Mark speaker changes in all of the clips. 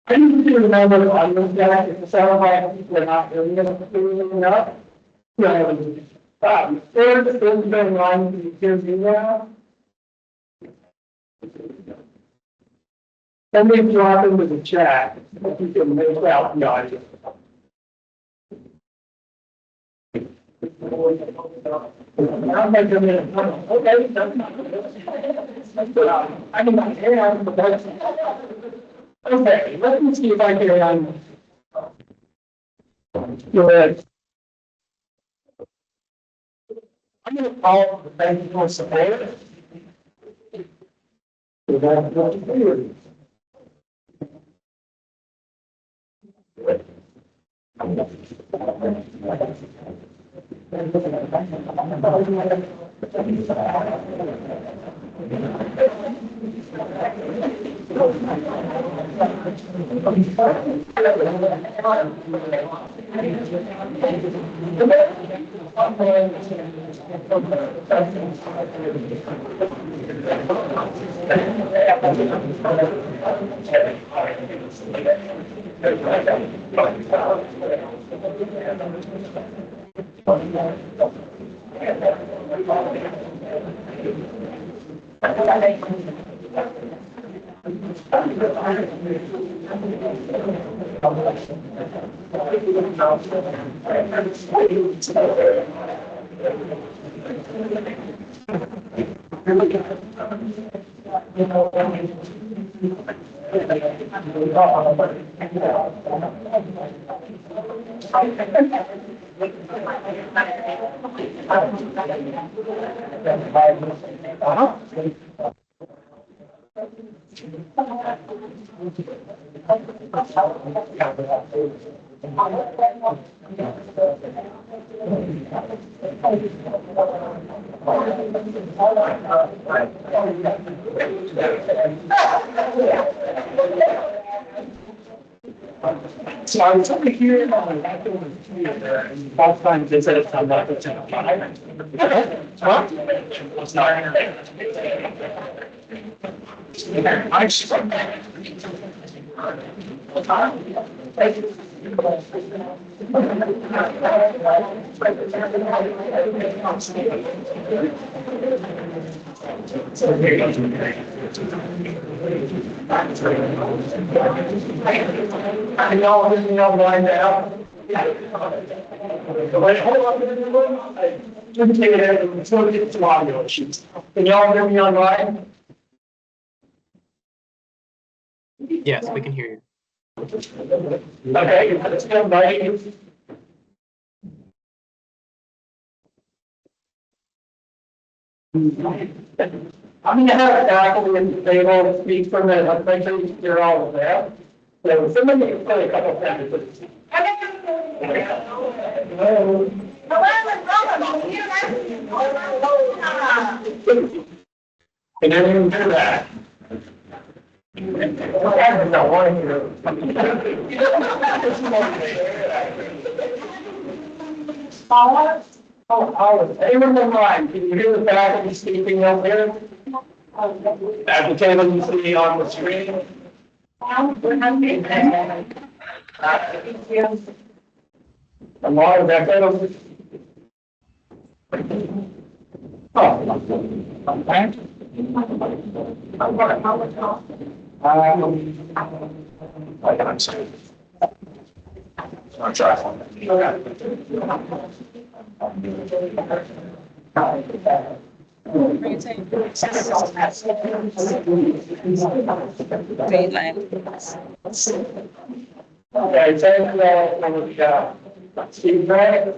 Speaker 1: I need to remember on this guy, if the satellite people are not doing enough. Third, this has been line to give you now. Let me drop into the chat if you can make out the audio. I'm like, okay, I mean, my hand, but that's okay. Let me see if I can go ahead. I'm going to call the bank for support. So that's what it is. So I was over here, both times they said it's not that. Huh? It's not. I know, right now. Wait, hold on. Let me take it in. Let's go get some audio issues. Can y'all hear me online?
Speaker 2: Yes, we can hear you.
Speaker 1: Okay, let's go, buddy. I'm gonna have faculty and they will speak for a minute. I'll make sure you're all of that. So somebody can say a couple sentences. Hello. Can anyone do that? I don't want to. Anyone in mind, can you hear the faculty speaking up there? At the table you see on the screen? A lot of that kind of. Oh, okay. I'm sorry. I'll try. Okay, thank you all for Steve Gray.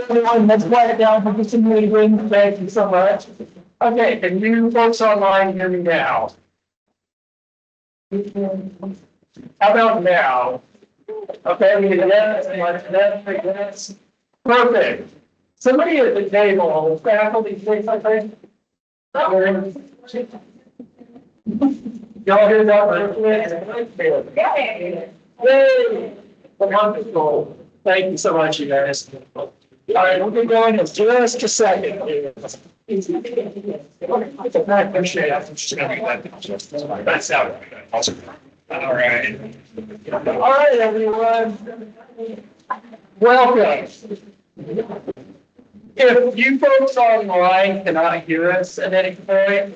Speaker 1: Everyone, let's quiet down for just a minute. Thank you so much. Okay, can you folks online hear me now? How about now? Okay, yes. Perfect. Somebody at the table, faculty, say something. Y'all hear that? Yay! Wonderful. Thank you so much, you guys. All right, we'll be going in just a second. I appreciate it. I'm just gonna be that. That's out. Awesome. All right. All right, everyone. Welcome. If you folks online cannot hear us at any point,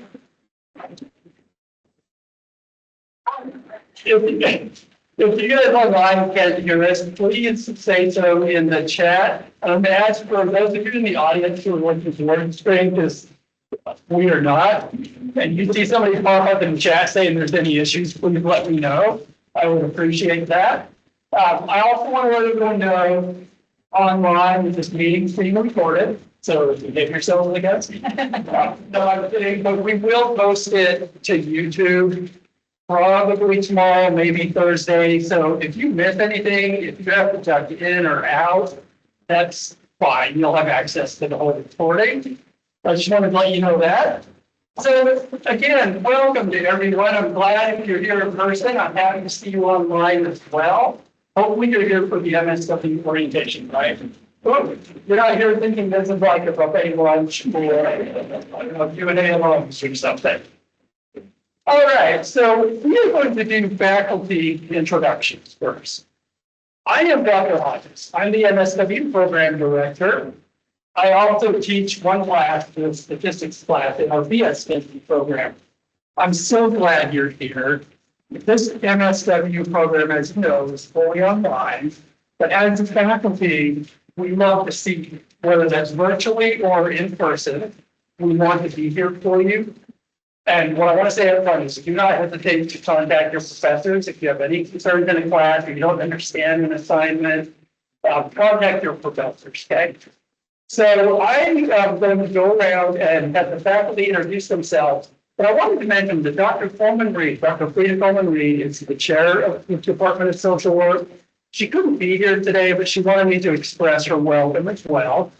Speaker 1: if you guys online can't hear us, please say so in the chat. As for those of you in the audience who are watching the word screen, because we are not, and you see somebody pop up in the chat saying there's any issues, please let me know. I would appreciate that. I also want to let everyone know online that this meeting is being recorded. So if you hit yourself, I guess. No, I'm kidding, but we will post it to YouTube. Probably tomorrow, maybe Thursday. So if you miss anything, if you have to tuck in or out, that's fine. You'll have access to the whole recording. I just wanted to let you know that. So again, welcome to everyone. I'm glad if you're here in person. I'm happy to see you online as well. Hopefully you're here for the MSW orientation, right? You're not here thinking this is like a buffet lunch or a Q&A lunch or something. All right, so we are going to do faculty introductions first. I am Dr. Hodges. I'm the MSW program director. I also teach one class, the statistics class in our BS50 program. I'm so glad you're here. This MSW program, as you know, is fully online, but as a faculty, we love to see whether that's virtually or in person. We want to be here for you. And what I want to say up front is do not hesitate to contact your professors if you have any concerns in a class or you don't understand an assignment, contact your professors, okay? So I'm going to go around and have the faculty introduce themselves. But I wanted to mention that Dr. Coleman Reed, Dr. Frida Coleman Reed is the chair of the Department of Social Work. She couldn't be here today, but she wanted me to express her welcome as well.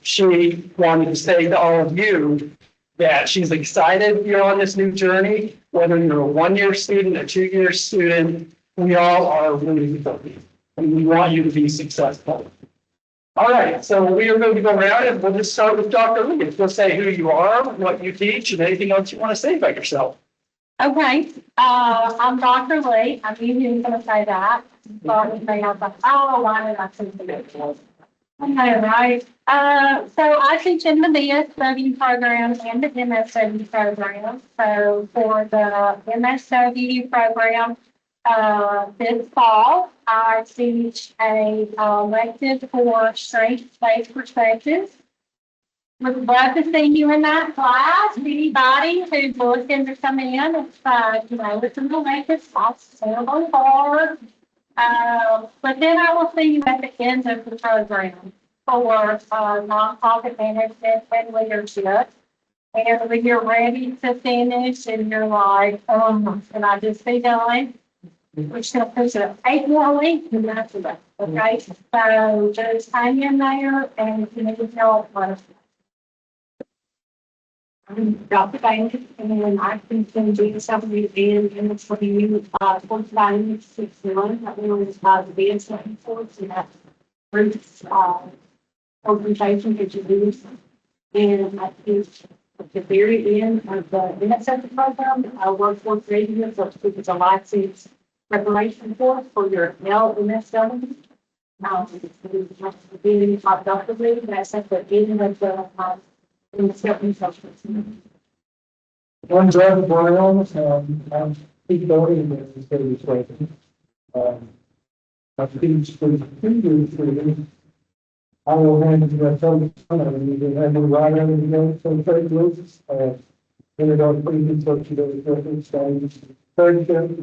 Speaker 1: She wanted to say to all of you that she's excited you're on this new journey, whether you're a one-year student, a two-year student, we all are rooting for you, and we want you to be successful. All right, so we are going to go around and we'll just start with Dr. Lee. You'll say who you are, what you teach, and anything else you want to say about yourself.
Speaker 3: Okay, I'm Dr. Lee. I knew you were going to say that. But they are like, oh, why did I say that? Okay, right. So I teach in the MSW program and the MSW program. So for the MSW program, this fall, I teach a elective for strengths-based perspectives. Would love to see you in that class. Anybody who's looking to come in, it's it's an elective, it's terribly hard. But then I will see you at the end of the program for nonprofit management and leadership. And when you're ready to finish and you're like, can I just be done? We're just going to push it 8 more weeks and that's it. Okay. So just hang in there and if you need help, let us know. I'm Dr. Banks, and I can send you something in for you for today, 61. That was the band setting course and that groups organization that you do. And I teach at the very end of the MSW program, I work for 3 years, so it's a license preparation course for your LMSW. The beginning of Dr. Lee, that's at the beginning of the MSW program.
Speaker 1: I'm John Brown, I'm Pete Doty in the state of Wisconsin. I've teach for 2 years for you. I will hand it to my son, and you can have a right over the notes on trade groups. Ended up previous social workers, third shift,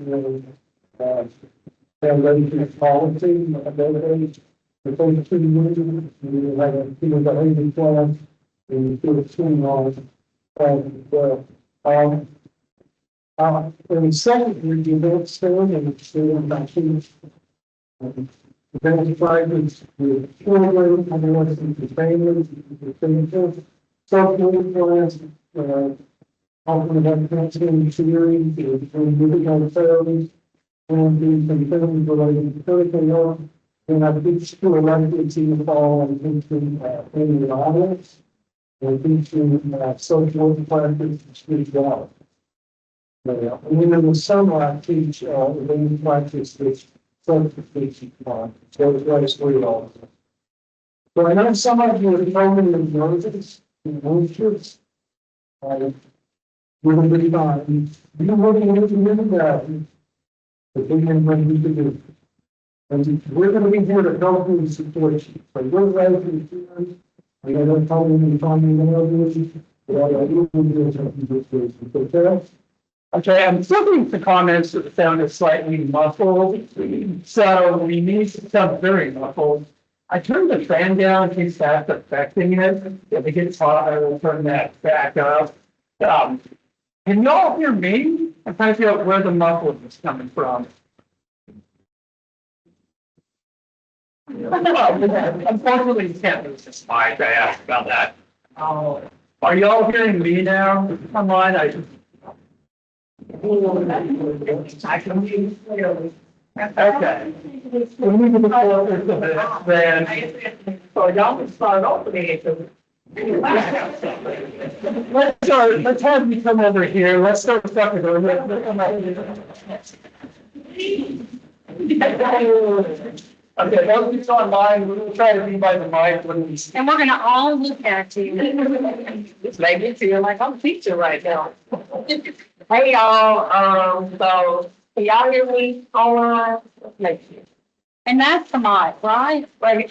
Speaker 1: foundation of policy, the first 2 years, we have a people that are in class, and we do a swing on. In the second year, you don't stand and stand back in. Identified with children, adolescents, and families, the social plans, often about counseling series, and moving on therapies, And do some things related to curriculum. And I teach to elected fall and teaching in the audience. And teaching social work practice and spirituality. And then in the summer, I teach living practice with certification. So it's very sweet all. So I know some of you are probably in nervous and anxious. We're going to be fine. You're working with the thing when we can do. And we're going to be here to help you in situation. So we're ready to do. I don't tell you to find me the okay? Okay, I'm flipping the comments that sounded slightly muffled, so we need to sound very muffled. I turned the fan down in case that's affecting it. If it gets hot, I will turn that back up. Can y'all hear me? I'm trying to figure out where the muffled is coming from. Unfortunately, you can't use this mic. I asked about that. Are y'all hearing me now? Come on, I can hear you clearly. Okay. We need to be closer to this then. So y'all can start opening it. Let's have you come over here. Let's start talking over here. Okay, those of you online, we'll try to be by the mic when we speak.
Speaker 3: And we're gonna all look at you.
Speaker 4: This made me feel like I'm teaching right now. Hey y'all, so can y'all hear me online?
Speaker 3: And that's the mic, right?
Speaker 4: Like,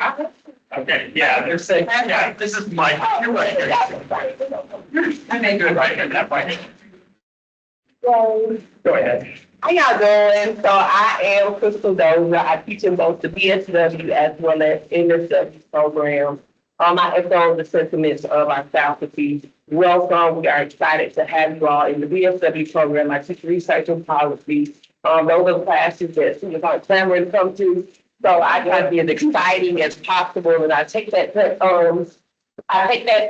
Speaker 1: Okay, yeah, they're saying, yeah, this is Mike. You're right here. I think you're right here, that way.
Speaker 4: So,
Speaker 1: Go ahead.
Speaker 4: how y'all doing? So I am Crystal Dozer. I teach in both the BSW as well as MSW program. I echo the sentiments of our faculty. Welcome. We are excited to have you all in the BSW program. I teach research and policy. Those are classes that students are clamoring to come to. So I try to be as exciting as possible, and I take that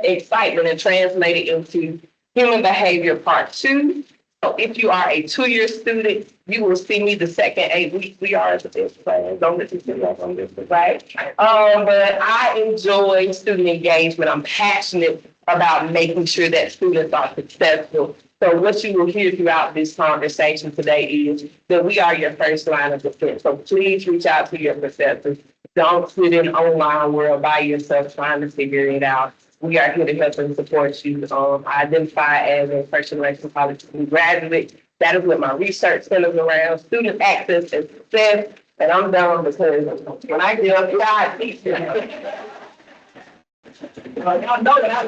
Speaker 4: excitement and translate it into human behavior part 2. So if you are a 2-year student, you will see me the second 8 weeks. We are at the best class. Don't let me feel like I'm this, right? But I enjoy student engagement. I'm passionate about making sure that students are successful. So what you will hear throughout this conversation today is that we are your first line of defense. So please reach out to your professors. Don't sit in online world by yourself trying to figure it out. We are here to help and support you. I identify as a first generation college student graduate. That is what my research centers around, student access and success. And I'm done because when I get up here, I teach them. Y'all know that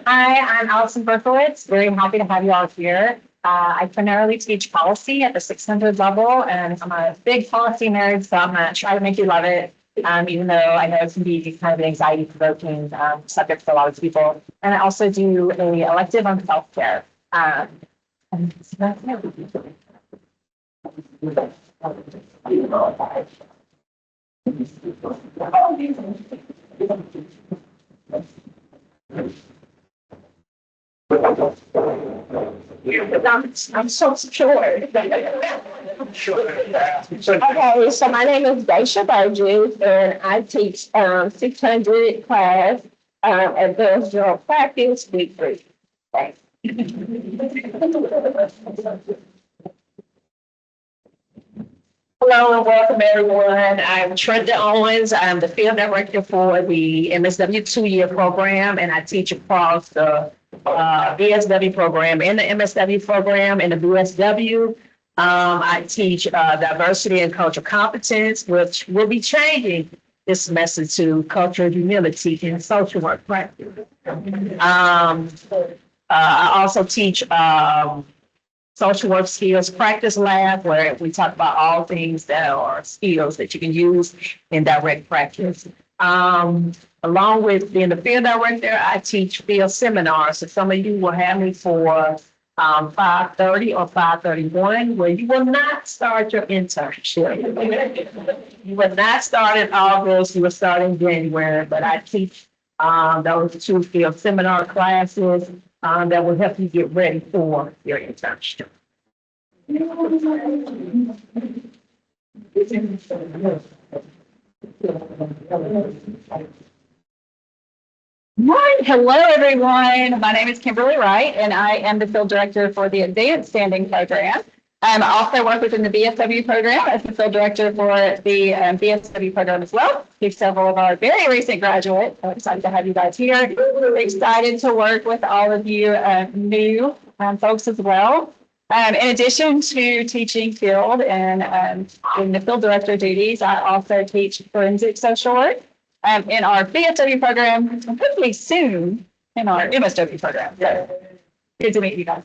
Speaker 3: Hi, I'm Allison Berkowitz. Very happy to have you all here. I primarily teach policy at the 600 level, and I'm a big policy nerd, so I'm gonna try to make you love it. Even though I know it can be kind of an anxiety-provoking subject for a lot of people. And I also do an elective on self-care. And so that's it.
Speaker 4: I'm so sure. Okay, so my name is Daisha Burgess, and I teach 600 class advanced general practice week 3. Thanks. Hello and welcome everyone. I'm Trenda Owens. I'm the field director for the MSW 2-year program, and I teach across the BSW program and the MSW program and the BSW. I teach diversity and cultural competence, which will be changing this semester to cultural humility in social work practice. I also teach social work skills practice lab, where we talk about all things that are skills that you can use in direct practice. Along with being the field director, I teach field seminars. So some of you will have me for 5:30 or 5:31, where you will not start your internship. You will not start in August, you will start in January, but I teach those 2 field seminar classes.
Speaker 5: that will help you get ready for your internship.
Speaker 6: Hi, hello everyone. My name is Kimberly Wright, and I am the field director for the Advanced Standing Program. I also work within the BSW program as the field director for the BSW program as well. We've several of our very recent graduates. I'm excited to have you guys here. Excited to work with all of you new folks as well. In addition to teaching field and in the field director duties, I also teach forensic social work in our BSW program, and hopefully soon in our MSW program. So good to meet you guys.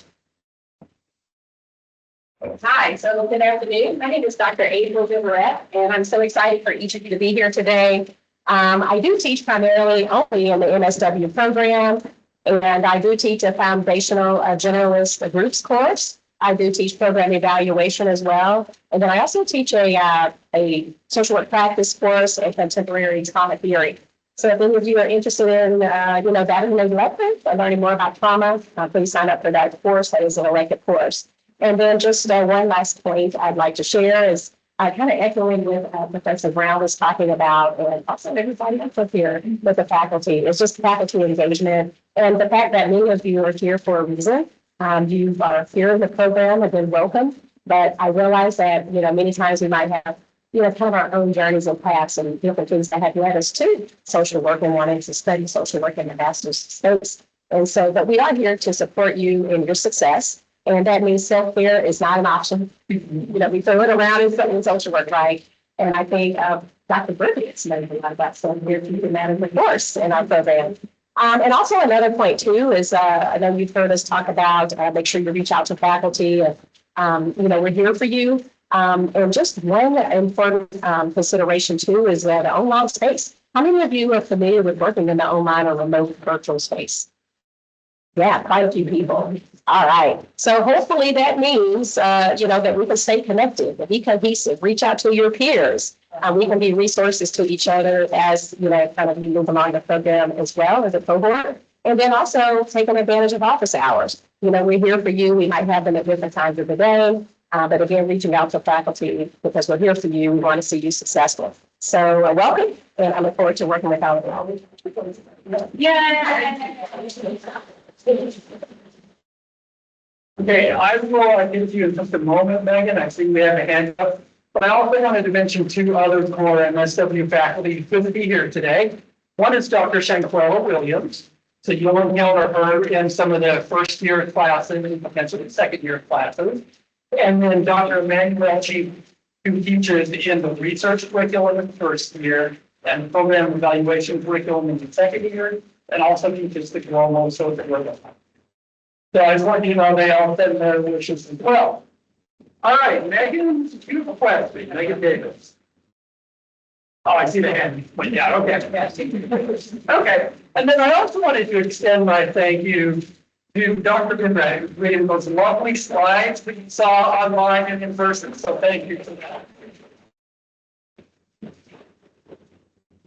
Speaker 3: Hi, so good afternoon. My name is Dr. April Viverette, and I'm so excited for each of you to be here today. I do teach primarily only in the MSW program, and I do teach a foundational generalist groups course. I do teach program evaluation as well. And then I also teach a social work practice course and contemporary trauma theory. So if any of you are interested in, that in the elective and learning more about trauma, please sign up for that course. That is an elective course. And then just one last point I'd like to share is kind of echoing with Professor Brown was talking about, and also everybody else up here with the faculty. It's just faculty engagement and the fact that many of you are here for a reason. You are here in the program and been welcome, but I realize that, many times we might have, kind of our own journeys and paths and different things that have led us to social work and wanting to study social work in the master's space. And so, but we are here to support you in your success. And that means self-care is not an option. We throw it around in social work, right? And I think Dr. Burkett knows a lot about self-care, keeping that in the course in our program. And also another point too is I know you've heard us talk about make sure you reach out to faculty. And, we're here for you. And just one important consideration too is the online space. How many of you are familiar with working in the online or remote virtual space? Yeah, quite a few people. All right. So hopefully that means, that we can stay connected, be cohesive, reach out to your peers. We can be resources to each other as, kind of move along the program as well as a cohort. And then also taking advantage of office hours. We're here for you. We might have them at different times of the day. But again, reaching out to faculty because we're here for you. We want to see you successful. So welcome. And I look forward to working with all of you. Yay!
Speaker 1: Okay, I will give you in just a moment, Megan. I see we have a hand up. But I also wanted to mention two other core MSW faculty who couldn't be here today. One is Dr. Shankwella Williams. So you'll encounter her in some of the first year classes and potentially second year classes. And then Dr. Emmanuel Chief, who teaches in the research curriculum in the first year and program evaluation curriculum in the second year, and also teaches the global social curriculum. So I just want you to know they all send their wishes as well. All right, Megan, beautiful question. Megan Davis. Oh, I see the hand. Yeah, okay. Okay. And then I also wanted to extend my thank you to Dr. Conrad, who created those lovely slides that you saw online and in person. So thank you for that.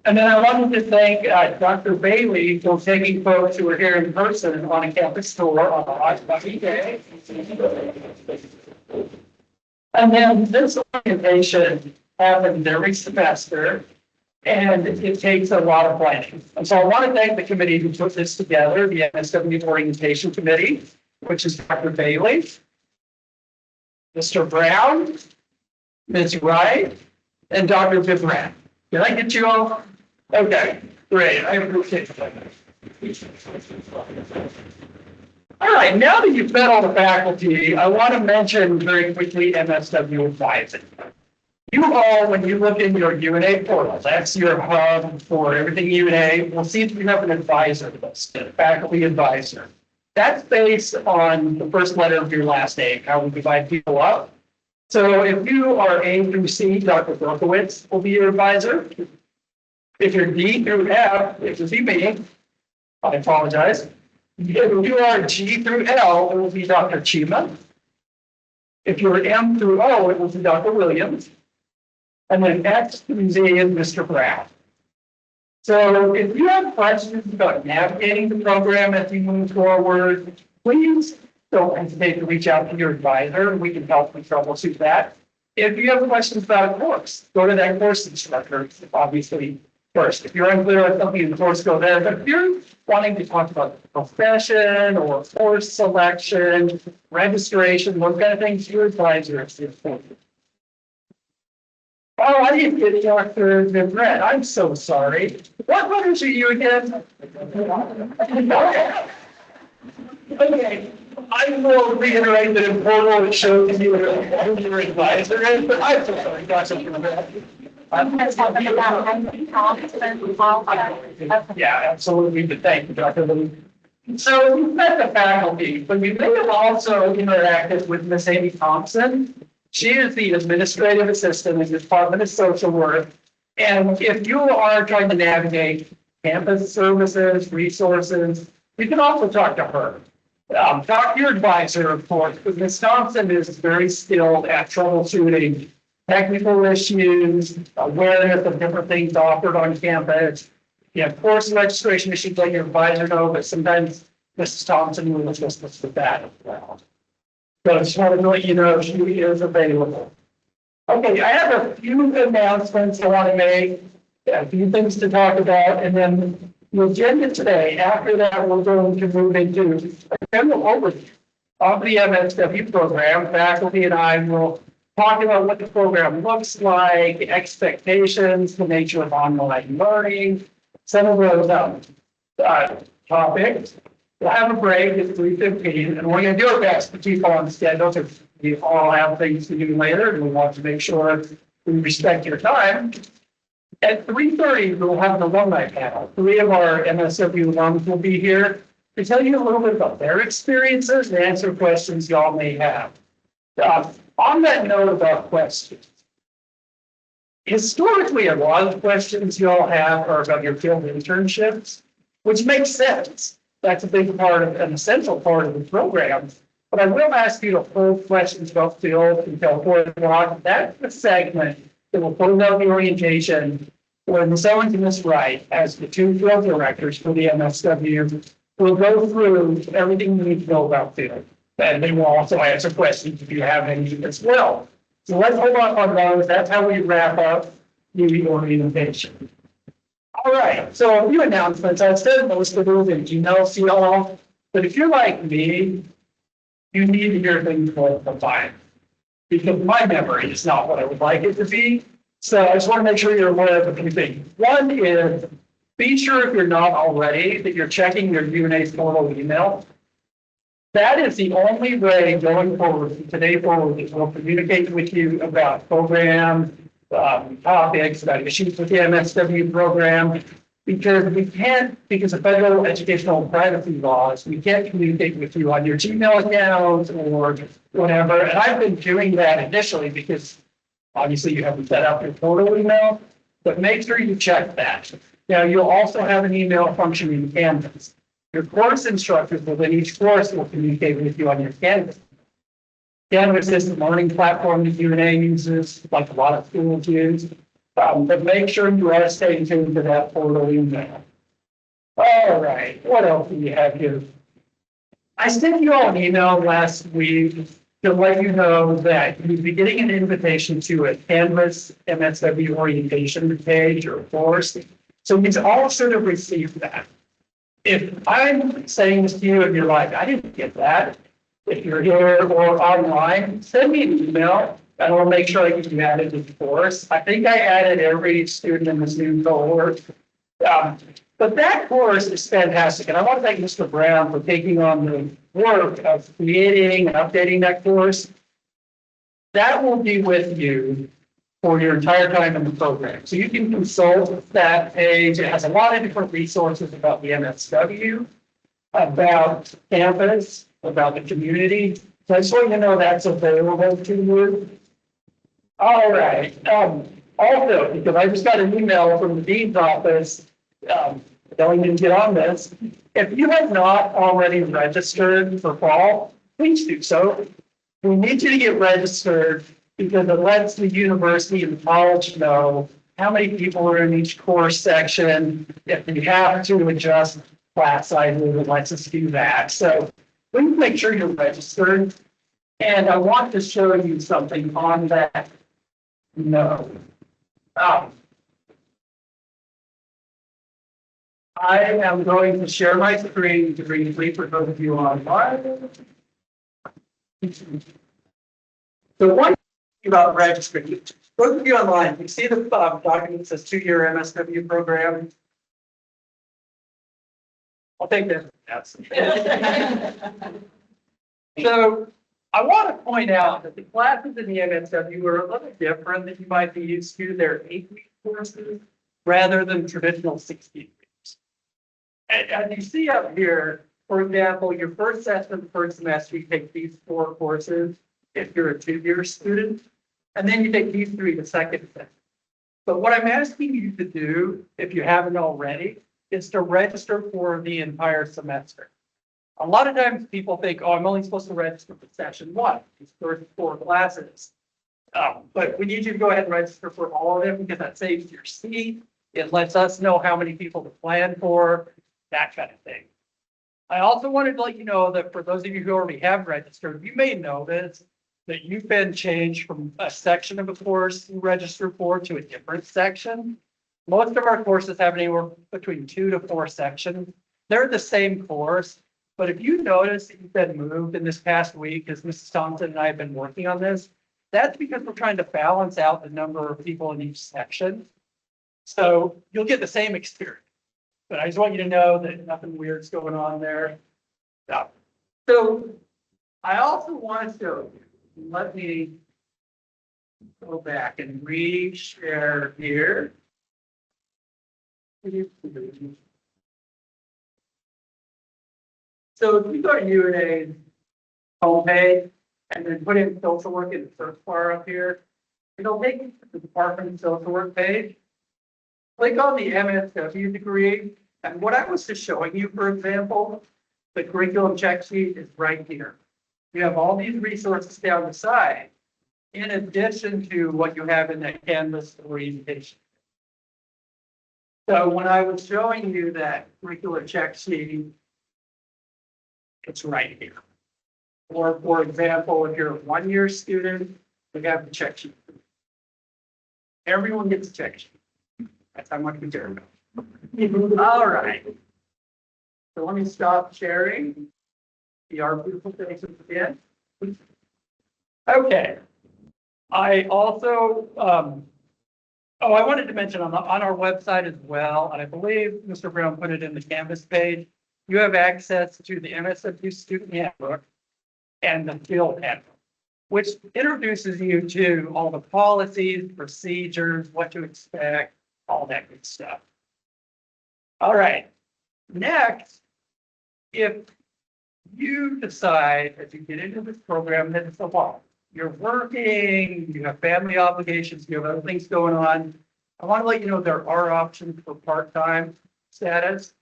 Speaker 1: And then I wanted to thank Dr. Bailey for taking folks who are here in person on a campus tour on a hot, lucky day. And then this orientation happens every semester, and it takes a lot of planning. And so I want to thank the committee who put this together, the MSW Orientation Committee, which is Dr. Bailey, Mr. Brown, Ms. Wright, and Dr. Vivran. Did I get you all? Okay, great. I appreciate that. All right, now that you've met all the faculty, I want to mention very quickly MSW advising. You all, when you look in your UNA portal, that's your hub for everything UNA, will see that you have an advisor list, a faculty advisor. That's based on the first letter of your last name, how we divide people up. So if you are A through C, Dr. Berkowitz will be your advisor. If you're D through F, it will be me. I apologize. If you are G through L, it will be Dr. Chima. If you're M through O, it will be Dr. Williams. And then X through Z is Mr. Brown. So if you have questions about navigating the program as you move forward, please don't hesitate to reach out to your advisor. We can help you troubleshoot that. If you have questions about a course, go to that course instructor, obviously, first. If you're unclear on something in the course, go there. But if you're wanting to talk about the profession or course selection, registration, those kind of things, your advisor is here for you. Oh, I didn't get Dr. Brett. I'm so sorry. What letters are you again? Okay, I will reiterate that in portal it shows you who your advisor is, but I'm so sorry, Dr. Brett.
Speaker 3: I'm talking about Henry Thompson also.
Speaker 1: Yeah, absolutely, but thank you, Dr. Lee. So you've met the faculty, but you may have also interacted with Miss Amy Thompson. She is the administrative assistant in the Department of Social Work. And if you are trying to navigate campus services, resources, you can also talk to her. Talk to your advisor, of course, because Ms. Thompson is very skilled at troubleshooting technical issues, awareness of different things offered on campus. Yeah, course registration issues, let your advisor know, but sometimes Mrs. Thompson will assist us with that as well. So I just wanted to let you know she is available. Okay, I have a few announcements I want to make, a few things to talk about, and then the agenda today, after that, we're going to move into a general overview of the MSW program. Faculty and I will talk about what the program looks like, expectations, the nature of online learning, some of those topics. We'll have a break at 3:15, and we're going to do our best to keep on schedule because we all have things to do later, and we want to make sure we respect your time. At 3:30, we'll have an alumni panel. 3 of our MSW alums will be here to tell you a little bit about their experiences and answer questions y'all may have. On that note about questions, historically, a lot of questions y'all have are about your field internships, which makes sense. That's a big part of, an essential part of the program. But I will ask you to hold questions about field until 4 o'clock. That's the segment that will close out the orientation when someone to Ms. Wright, as the 2 field directors for the MSW, will go through everything you need to know about field. And they will also answer questions if you have any as well. So let's hold off on those. That's how we wrap up the orientation. All right, so a few announcements. I said most of those in emails to y'all, but if you're like me, you need to hear things more than time because my memory is not what I would like it to be. So I just want to make sure you're aware of a few things. One is be sure if you're not already that you're checking your UNA's portal email. That is the only way going forward, from today forward, that we'll communicate with you about program topics, about issues with the MSW program, because we can't, because of federal educational privacy laws, we can't communicate with you on your Gmail accounts or whatever. And I've been doing that initially because obviously you haven't set up your portal email, but make sure you check that. Now, you'll also have an email function in Canvas. Your course instructors within each course will communicate with you on your Canvas. Canvas is the learning platform that UNA uses, like a lot of schools use. But make sure you are staying tuned to that portal email. All right, what else do you have here? I sent you all an email last week to let you know that you'll be getting an invitation to a Canvas MSW orientation page or course. So you all should have received that. If I'm saying this to you and you're like, I didn't get that, if you're here or online, send me an email and I'll make sure I get you added to the course. I think I added every student in this new cohort. But that course is fantastic. And I want to thank Mr. Brown for taking on the work of creating and updating that course. That will be with you for your entire time in the program. So you can consult that page. It has a lot of different resources about the MSW, about campus, about the community. So I just want you to know that's available to you. All right. Also, because I just got an email from the dean's office telling me to get on this. If you have not already registered for fall, please do so. We need you to get registered because it lets the university and the college know how many people are in each course section. If you have to adjust class sizes, it lets us do that. So we need to make sure you're registered. And I want to show you something on that note. I am going to share my screen briefly for those of you online. So one thing about registering, those of you online, you see the document that says 2-year MSW program. I'll take that. Yes. So I want to point out that the classes in the MSW are a little different than you might be used to. They're 8-week courses rather than traditional 16 weeks. And as you see up here, for example, your first session, first semester, you take these 4 courses if you're a 2-year student, and then you take these 3 the second session. But what I'm asking you to do, if you haven't already, is to register for the entire semester. A lot of times people think, oh, I'm only supposed to register for session 1, these first 4 classes. But we need you to go ahead and register for all of them because that saves your seat. It lets us know how many people to plan for, that kind of thing. I also wanted to let you know that for those of you who already have registered, you may notice that you've been changed from a section of a course you register for to a different section. Most of our courses have anywhere between 2 to 4 sections. They're the same course, but if you notice that you've been moved in this past week, as Mrs. Thompson and I have been working on this, that's because we're trying to balance out the number of people in each section. So you'll get the same experience. But I just want you to know that nothing weird's going on there. Yeah. So I also want to show you, let me go back and re-share here. So if you go to UNA's homepage and then put in social work in the search bar up here, it'll take you to the Department of Social Work page. Click on the MSW degree, and what I was just showing you, for example, the curriculum check sheet is right here. You have all these resources down the side, in addition to what you have in that Canvas orientation. So when I was showing you that curricular check sheet, it's right here. Or for example, if you're a 1-year student, we have the check sheet. Everyone gets a check sheet. That's how much we care about. All right. So let me stop sharing. See our beautiful faces again. Okay. I also, I wanted to mention on our website as well, and I believe Mr. Brown put it in the Canvas page, you have access to the MSW student handbook and the field handbook, which introduces you to all the policies, procedures, what to expect, all that good stuff. All right. Next, if you decide as you get into this program that it's a lot, you're working, you have family obligations, you have other things going on, I want to let you know there are options for part-time status.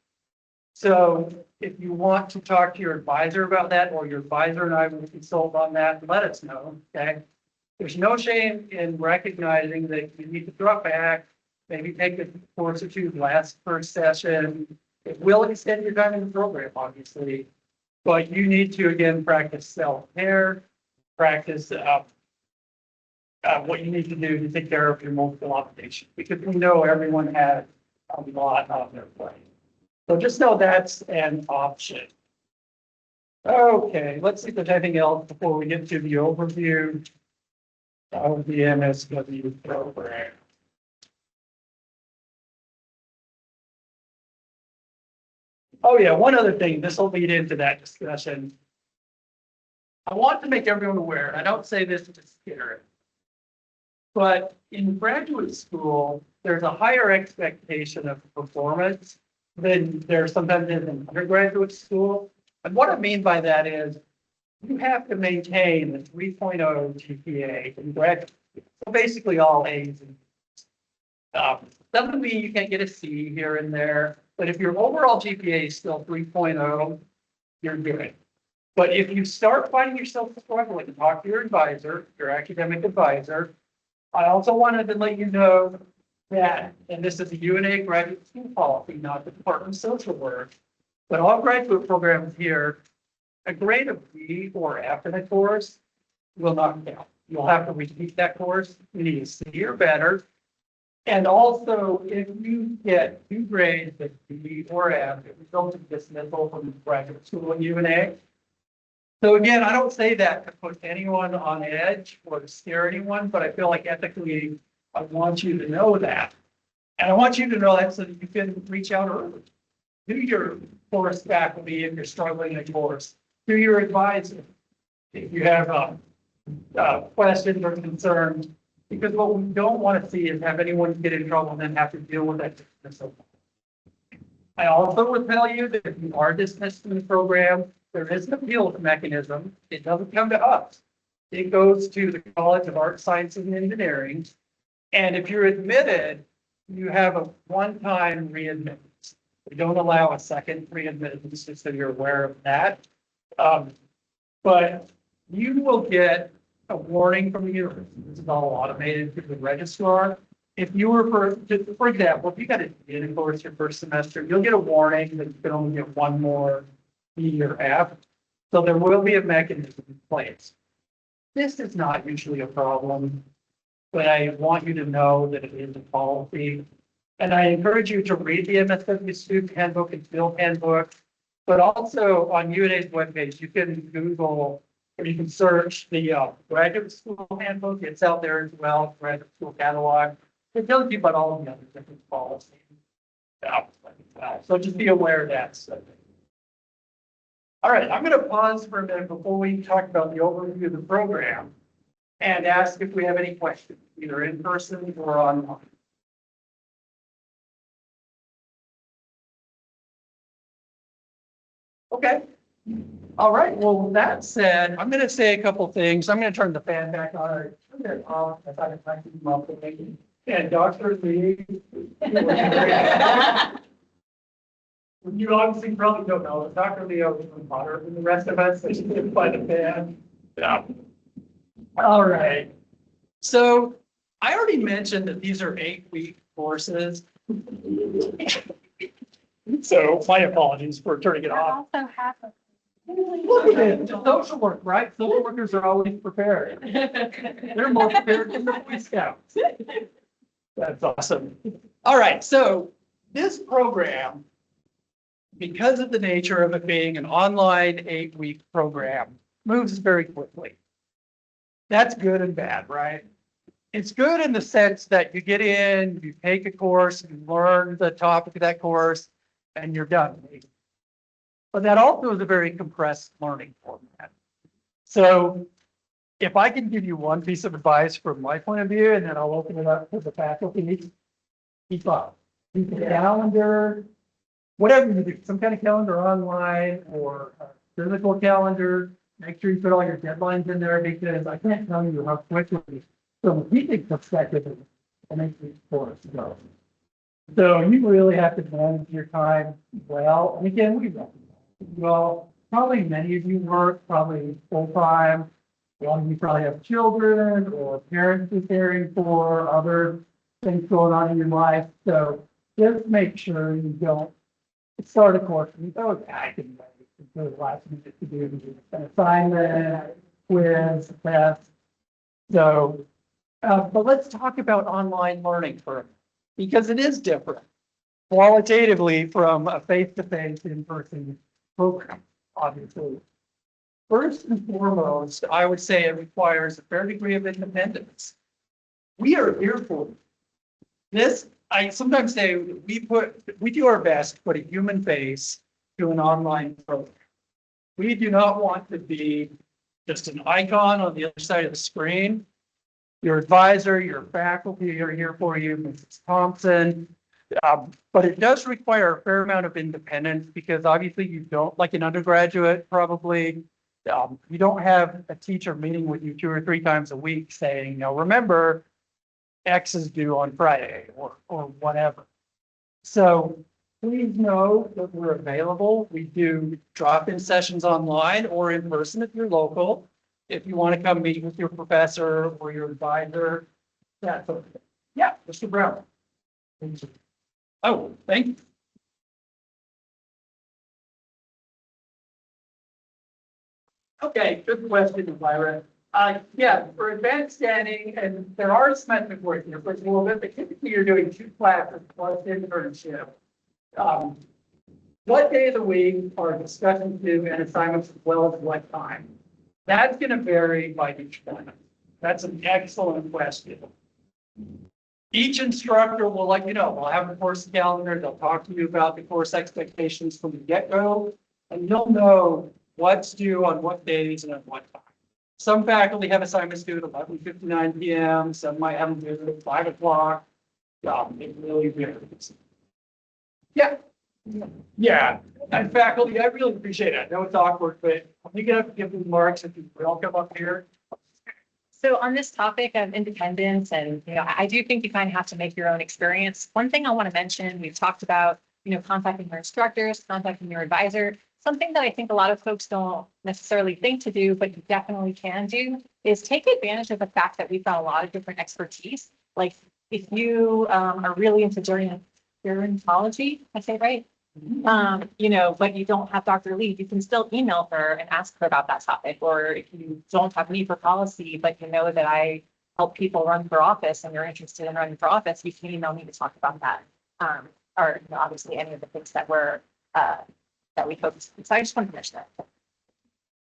Speaker 1: So if you want to talk to your advisor about that, or your advisor and I will consult on that, let us know, okay? There's no shame in recognizing that you need to drop back, maybe take a course or two last first session. It will extend your time in the program, obviously, but you need to, again, practice self-care, practice what you need to do to take care of your multiple obligations, because we know everyone has a lot on their plate. So just know that's an option. Okay, let's see if there's anything else before we get to the overview of the MSW program. Oh yeah, one other thing, this will lead into that discussion. I want to make everyone aware, and I don't say this to scare it, but in graduate school, there's a higher expectation of performance than there sometimes is in undergraduate school. And what I mean by that is you have to maintain the 3.0 GPA in graduate school. So basically all A's. Doesn't mean you can't get a C here and there, but if your overall GPA is still 3.0, you're good. But if you start finding yourself struggling, talk to your advisor, your academic advisor. I also wanted to let you know that, and this is a UNA graduate school policy, not the Department of Social Work, but all graduate programs here, a grade of B or F in a course will not count. You'll have to repeat that course. You need a C or better. And also, if you get 2 grades of B or F, it results in dismissal from graduate school in UNA. So again, I don't say that to put anyone on edge or to scare anyone, but I feel like ethically, I want you to know that. And I want you to know that so that you can reach out early to your course faculty if you're struggling in a course, to your advisor if you have questions or concerns. Because what we don't want to see is have anyone get in trouble and then have to deal with that dismissal. I also would tell you that if you are dismissed from the program, there is an appeals mechanism. It doesn't come to us. It goes to the College of Art, Sciences, and Engineering. And if you're admitted, you have a one-time readmittance. We don't allow a second readmittance, just so you're aware of that. But you will get a warning from the university. This is all automated through the registrar. If you were, for example, if you got a data course your first semester, you'll get a warning that you can only get one more B or F. So there will be a mechanism in place. This is not usually a problem, but I want you to know that it is a policy. And I encourage you to read the MSW student handbook and field handbook, but also on UNA's webpage, you can Google or you can search the graduate school handbook. It's out there as well, graduate school catalog. It tells you about all of the other different policies. So just be aware of that. All right, I'm going to pause for a minute before we talk about the overview of the program and ask if we have any questions, either in person or online. Okay. All right. Well, with that said, I'm going to say a couple things. I'm going to turn the fan back on. Or turn it off. I thought I could come up with it. And Dr. Lee, you obviously probably don't know, but Dr. Leo is hotter than the rest of us, so she can find a fan. Yeah. All right. So I already mentioned that these are 8-week courses. So my apologies for turning it off.
Speaker 3: Also half of.
Speaker 1: Look at it, social work, right? Social workers are always prepared. They're more prepared than the Boy Scouts. That's awesome. All right, so this program, because of the nature of it being an online 8-week program, moves very quickly. That's good and bad, right? It's good in the sense that you get in, you take a course, you learn the topic of that course, and you're done. But that also is a very compressed learning format. So if I can give you one piece of advice from my point of view, and then I'll open it up to the faculty, keep up. Keep a calendar, whatever you do, some kind of calendar online or a physical calendar. Make sure you put all your deadlines in there because I can't tell you how quickly, from a teaching perspective, it makes these courses go. So you really have to manage your time well. And again, well, probably many of you work probably full time. A lot of you probably have children or parents you're caring for, other things going on in your life. So just make sure you don't start a course and you go, I can wait until the last minute to do an assignment, quiz, test. So, but let's talk about online learning for a minute, because it is different qualitatively from a face-to-face in-person program, obviously. First and foremost, I would say it requires a fair degree of independence. We are here for this. I sometimes say we do our best to put a human face to an online program. We do not want to be just an icon on the other side of the screen. Your advisor, your faculty are here for you, Mrs. Thompson. But it does require a fair amount of independence because obviously you don't, like an undergraduate probably, you don't have a teacher meeting with you 2 or 3 times a week saying, no, remember, X is due on Friday or whatever. So please know that we're available. We do drop-in sessions online or in person if you're local. If you want to come meet with your professor or your advisor, that's okay. Yeah, Mr. Brown. Oh, thank you. Okay, good question, Myra. Yeah, for advanced standing, and there are symmetric work here, but a little bit, but typically you're doing 2 classes plus internship. Um, what day of the week are discussions due and assignments as well as what time? That's going to vary by each one. That's an excellent question. Each instructor will let you know, we'll have a course calendar, they'll talk to you about the course expectations from the get-go, and you'll know what's due on what days and at what time. Some faculty have assignments due at 11:59 p.m., some might have them due at 5 o'clock. It really varies. Yeah. Yeah, and faculty, I really appreciate it. I know it's awkward, but when you get up and give them marks, if you will come up here.
Speaker 7: So on this topic of independence, and I do think you kind of have to make your own experience. One thing I want to mention, we've talked about, contacting your instructors, contacting your advisor. Something that I think a lot of folks don't necessarily think to do, but you definitely can do, is take advantage of the fact that we've got a lot of different expertise. Like if you are really into gerontology, I say right? But you don't have Dr. Lee, you can still email her and ask her about that topic. Or if you don't have me for policy, but you know that I help people run for office and you're interested in running for office, you can email me to talk about that. Or obviously any of the things that that we focus on. So I just wanted to mention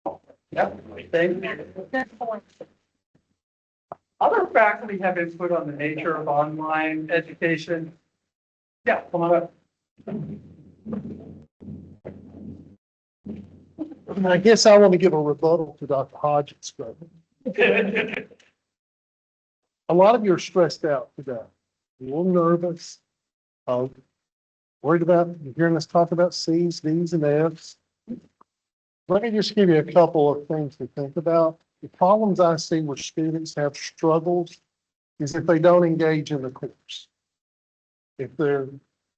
Speaker 7: that.
Speaker 1: Yep, thank you. Other faculty have input on the nature of online education. Yeah, come on up.
Speaker 8: I guess I want to give a rebuttal to Dr. Hodges. A lot of you are stressed out today, a little nervous, worried about hearing us talk about C's, D's, and F's. Let me just give you a couple of things to think about. The problems I see where students have struggles is if they don't engage in the course. If they're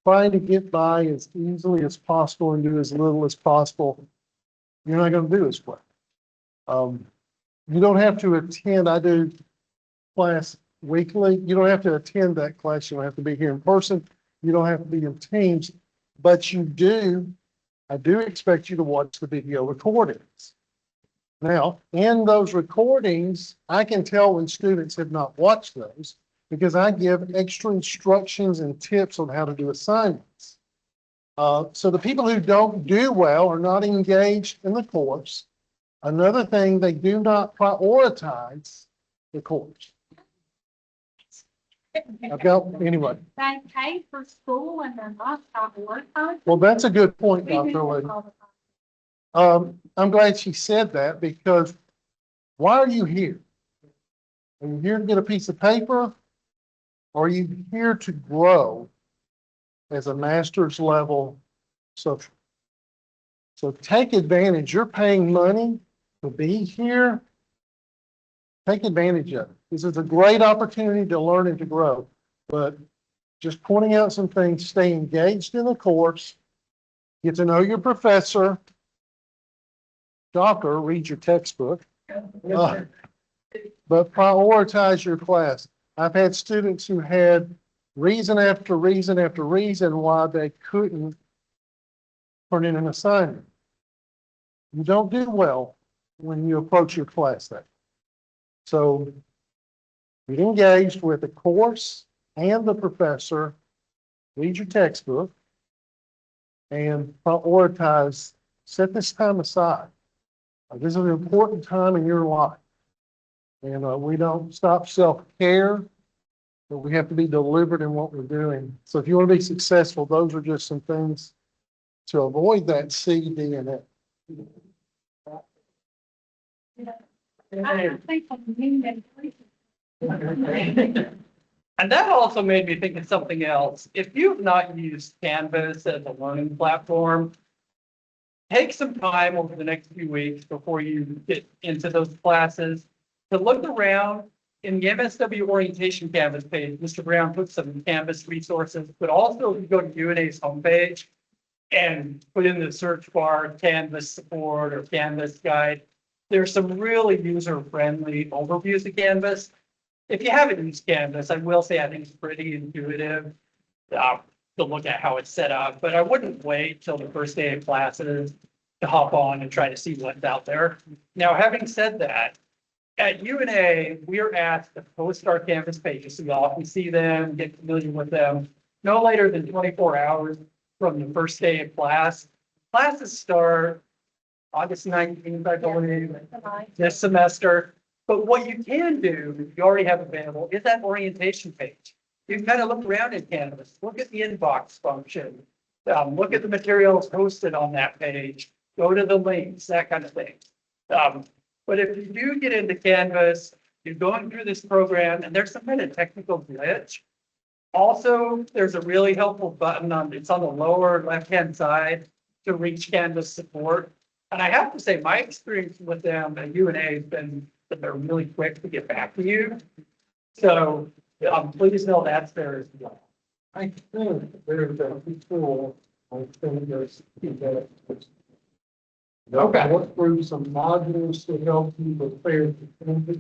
Speaker 8: trying to get by as easily as possible and do as little as possible, you're not going to do as well. You don't have to attend. I do class weekly. You don't have to attend that class. You don't have to be here in person. You don't have to be in Teams, but I do expect you to watch the video recordings. Now, in those recordings, I can tell when students have not watched those because I give extra instructions and tips on how to do assignments. So the people who don't do well are not engaged in the course. Another thing, they do not prioritize the course. Anyway.
Speaker 3: They pay for school and they're not at work.
Speaker 8: Well, that's a good point, Dr. Lee. I'm glad she said that because why are you here? Are you here to get a piece of paper? Or are you here to grow as a master's level social? So take advantage. You're paying money to be here. Take advantage of it. This is a great opportunity to learn and to grow. But just pointing out some things, stay engaged in the course, get to know your professor. Shocker, read your textbook. But prioritize your class. I've had students who had reason after reason after reason why they couldn't turn in an assignment. You don't do well when you approach your class that way. So get engaged with the course and the professor, read your textbook, and prioritize, set this time aside. This is an important time in your life. And we don't stop self-care, but we have to be deliberate in what we're doing. So if you want to be successful, those are just some things to avoid that C, D, and F.
Speaker 3: I think
Speaker 1: And that also made me think of something else. If you've not used Canvas as a learning platform, take some time over the next few weeks before you get into those classes to look around in the MSW Orientation Canvas page. Mr. Brown put some Canvas resources, but also if you go to UNA's homepage and put in the search bar Canvas support or Canvas guide, there's some really user-friendly overviews of Canvas. If you haven't used Canvas, I will say I think it's pretty intuitive. to look at how it's set up, but I wouldn't wait till the first day of classes to hop on and try to see what's out there. Now, having said that, at UNA, we're asked to post our campus pages so y'all can see them, get familiar with them, no later than 24 hours from the first day of class. Classes start August 19th, I believe, this semester. But what you can do, you already have available, is that orientation page. You can kind of look around in Canvas, look at the inbox function, look at the materials posted on that page, go to the links, that kind of thing. But if you do get into Canvas, you're going through this program and there's some kind of technical glitch. Also, there's a really helpful button it's on the lower left-hand side to reach Canvas support. And I have to say, my experience with them at UNA has been that they're really quick to get back to you. So please know that's there as well.
Speaker 8: I think there's a tool, I think there's.
Speaker 1: Okay.
Speaker 8: Work through some modules to help you prepare for campus.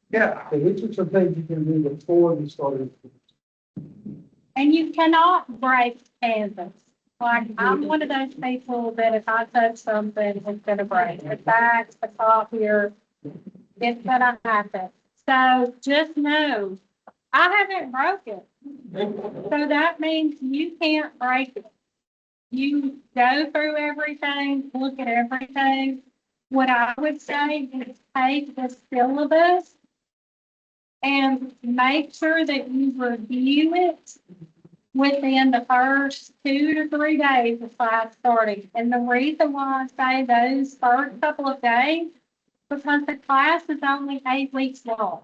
Speaker 1: Yeah.
Speaker 8: So these are some things you can do before you start.
Speaker 3: And you cannot break Canvas. Like, I'm one of those people that if I touch something, it's gonna break. The back, the top here, it's gonna happen. So just know, I haven't broke it. So that means you can't break it. You go through everything, look at everything. What I would say is take the syllabus and make sure that you review it within the first 2 to 3 days of class starting. And the reason why I say those first couple of days, because the class is only 8 weeks long.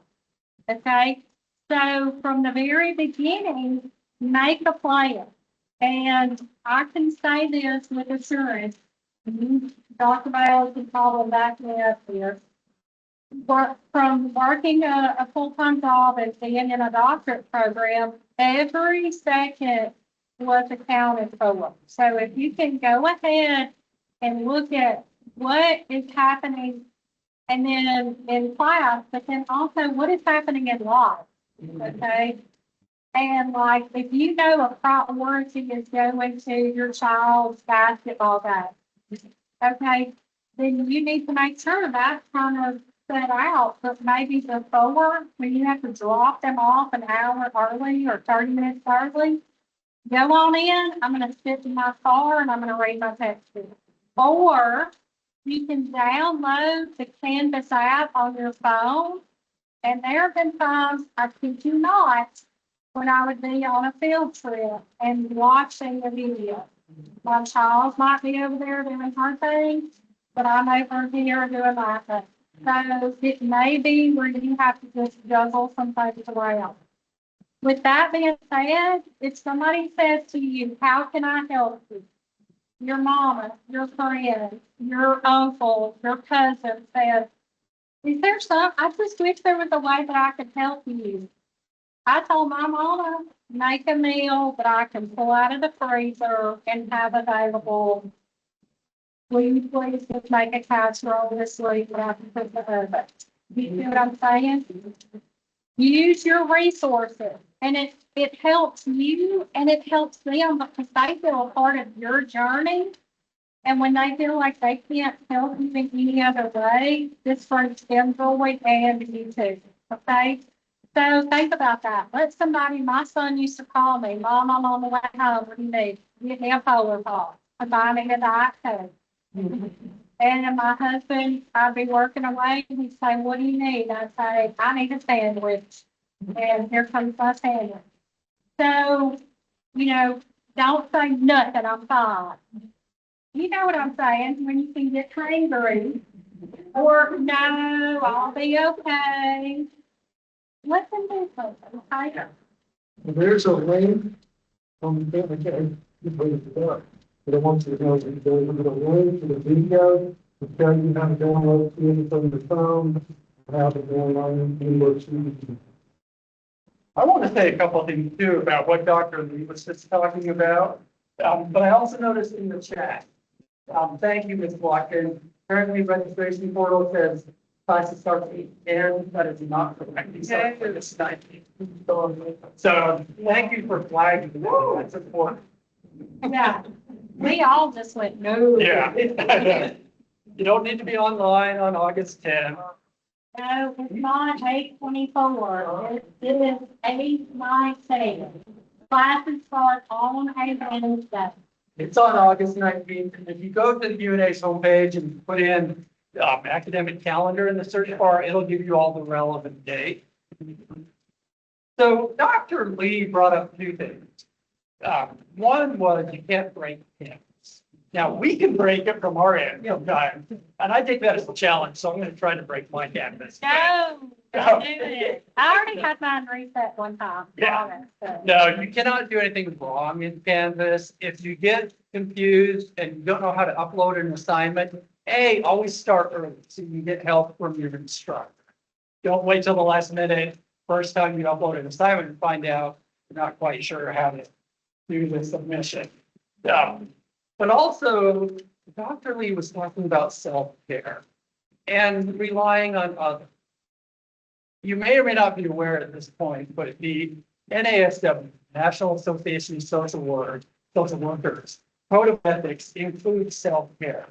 Speaker 3: Okay? So from the very beginning, make a plan. And I can say this with assurance. Dr. Bales can probably back me up here. But from working a full-time job and being in a doctorate program, every second was accounted for. So if you can go ahead and look at what is happening and then in class, but then also what is happening in life, okay? And like, if you know a priority is going to your child's basketball game, okay, then you need to make sure that's kind of set out, but maybe before, when you have to drop them off an hour early or 30 minutes early, go on in, I'm gonna sit in my car and I'm gonna read my textbook. Or you can download the Canvas app on your phone. And there have been times, I kid you not, when I would be on a field trip and watching the video. My child might be over there doing her thing, but I'm over here doing my thing. So it may be where you have to just juggle some things around. With that being said, if somebody says to you, how can I help you? Your mama, your friend, your uncle, your cousin says, is there some, I just wish there was a way that I could help you. I told my mama, make a meal that I can pull out of the freezer and have available. Will you please just make a casserole this week that I can put in the oven? You see what I'm saying? Use your resources, and it helps you and it helps them because they feel a part of your journey. And when they feel like they can't help you in any other way, this brings them joy and you too. Okay? So think about that. Let somebody, my son used to call me, Mom, I'm on the way home. What do you need? Get me a polar pop. I'm buying a Diet Coke. And my husband, I'd be working away and he'd say, what do you need? I'd say, I need a sandwich. And here comes my sandwich. So, you know, don't say nothing, I'm fine. You know what I'm saying? When you can get angry or no, I'll be okay. Let them do something, okay?
Speaker 8: There's a link on the, okay, you put it up. But I want you to know that there's a link to the video to tell you how to download it from your phone, how to download it.
Speaker 1: I want to say a couple of things too about what Dr. Lee was just talking about. But I also noticed in the chat, thank you, Ms. Blockton. Currently registration portal says classes start at 8:10, that is not correct. These start at 9. So thank you for flagging. That's important.
Speaker 3: Yeah, we all just went, no.
Speaker 1: Yeah. You don't need to be online on August 10th.
Speaker 3: No, it's not 8:24. It is 8:19. Classes start on a Wednesday.
Speaker 1: It's on August 19th. And if you go to the UNA's homepage and put in academic calendar in the search bar, it'll give you all the relevant date. So Dr. Lee brought up two things. One was you can't break campus. Now, we can break it from our end sometimes, and I take that as a challenge, so I'm going to try to break my campus.
Speaker 3: No, don't do it. I already had mine reset one time.
Speaker 1: Yeah.
Speaker 3: So.
Speaker 1: No, you cannot do anything wrong in Canvas. If you get confused and you don't know how to upload an assignment, always start early so you get help from your instructor. Don't wait till the last minute, first time you upload an assignment and find out you're not quite sure how to do the submission. But also, Dr. Lee was talking about self-care and relying on others. You may or may not be aware at this point, but the NASW, National Association of Social Workers, Code of Ethics includes self-care.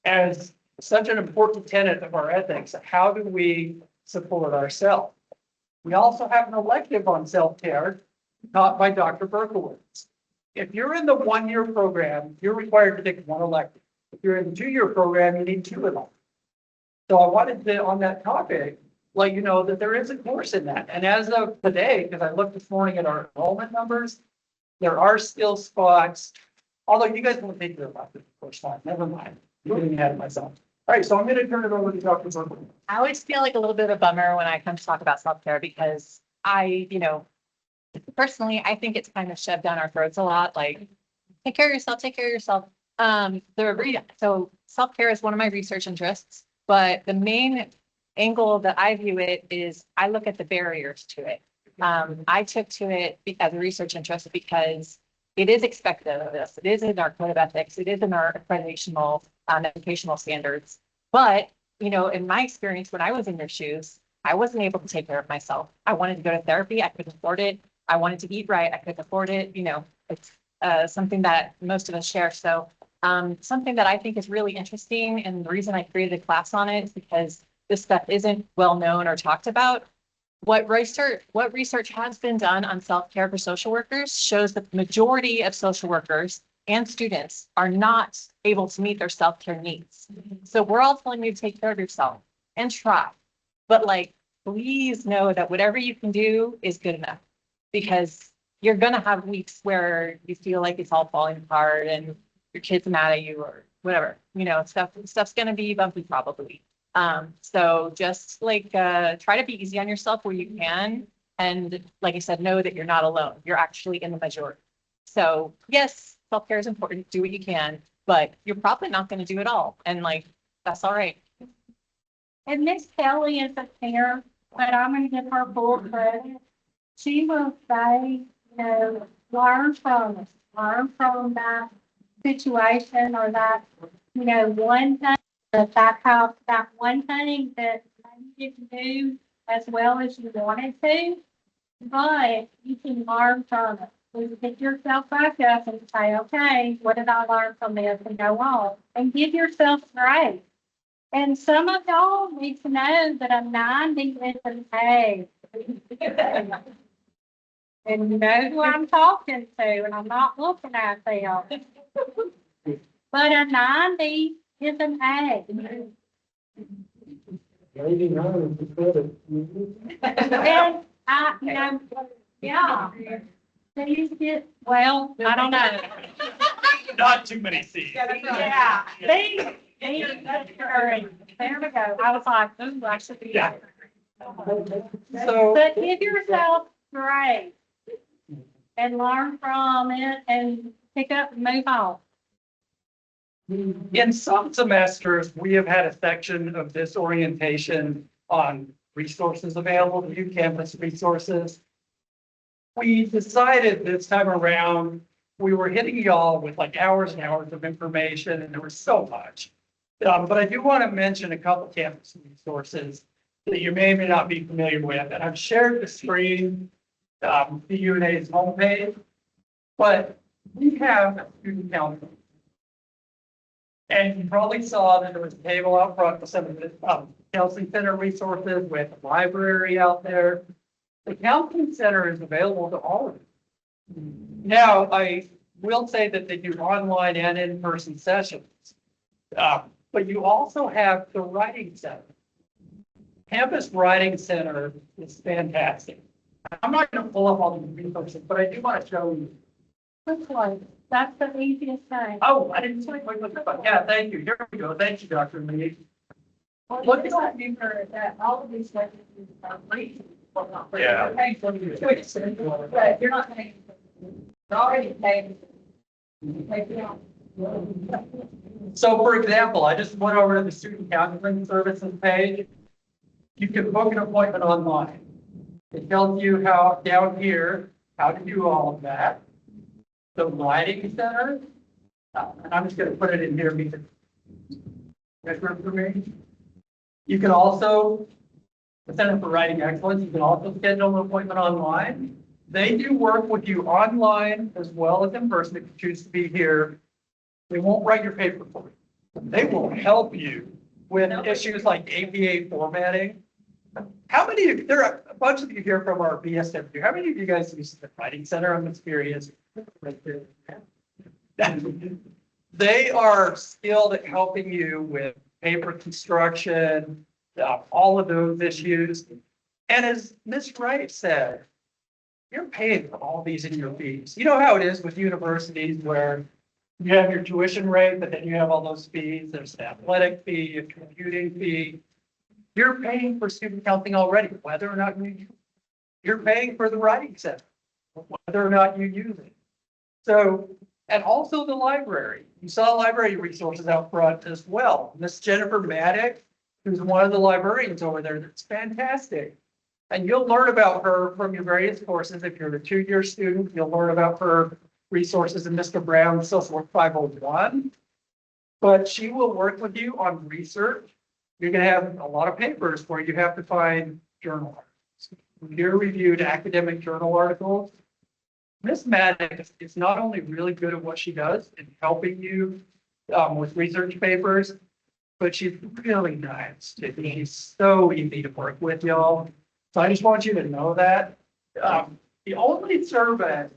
Speaker 1: As such an important tenet of our ethics, how do we support ourselves? We also have an elective on self-care taught by Dr. Berkowitz. If you're in the 1-year program, you're required to take one elective. If you're in the 2-year program, you need 2 electives. So I wanted to, on that topic, let you know that there is a course in that. And as of today, because I looked this morning at our enrollment numbers, there are still spots, although you guys won't take care about this first time, never mind. I'm getting ahead of myself. All right, so I'm going to turn it over to Dr. Berkowitz.
Speaker 7: I always feel like a little bit of a bummer when I come to talk about self-care because personally, I think it's kind of shoved down our throats a lot. Like, take care of yourself, take care of yourself. So self-care is one of my research interests, but the main angle that I view it is I look at the barriers to it. I took to it as a research interest because it is expected of us. It is in our code of ethics. It is in our accreditational educational standards. But, in my experience, when I was in your shoes, I wasn't able to take care of myself. I wanted to go to therapy. I couldn't afford it. I wanted to eat right. I couldn't afford it. It's something that most of us share. So something that I think is really interesting, and the reason I created a class on it is because this stuff isn't well known or talked about. What research has been done on self-care for social workers shows that the majority of social workers and students are not able to meet their self-care needs. So we're all telling you to take care of yourself and try, but please know that whatever you can do is good enough, because you're going to have weeks where you feel like it's all falling apart and your kid's mad at you or whatever, stuff's going to be bumpy probably. So just try to be easy on yourself where you can. And like I said, know that you're not alone. You're actually in the majority. So yes, self-care is important. Do what you can, but you're probably not going to do it all. And that's all right.
Speaker 3: And Miss Kelly isn't here, but I'm going to give her full credit. She will say, learn from it. Learn from that situation or that, one thing. That one thing that you didn't do as well as you wanted to, but you can learn from it. You pick yourself back up and say, okay, what did I learn from this, and go on and give yourself grace. And some of y'all need to know that a 90 is an A. And you know who I'm talking to, and I'm not looking at them. But a 90 is an A. And yeah. These get, well, I don't know.
Speaker 1: Not too many C's.
Speaker 3: Yeah. These, there we go. I was like, ooh, I should be.
Speaker 1: Yeah. So,
Speaker 3: But give yourself grace and learn from it and pick up and move on.
Speaker 1: in some semesters, we have had a section of this orientation on resources available to you, campus resources. We decided this time around, we were hitting y'all with hours and hours of information, and there was so much. But I do want to mention a couple campus resources that you may or may not be familiar with, and I've shared the screen, the UNA's homepage, but we have a student council. And you probably saw that there was a table out front with some of the counseling center resources with a library out there. The counseling center is available to all of you. Now, I will say that they do online and in-person sessions. But you also have the writing center. Campus Writing Center is fantastic. I'm not going to pull up all the resources, but I do want to show you.
Speaker 3: Which one? That's the easiest thing.
Speaker 1: Oh, I didn't say, yeah, thank you. Here we go. Thank you, Dr. Lee.
Speaker 3: Look at that, that all of these records are free.
Speaker 1: Yeah.
Speaker 3: You're paying for your choice, but you're not paying. You're already paid.
Speaker 1: So for example, I just went over to the student counseling services page. You can book an appointment online. It tells you how down here, how to do all of that. The writing center, and I'm just going to put it in here because that's room for me. You can also, the Center for Writing Excellence, you can also schedule an appointment online. They do work with you online as well as in person if you choose to be here. They won't write your paper for you. They will help you with issues like APA formatting. How many of there are a bunch of you here from our BSW? How many of you guys use the Writing Center? I'm just curious. Right there. They are skilled at helping you with paper construction, all of those issues. And as Ms. Wright said, you're paying for all these in your fees. You know how it is with universities where you have your tuition rate, but then you have all those fees. There's an athletic fee, a computing fee. You're paying for student counseling already, whether or not you're paying for the writing center, whether or not you use it. So, and also the library. You saw library resources out front as well. Miss Jennifer Maddock, who's one of the librarians over there, that's fantastic. And you'll learn about her from your various courses. If you're a 2-year student, you'll learn about her resources in Mr. Brown's Social Work 501. But she will work with you on research. You're going to have a lot of papers where you have to find journal articles, peer-reviewed academic journal articles. Miss Maddox is not only really good at what she does in helping you with research papers, but she's really nice. She's so easy to work with, y'all. So I just want you to know that. The only survey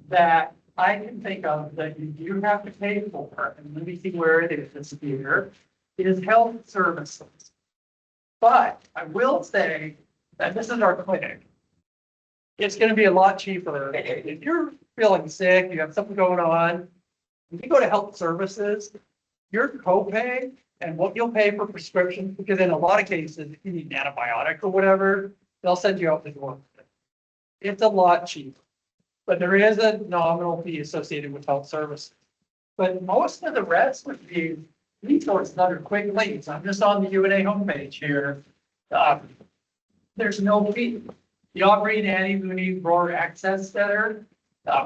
Speaker 1: that I can think of that you do have to pay for, and let me see where it is this year, is health services. But I will say that this is our clinic. It's going to be a lot cheaper. If you're feeling sick, you have something going on, if you go to health services, your copay and what you'll pay for prescriptions, because in a lot of cases, if you need an antibiotic or whatever, they'll send you out the door. It's a lot cheaper, but there is a nominal fee associated with health services. But most of the rest would be resources under quick links. I'm just on the UNA homepage here. There's no fee. The Aubrey and Annie Mooney Brewer Access Center,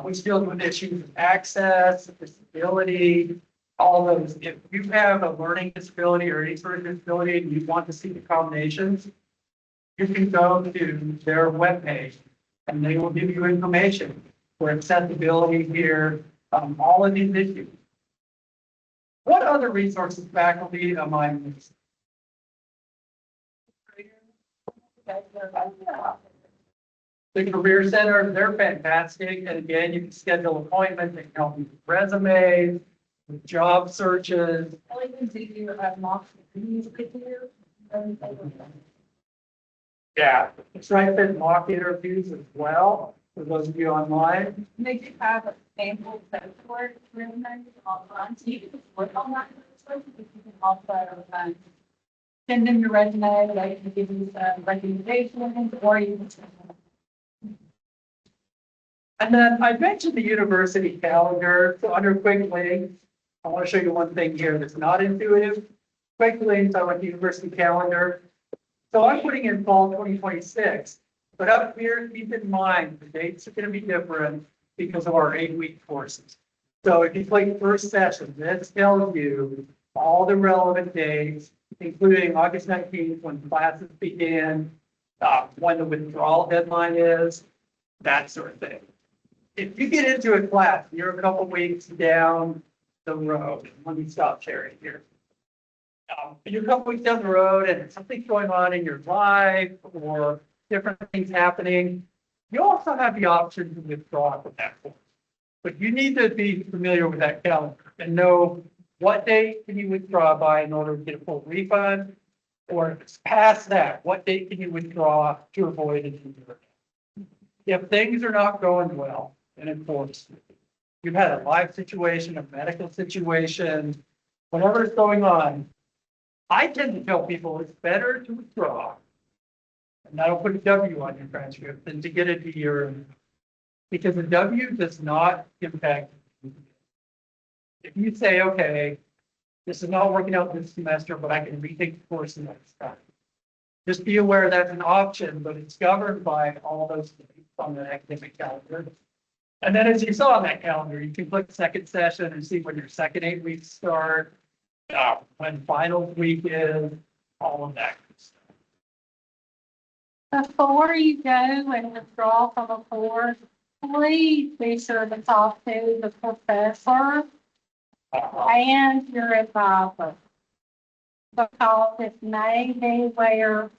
Speaker 1: which deals with issues of access, disability, all those. If you have a learning disability or any sort of disability and you want to see the combinations, you can go to their webpage and they will give you information for accessibility here, all of these issues. What other resources, faculty, am I missing? The Career Center, they're fantastic. And again, you can schedule appointments, they can help you with resumes, with job searches. Yeah, it's right there, mock interviews as well, for those of you online.
Speaker 3: They do have a sample work resume online, so you can just work on that. You can also send them your resume, they can give you some recommendations, or you can.
Speaker 1: And then I mentioned the university calendar. So under quick links, I want to show you one thing here that's not intuitive. Quick links on the university calendar. So I'm putting in fall 2026, but up here, keep in mind, the dates are going to be different because of our 8-week courses. So if you click first session, this tells you all the relevant dates, including August 19th, when classes begin, when the withdrawal deadline is, that sort of thing. If you get into a class, you're a couple weeks down the road, let me stop sharing here. You're a couple weeks down the road and something's going on in your life or different things happening, you also have the option to withdraw from that course. But you need to be familiar with that calendar and know what date can you withdraw by in order to get a full refund, or if it's past that, what date can you withdraw to avoid it? If things are not going well, and of course, you've had a life situation, a medical situation, whatever is going on, I tend to tell people it's better to withdraw, and that'll put a W on your transcript, than to get a D or an, because a W does not impact. If you say, okay, this is not working out this semester, but I can retake the course next time. Just be aware that's an option, but it's governed by all those things on the academic calendar. And then as you saw on that calendar, you can click second session and see when your second 8 weeks start, when finals week is, all of that good stuff.
Speaker 3: Before you go and withdraw from a course, please be sure to talk to the professor and your advisor. Because it may be where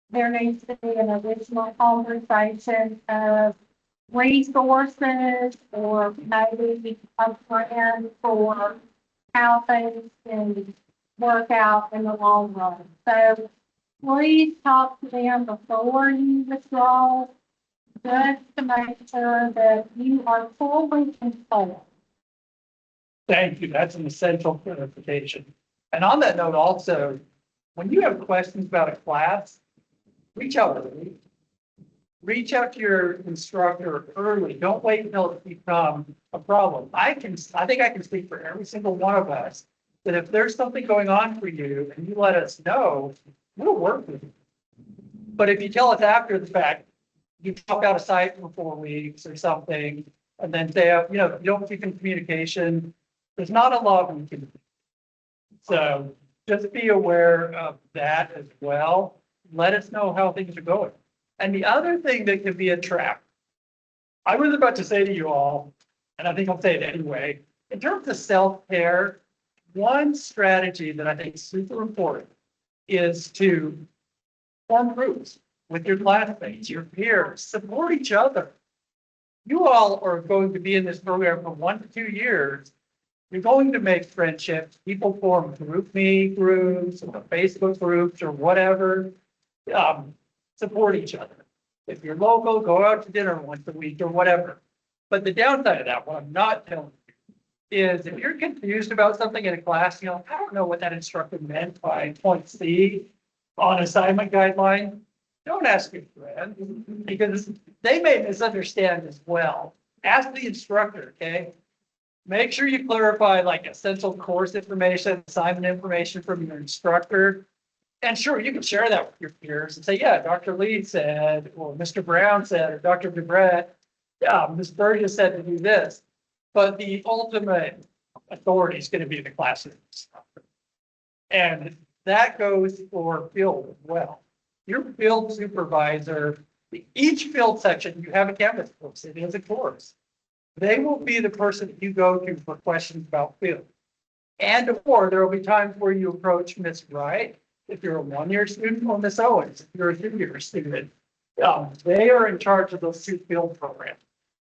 Speaker 3: there needs to be an additional conversation of resources or maybe a plan for how things can work out in the long run. So please talk to them before you withdraw, just to make sure that you are fully informed.
Speaker 1: Thank you. That's an essential clarification. And on that note also, when you have questions about a class, reach out early. Reach out to your instructor early. Don't wait until it becomes a problem. I think I can speak for every single one of us that if there's something going on for you and you let us know, we'll work with you. But if you tell us after the fact, you drop out of sight for 4 weeks or something, and then say, you don't keep in communication, there's not a lot we can do. So just be aware of that as well. Let us know how things are going. And the other thing that can be a trap, I was about to say to you all, and I think I'll say it anyway, in terms of self-care, one strategy that I think is super important is to form groups with your classmates, your peers, support each other. You all are going to be in this program for 1 to 2 years. You're going to make friendships. People form GroupMe groups or Facebook groups or whatever. Support each other. If you're local, go out to dinner once a week or whatever. But the downside of that, what I'm not telling you, is if you're confused about something in a class, I don't know what that instructor meant by point C on assignment guideline, don't ask your friend, because they may misunderstand as well. Ask the instructor, okay? Make sure you clarify like essential course information, assignment information from your instructor. And sure, you can share that with your peers and say, yeah, Dr. Lee said, or Mr. Brown said, or Dr. DeBrett, Ms. Burgess said to do this. But the ultimate authority is going to be the classroom instructor. And that goes for field as well. Your field supervisor, each field section, you have a Canvas course. It is a course. They will be the person that you go to for questions about field. And or there will be times where you approach Ms. Wright, if you're a 1-year student, or Ms. Owens, if you're a 2-year student. They are in charge of those 2 field programs.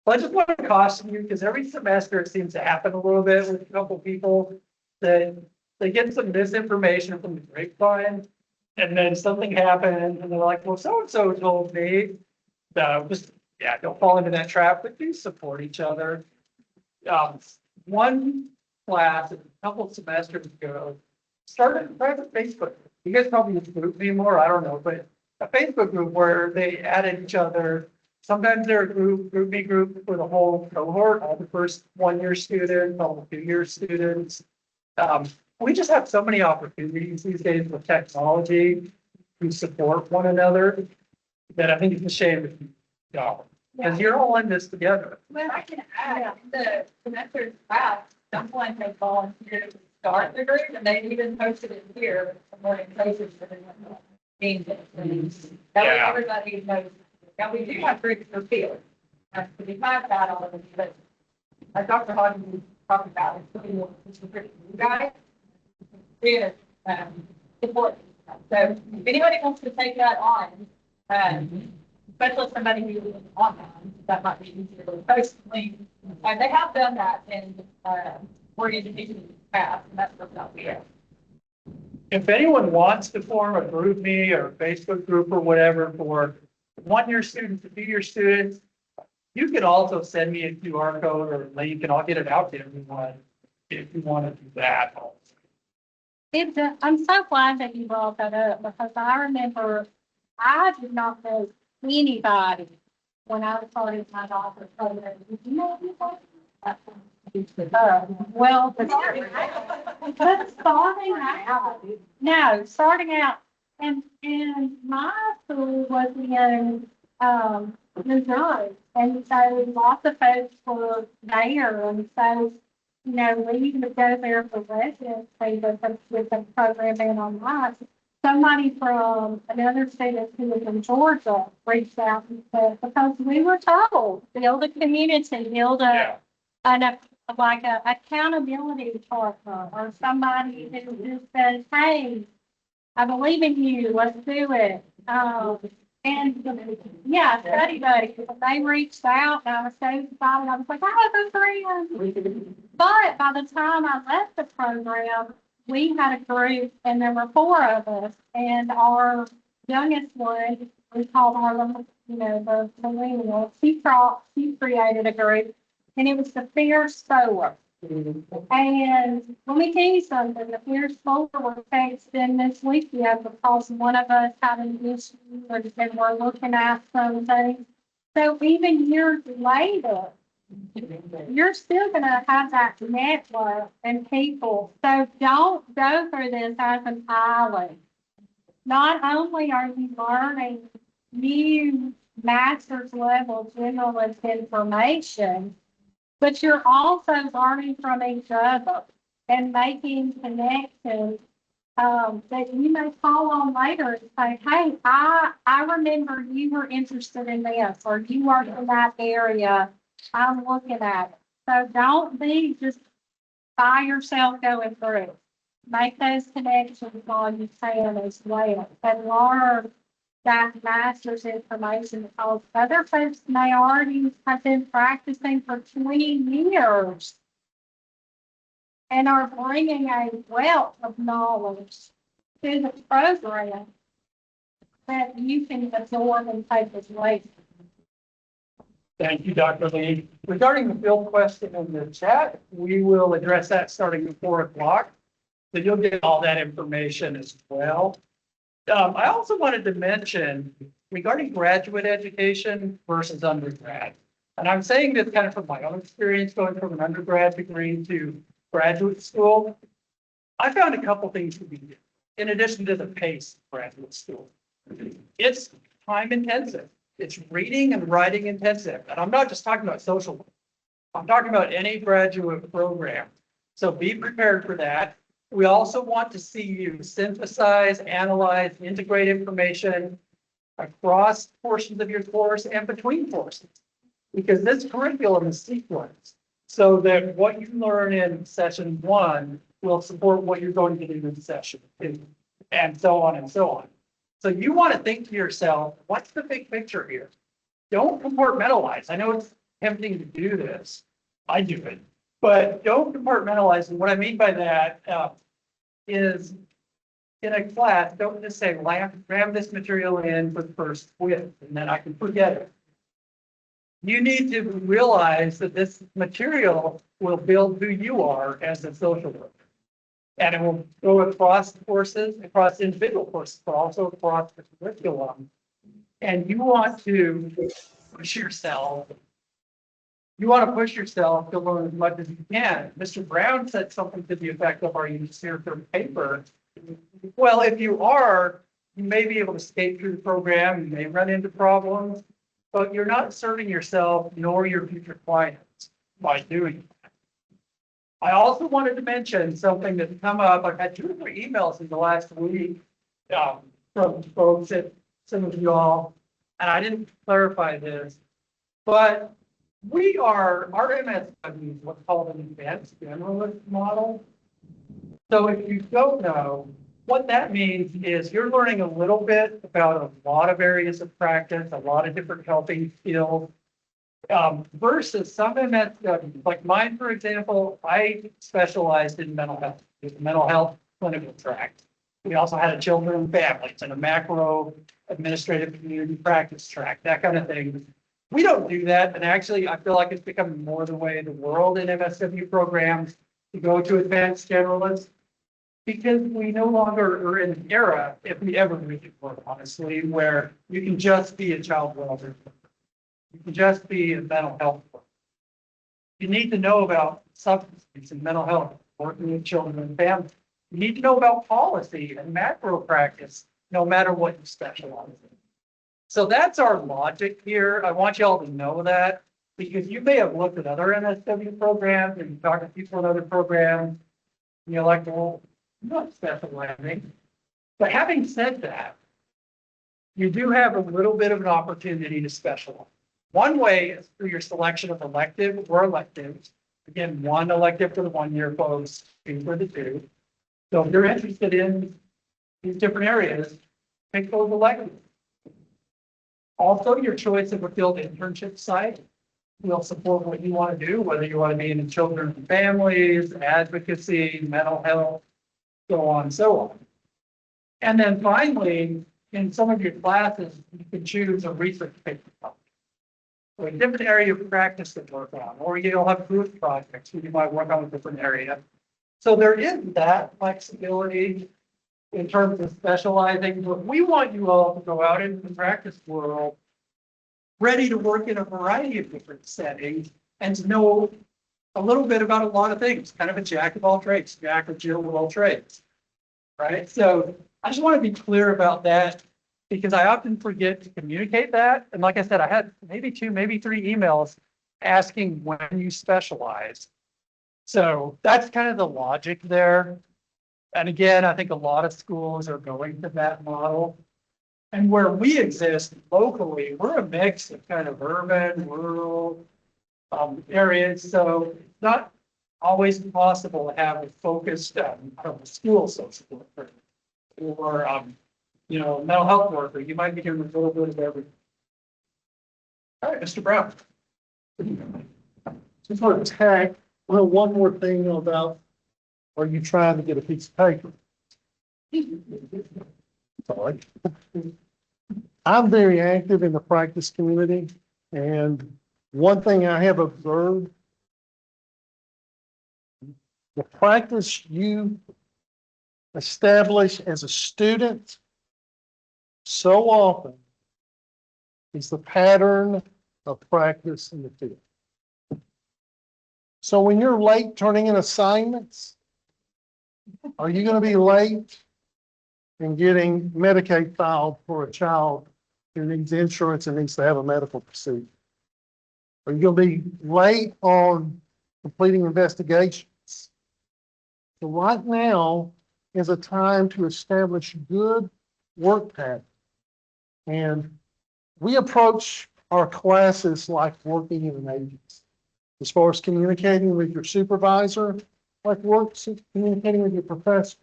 Speaker 1: But I just want to caution you, because every semester it seems to happen a little bit with a couple people that they get some misinformation from the grapevine, and then something happens, and they're like, well, so-and-so told me. Don't fall into that trap, but do support each other. One class a couple semesters ago started a private Facebook group. You guys probably use group anymore, I don't know, but a Facebook group where they added each other. Sometimes they're a GroupMe group for the whole cohort, all the first 1-year students, all the 2-year students. We just have so many opportunities these days with technology to support one another that I think it's a shame if you don't. Because you're all in this together.
Speaker 6: Well, I can add the semester class, someone has volunteered to start the group, and they even posted it here, more places for the games and things. That way
Speaker 1: Yeah.
Speaker 6: everybody knows. Now, we do have groups for field. To be mad about all of them, but like Dr. Hodgson talked about, it's a pretty new guy. Yeah, support. So if anybody wants to take that on, especially somebody who is online, that might be easier to post links. They have done that in, orientation in the past, and that's worked out well.
Speaker 1: If anyone wants to form a group me or a Facebook group or whatever for 1-year students to 2-year students, you can also send me a QR code or a link and I'll get it out to everyone if you want to do that.
Speaker 3: I'm so glad that you brought that up because I remember I did not know anybody when I started my doctorate program. Did you know anybody? Well, but starting out, no, starting out, and my school was in, Missouri. And so lots of folks were there. And so, you know, we would go there for residency with the program being online. Somebody from another student who was in Georgia reached out and said, because we were told, build a community, build like a accountability partner or somebody who just says, hey, I believe in you, let's do it. Yeah, study buddies. They reached out and I was so excited. I was like, I have a friend. But by the time I left the program, we had a group and there were 4 of us. And our youngest one, we called her, the millennial. She created a group and it was the Fierce Sower. And let me tell you something, the Fierce Sower was texting this weekend because one of us had an issue and we're looking at something. So even years later, you're still going to have that network and people. So don't go through this as an island. Not only are you learning new master's level generalist information, but you're also learning from each other and making connections that you may call on later and say, hey, I remember you were interested in this or you work in that area. I'm looking at it. So don't be just by yourself going through. Make those connections while you can as well and learn that master's information because other folks may already have been practicing for 20 years and are bringing a wealth of knowledge to the program that you can absorb and take as later.
Speaker 1: Thank you, Dr. Lee. Regarding the field question in the chat, we will address that starting at 4 o'clock. So you'll get all that information as well. I also wanted to mention regarding graduate education versus undergrad. And I'm saying this kind of from my own experience going from an undergrad degree to graduate school. I found a couple things to be different in addition to the pace of graduate school. It's time intensive. It's reading and writing intensive. And I'm not just talking about social work. I'm talking about any graduate program. So be prepared for that. We also want to see you synthesize, analyze, integrate information across portions of your course and between courses. Because this curriculum is sequenced so that what you learn in session 1 will support what you're going to do in session 2, and so on and so on. So you want to think to yourself, what's the big picture here? Don't compartmentalize. I know it's tempting to do this. I do it. But don't compartmentalize. And what I mean by that is in a class, don't just say, ram this material in for the first quiz, and then I can forget it. You need to realize that this material will build who you are as a social worker. And it will go across courses, across individual courses, but also across the curriculum. And you want to push yourself. You want to push yourself to learn as much as you can. Mr. Brown said something to the effect of, are you just here for paper? Well, if you are, you may be able to skate through the program. You may run into problems, but you're not serving yourself nor your future clients by doing that. I also wanted to mention something that's come up. I've had 2 or 3 emails in the last week from folks at some of you all, and I didn't clarify this, but our MSW is what's called an advanced generalist model. So if you don't know, what that means is you're learning a little bit about a lot of areas of practice, a lot of different helping skills, versus some MSW, like mine, for example, I specialized in mental health, with the mental health clinical track. We also had a children and families and a macro administrative community practice track, that kind of thing. We don't do that. And actually, I feel like it's becoming more the way of the world in MSW programs to go to advanced generalists, because we no longer are in an era, if we ever reach it, honestly, where you can just be a child welfare. You can just be a mental health worker. You need to know about substance abuse and mental health, working with children and families. You need to know about policy and macro practice, no matter what you specialize in. So that's our logic here. I want you all to know that, because you may have looked at other MSW programs and talked to people in other programs, and you're like, well, I'm not specializing. But having said that, you do have a little bit of an opportunity to specialize. One way is through your selection of elective or electives. Again, 1 elective for the 1-year folks, 2 for the 2. So if you're interested in these different areas, pick those electives. Also, your choice of a field internship site will support what you want to do, whether you want to be in children and families, advocacy, mental health, so on and so on. And then finally, in some of your classes, you can choose a research paper topic, or a different area of practice to work on, or you'll have group projects where you might work on a different area. So there is that flexibility in terms of specializing, but we want you all to go out into the practice world ready to work in a variety of different settings and to know a little bit about a lot of things, kind of a jack of all trades, Jack or Jill of all trades, right? So I just want to be clear about that, because I often forget to communicate that. And like I said, I had maybe 2, maybe 3 emails asking when you specialize. So that's kind of the logic there. And again, I think a lot of schools are going to that model. And where we exist locally, we're a mix of kind of urban, rural areas. So it's not always possible to have a focused school social worker or mental health worker. You might be doing a little bit of everything. All right, Mr. Brown.
Speaker 8: Just want to tag, well, one more thing about, are you trying to get a piece of paper? Sorry. I'm very active in the practice community, and one thing I have observed, the practice you establish as a student so often is the pattern of practice in the field. So when you're late turning in assignments, are you going to be late in getting Medicaid filed for a child who needs insurance and needs to have a medical procedure? Are you going to be late on completing investigations? So right now is a time to establish good work patterns. And we approach our classes like working in an agency. As far as communicating with your supervisor, like communicating with your professor,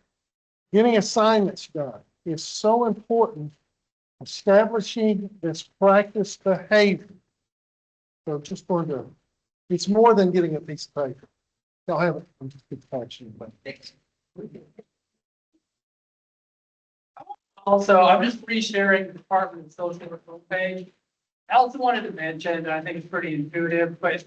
Speaker 8: getting assignments done is so important. Establishing this practice behavior. So just for the, it's more than getting a piece of paper. Y'all have it. I'm just good action, but
Speaker 1: Also, I'm just resharing the Department of Social Work homepage. I also wanted to mention, and I think it's pretty intuitive, but if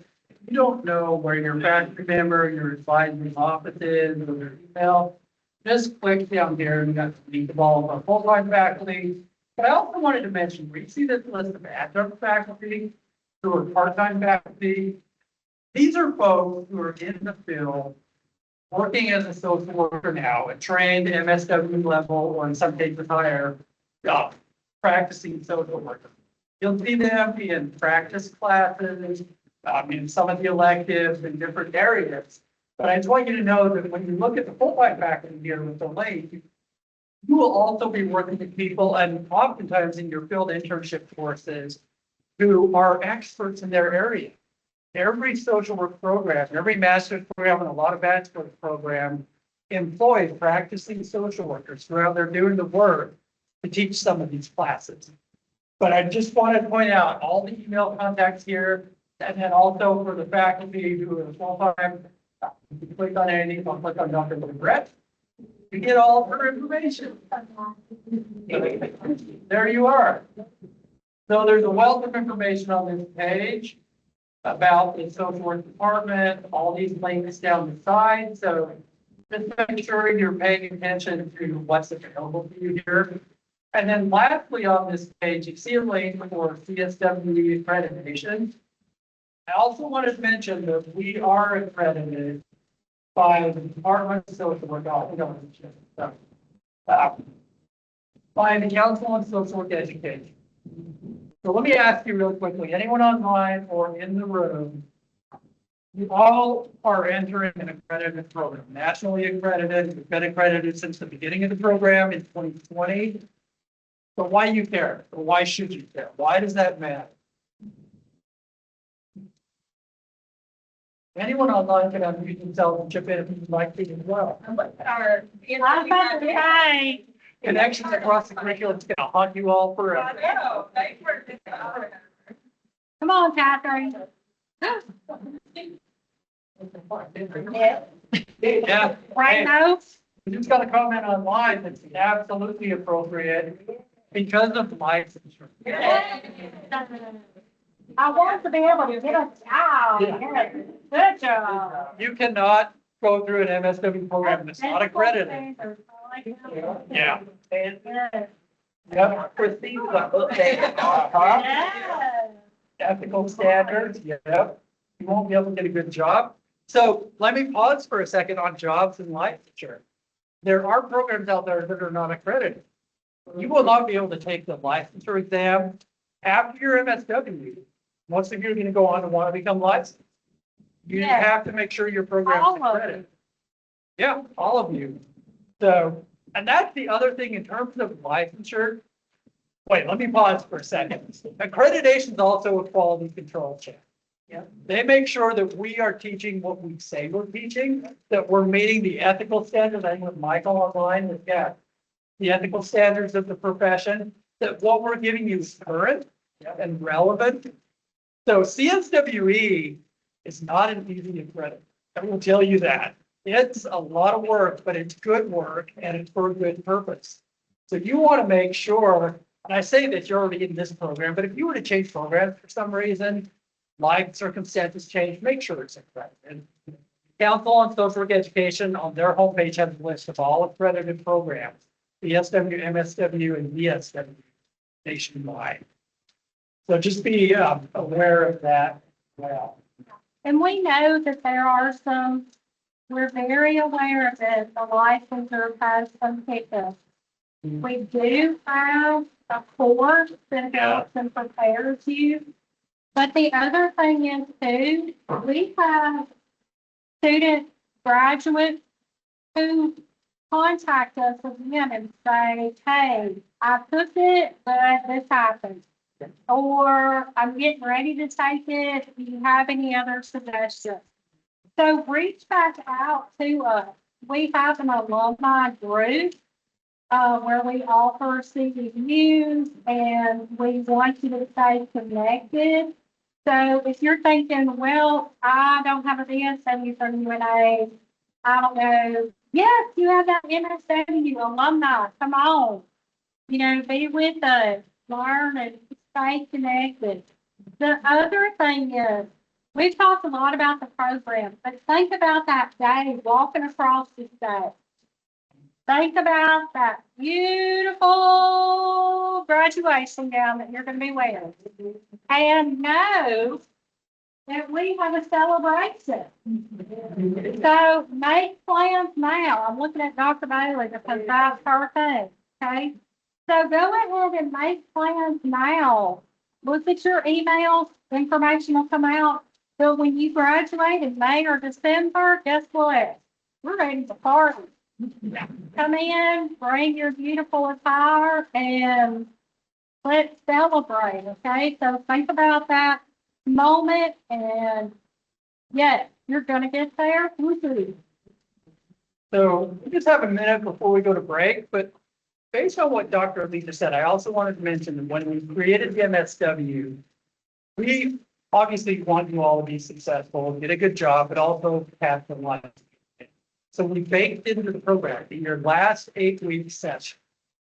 Speaker 1: you don't know where your faculty member, your advisor's office is, or their email, just click down here and you got to meet the ball of our full-time faculty. But I also wanted to mention, we see this list of adjunct faculty who are part-time faculty. These are folks who are in the field working as a social worker now, a trained MSW level, or in some cases higher, practicing social worker. You'll see them in practice classes, in some of the electives in different areas. But I just want you to know that when you look at the full-time faculty here with the lake, you will also be working with people and oftentimes in your field internship courses who are experts in their area. Every social work program, every master's program, and a lot of bachelor's program employs practicing social workers who are out there doing the work to teach some of these classes. But I just wanted to point out all the email contacts here, and then also for the faculty who are full-time, you can click on anything, I'll click on Dr. Brett. You get all of her information. There you are. So there's a wealth of information on this page about the social work department, all these links down the side. So just make sure you're paying attention to what's available to you here. And then lastly, on this page, you see a link for CSW accreditation. I also wanted to mention that we are accredited by the Department of Social Work, by the Council on Social Work Education. So let me ask you real quickly, anyone online or in the room, you all are entering an accredited program, nationally accredited. We've been accredited since the beginning of the program in 2020. But why you care? Or why should you care? Why does that matter? Anyone online can unmute themselves and chip in if you'd like to as well.
Speaker 3: Hi.
Speaker 1: Connections across the curriculum is going to haunt you all forever.
Speaker 3: Come on, Catherine.
Speaker 1: Yeah.
Speaker 3: Right now?
Speaker 1: We just got a comment online that's absolutely appropriate because of licensure.
Speaker 3: I want to be able to get a job. Good job.
Speaker 1: You cannot go through an MSW program that's not accredited. Yeah. Yep. Ethical standards, yep. You won't be able to get a good job. So let me pause for a second on jobs and licensure. There are programs out there that are not accredited. You will not be able to take the licensure exam after your MSW. Most of you are going to go on and want to become licensed. You
Speaker 3: Yes.
Speaker 1: have to make sure your program
Speaker 3: All
Speaker 1: is
Speaker 3: of
Speaker 1: accredited. Yeah, all of you. So, and that's the other thing in terms of licensure. Wait, let me pause for a second. Accreditation is also a quality control check. Yeah. They make sure that we are teaching what we say we're teaching, that we're meeting the ethical standards. I think with Michael online, that yeah, the ethical standards of the profession, that what we're giving you is current and relevant. So CSWE is not an easy accredit. I will tell you that. It's a lot of work, but it's good work and it's for a good purpose. So you want to make sure, and I say that you're already in this program, but if you were to change programs for some reason, life circumstances change, make sure it's accredited. Council on Social Work Education on their homepage has a list of all accredited programs, BSW, MSW, and VSW nationwide. So just be aware of that. Well,
Speaker 3: And we know that there are some, we're very aware of it, the licensure has some hiccups. We do have a course that helps and prepares you. But the other thing is too, we have student graduates who contact us again and say, hey, I took it, but this happened. Or I'm getting ready to take it. Do you have any other suggestions? So reach back out to us. We have an alumni group where we offer CEUs and we want you to stay connected. So if you're thinking, well, I don't have a BSW from UNA, I don't know. Yes, you have that MSW alumni. Come on. You know, be with us, learn and stay connected. The other thing is, we've talked a lot about the program, but think about that day walking across the stage. Think about that beautiful graduation gown that you're going to be wearing. And know that we have a celebration. So make plans now. I'm looking at Dr. Bailey because that's her thing, okay? So go ahead and make plans now. Look at your emails, information will come out. So when you graduate in May or December, guess what? We're ready to party. Come in, bring your beautiful attire and let's celebrate, okay? So think about that moment and yes, you're gonna get there. Woo-hoo.
Speaker 1: So we just have a minute before we go to break, but based on what Dr. Lee just said, I also wanted to mention that when we created the MSW, we obviously want you all to be successful, get a good job, but also have the life. So we baked into the program that your last 8-week session,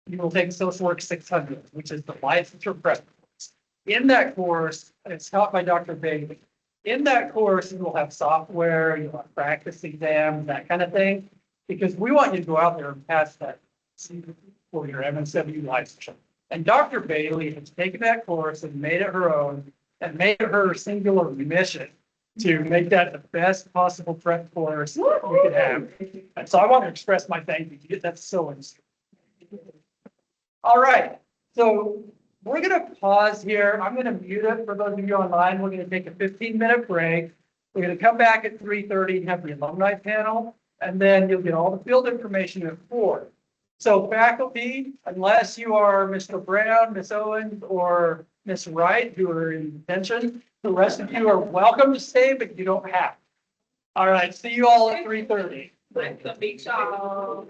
Speaker 1: you will take social work 600, which is the licensure prep course. In that course, it's taught by Dr. Bailey. In that course, you will have software, you'll have practice exams, that kind of thing, because we want you to go out there and pass that for your MSW licensure. And Dr. Bailey has taken that course and made it her own and made it her singular mission to make that the best possible prep course we could have. And so I want to express my thank you. That's so interesting. All right, so we're gonna pause here. I'm gonna mute it for those of you online. We're gonna take a 15-minute break. We're gonna come back at 3:30 and have the alumni panel, and then you'll get all the field information at 4. So faculty, unless you are Mr. Brown, Miss Owens, or Miss Wright, who are in detention, the rest of you are welcome to stay, but you don't have. All right, see you all at 3:30.
Speaker 4: Like the beach ball.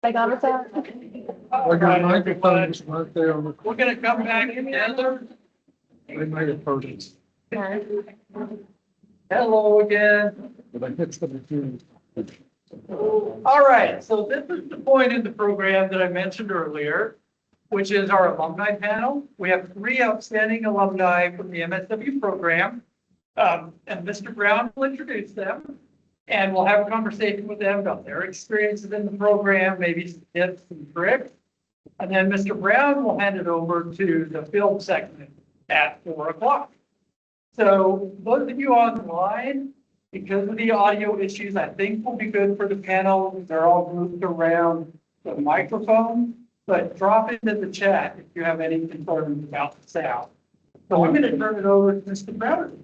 Speaker 6: Like on the side?
Speaker 8: Or your microphone's right there on the,
Speaker 1: We're gonna come back together.
Speaker 8: they made it perfect.
Speaker 1: Hello again.
Speaker 8: But it's the beginning.
Speaker 1: All right, so this is the point in the program that I mentioned earlier, which is our alumni panel. We have 3 outstanding alumni from the MSW program. And Mr. Brown will introduce them. And we'll have a conversation with them about their experiences in the program, maybe some tips and tricks. And then Mr. Brown will hand it over to the field segment at 4 o'clock. So those of you online, because of the audio issues, I think will be good for the panel. They're all grouped around the microphone, but drop into the chat if you have any concerns about the sound. So I'm going to turn it over to Mr. Brown.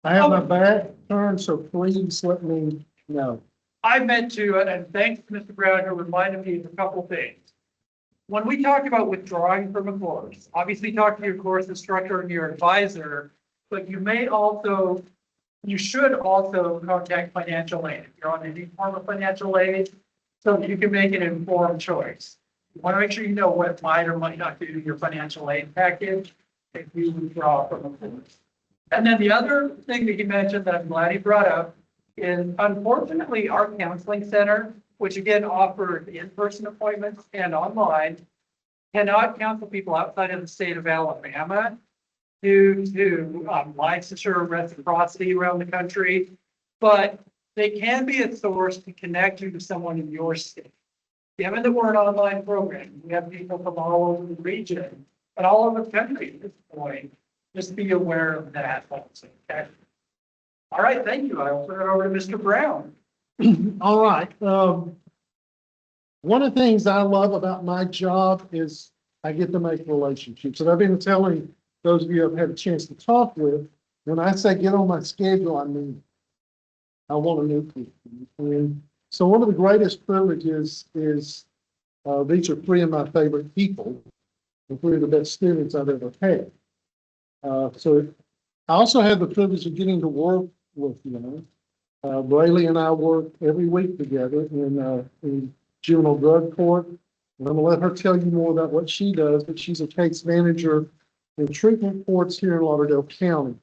Speaker 8: I have my back turned, so please let me know.
Speaker 1: I meant to, and thanks to Mr. Brown who reminded me of a couple things. When we talk about withdrawing from a course, obviously talk to your course instructor and your advisor, but you should also contact financial aid. If you're on any form of financial aid, so that you can make an informed choice. You want to make sure you know what might or might not do to your financial aid package if you withdraw from a course. And then the other thing that you mentioned that I'm glad you brought up is unfortunately our counseling center, which again offers in-person appointments and online, cannot counsel people outside of the state of Alabama due to licensure reciprocity around the country, but they can be a source to connect you to someone in your state. Given that we're an online program, we have people from all over the region and all over the country at this point. Just be aware of that also, okay? All right, thank you. I will turn it over to Mr. Brown.
Speaker 8: All right. One of the things I love about my job is I get to make relationships. And I've been telling those of you I've had a chance to talk with, when I say get on my schedule, I mean, I want to meet people. And so one of the greatest privileges is these are 3 of my favorite people, and 3 of the best students I've ever had. So I also have the privilege of getting to work with them. Braylee and I work every week together in juvenile drug court. And I'm gonna let her tell you more about what she does, but she's a case manager in treatment courts here in Lauderdale County.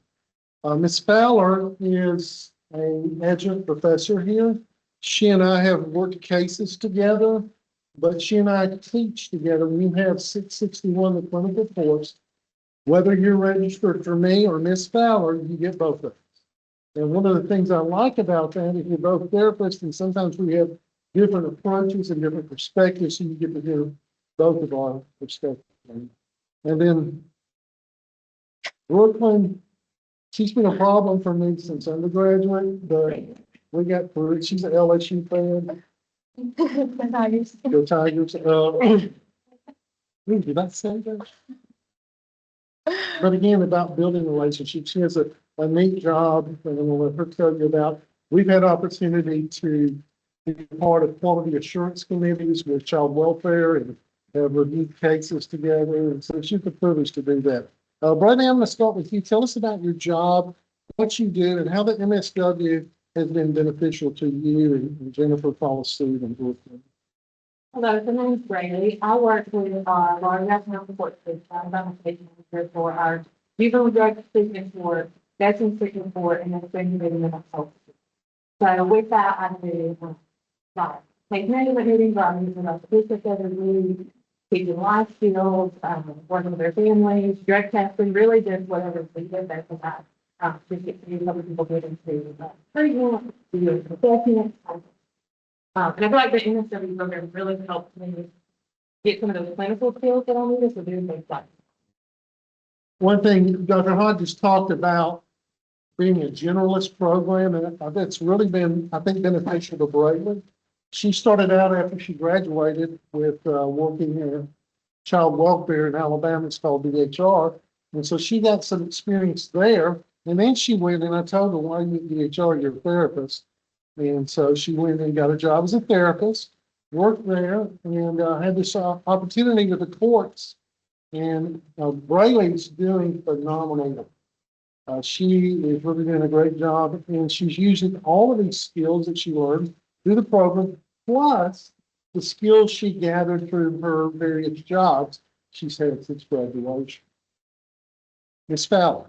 Speaker 8: Ms. Fowler is an adjunct professor here. She and I have worked cases together, but she and I teach together. We have 661, the clinical course. Whether you're registered for me or Ms. Fowler, you get both of us. And one of the things I like about that is we're both therapists, and sometimes we have different approaches and different perspectives, so you get to hear both of our perspectives. And then Brooklyn, she's been a problem for me since undergraduate, but we got through it. She's an LSU fan. Go Tigers. Did I say that? But again, about building relationships, she has a neat job, and I'm gonna let her tell you about. We've had opportunity to be part of quality assurance committees with child welfare and have reviewed cases together, and so she's a privilege to do that. Brady, I'm gonna start with you. Tell us about your job, what you do, and how the MSW has been beneficial to you, and Jennifer follows suit and Brooklyn.
Speaker 3: Hello, my name is Braylee. I work with our national support system. I'm a patient manager for our juvenile drug treatment court, veteran treatment court, and then senior living mental health. So with that, I do case management meetings, I'm using our statistics every week, teaching life skills, working with their families, drug testing, really just whatever we get that for that. Just get to other people get into treatment, do assessment. And I feel like the MSW program really helped me get some of those clinical skills that I needed to do things like.
Speaker 8: One thing Dr. Hodges talked about being a generalist program, and that's really been, I think, beneficial to Braylee. She started out after she graduated with working in child welfare in Alabama. It's called DHR. And so she got some experience there. And then she went, and I told her, why are you DHR? You're a therapist. And so she went and got a job as a therapist, worked there, and had this opportunity with the courts. And Braylee's doing phenomenal. She is really doing a great job, and she's using all of these skills that she learned through the program. Plus, the skills she gathered through her various jobs she's had since graduation. Ms. Fowler.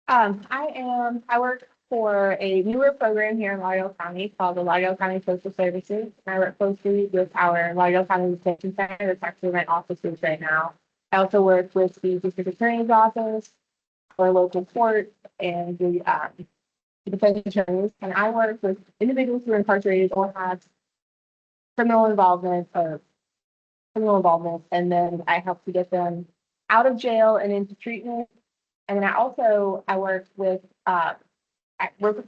Speaker 7: I work for a newer program here in Lauderdale County called the Lauderdale County Social Services. And I work closely with our Lauderdale County Detention Center that's actually my offices right now. I also work with the district attorney's office, our local court, and the defense attorneys. And I work with individuals who are incarcerated or have criminal involvement, and then I help to get them out of jail and into treatment. And then I work with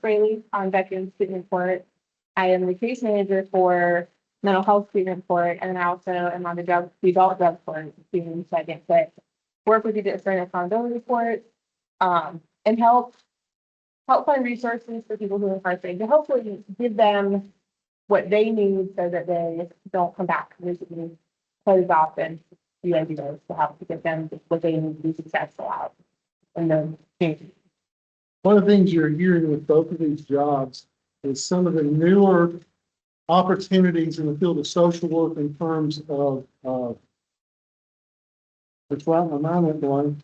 Speaker 7: Fraley on Veterans Treatment Court. I am the case manager for mental health treatment court, and then I also am on the adult drug court, doing second, but work with the different accountability courts, and help find resources for people who are incarcerated to hopefully give them what they need so that they don't come back to visit me closed off, and the idea is to help to get them what they need to be successful out. And then
Speaker 8: One of the things you're hearing with both of these jobs is some of the newer opportunities in the field of social work in terms of, it's right, my mind went blank,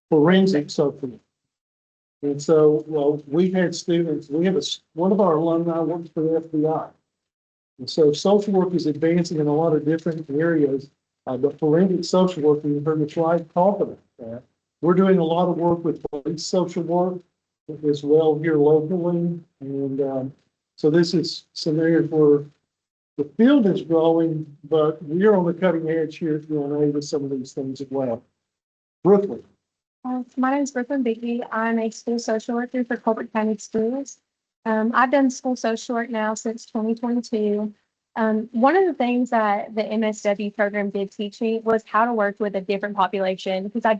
Speaker 8: forensic social work. And so, well, we've had students, one of our alumni works for the FBI. And so social work is advancing in a lot of different areas. But forensic social work, and you heard Ms. Wright talk about that. We're doing a lot of work with police social work as well here locally. And so this is some areas where the field is growing, but we're on the cutting edge here at UNA with some of these things as well. Brooklyn.
Speaker 3: My name is Brooklyn Biggie. I'm a school social worker for Colbert County Schools. I've done school social work now since 2022. One of the things that the MSW program did teach me was how to work with a different population, because I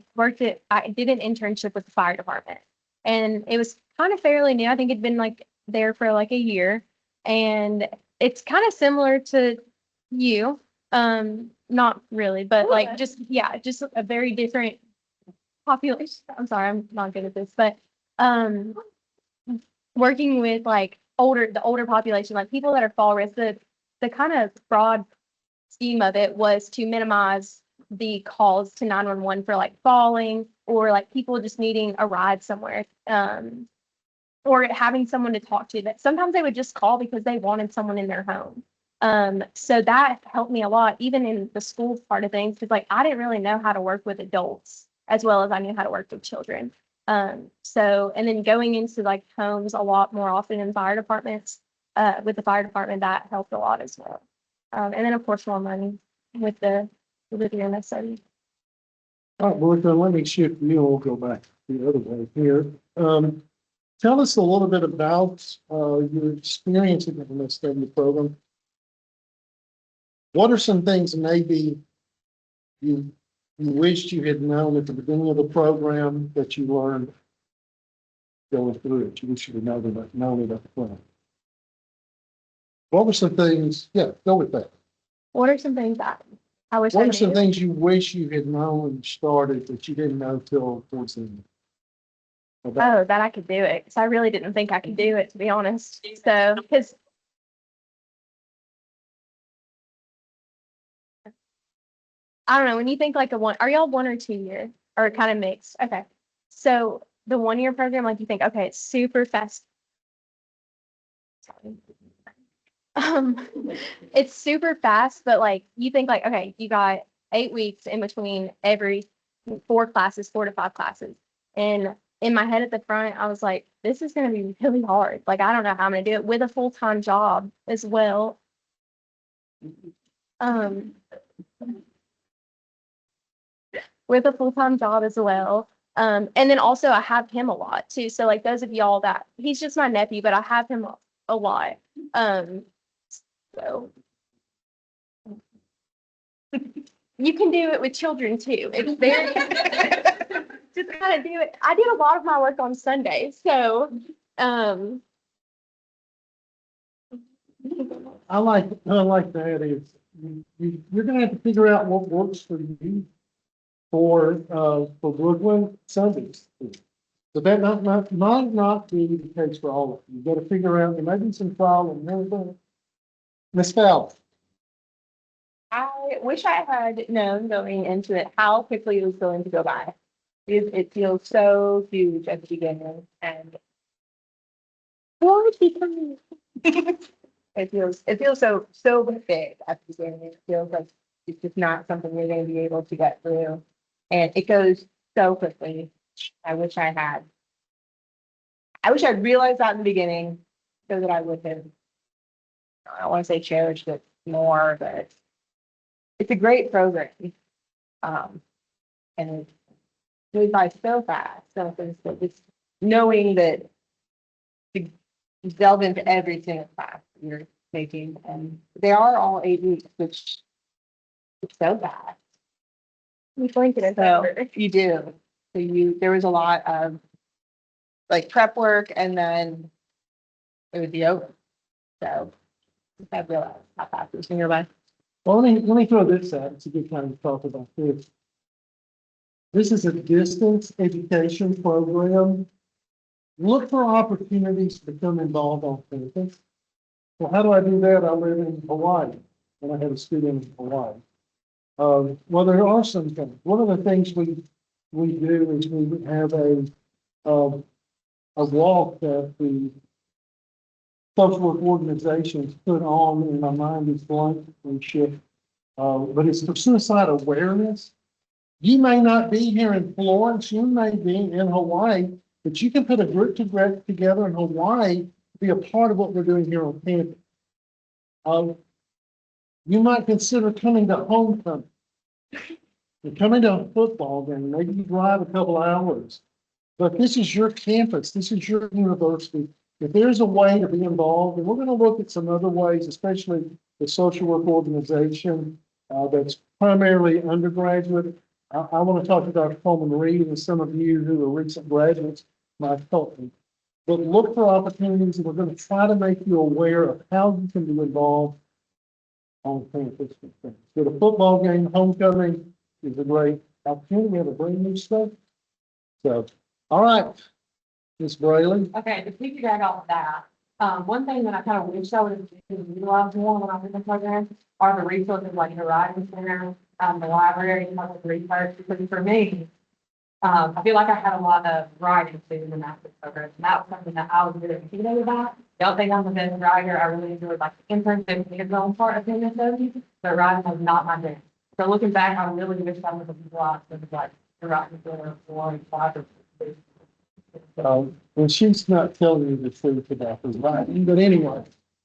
Speaker 3: did an internship with the fire department, and it was kind of fairly new. I think it'd been like there for like a year, and it's kind of similar to you. Not really, but like just a very different population. I'm sorry, I'm not good at this, but working with like the older population, like people that are fall risk, the kind of broad scheme of it was to minimize the calls to 911 for like falling or like people just needing a ride somewhere, or having someone to talk to. But sometimes they would just call because they wanted someone in their home. So that helped me a lot, even in the school part of things, because like I didn't really know how to work with adults as well as I knew how to work with children. And then going into like homes a lot more often in fire departments, with the fire department, that helped a lot as well. And then of course more money with the MSW.
Speaker 8: All right, Brooklyn, let me shift you. We'll go back the other way here. Tell us a little bit about your experience in the MSW program. What are some things maybe you wished you had known at the beginning of the program that you learned going through it? You wish you had known it up front. What were some things? Yeah, go with that.
Speaker 3: What are some things that I wish I
Speaker 8: What are some
Speaker 3: knew?
Speaker 8: things you wish you had known when you started that you didn't know till towards the end?
Speaker 3: Oh, that I could do it. So I really didn't think I could do it, to be honest. So, because I don't know, when you think like are y'all 1 or 2 year or kind of mixed? Okay. So the 1 year program, like you think, okay, it's super fast. Sorry. It's super fast, but like you think like, okay, you got 8 weeks in between every 4 classes, 4 to 5 classes. And in my head at the front, I was like, this is going to be really hard. Like, I don't know how I'm going to do it with a full-time job as well. With a full-time job as well. And then also I have him a lot too. So like those of y'all that he's just my nephew, but I have him a lot. So you can do it with children too. It's very just kind of do it. I do a lot of my work on Sundays. So
Speaker 8: I like that is you're going to have to figure out what works for you for Brooklyn Sundays. So that might not be the case for all of you. You've got to figure out, there may be some trial and everything. Ms. Fowler.
Speaker 6: I wish I had known going into it how quickly it was going to go by. It feels so huge at the beginning and it feels so big at the beginning. It feels like it's just not something you're going to be able to get through. And it goes so quickly. I wish I had. I wish I'd realized that in the beginning so that I would have, I don't want to say cherished it more, but it's a great program. Um, and it goes by so fast. So it's knowing that to delve into every single class you're taking, and they are all 8 weeks, which is so fast.
Speaker 3: We blink it
Speaker 6: So you do. So there was a lot of like prep work, and then it would be over. So I realized how fast it was going to go by.
Speaker 8: Well, let me throw this out. It's a good time to talk about this. This is a distance education program. Look for opportunities to become involved on campus. Well, how do I do that? I live in Hawaii, and I have a student in Hawaii. Well, there are some things. One of the things we do is we have a walk that the social work organizations put on, and my mind is blank and shit. But it's for suicide awareness. You may not be here in Florence, you may be in Hawaii, but you can put a group together in Hawaii to be a part of what we're doing here on campus. You might consider coming to homecoming. You're coming to a football game, maybe you drive a couple hours. But this is your campus, this is your university. If there's a way to be involved, and we're going to look at some other ways, especially the social work organization that's primarily undergraduate. I want to talk to Dr. Coleman Reed and some of you who are recent graduates might help me. But look for opportunities, and we're going to try to make you aware of how you can be involved on campus. So the football game, homecoming is a great opportunity to bring new stuff. So, all right, Ms. Brayley.
Speaker 3: Okay, to piggyback off of that, one thing that I kind of wish I would have utilized more when I was in the program are the resources like the writing center, the library, and public research, because for me, I feel like I had a lot of writing to do in the master's program, and that was something that I was really intimidated about. Don't think I'm the best writer. I really enjoyed like the internship and the part of MSW, but writing was not my thing. So looking back, I really wish I would have utilized things like the writing center or five.
Speaker 8: And she's not telling you the truth about his writing, but anyway,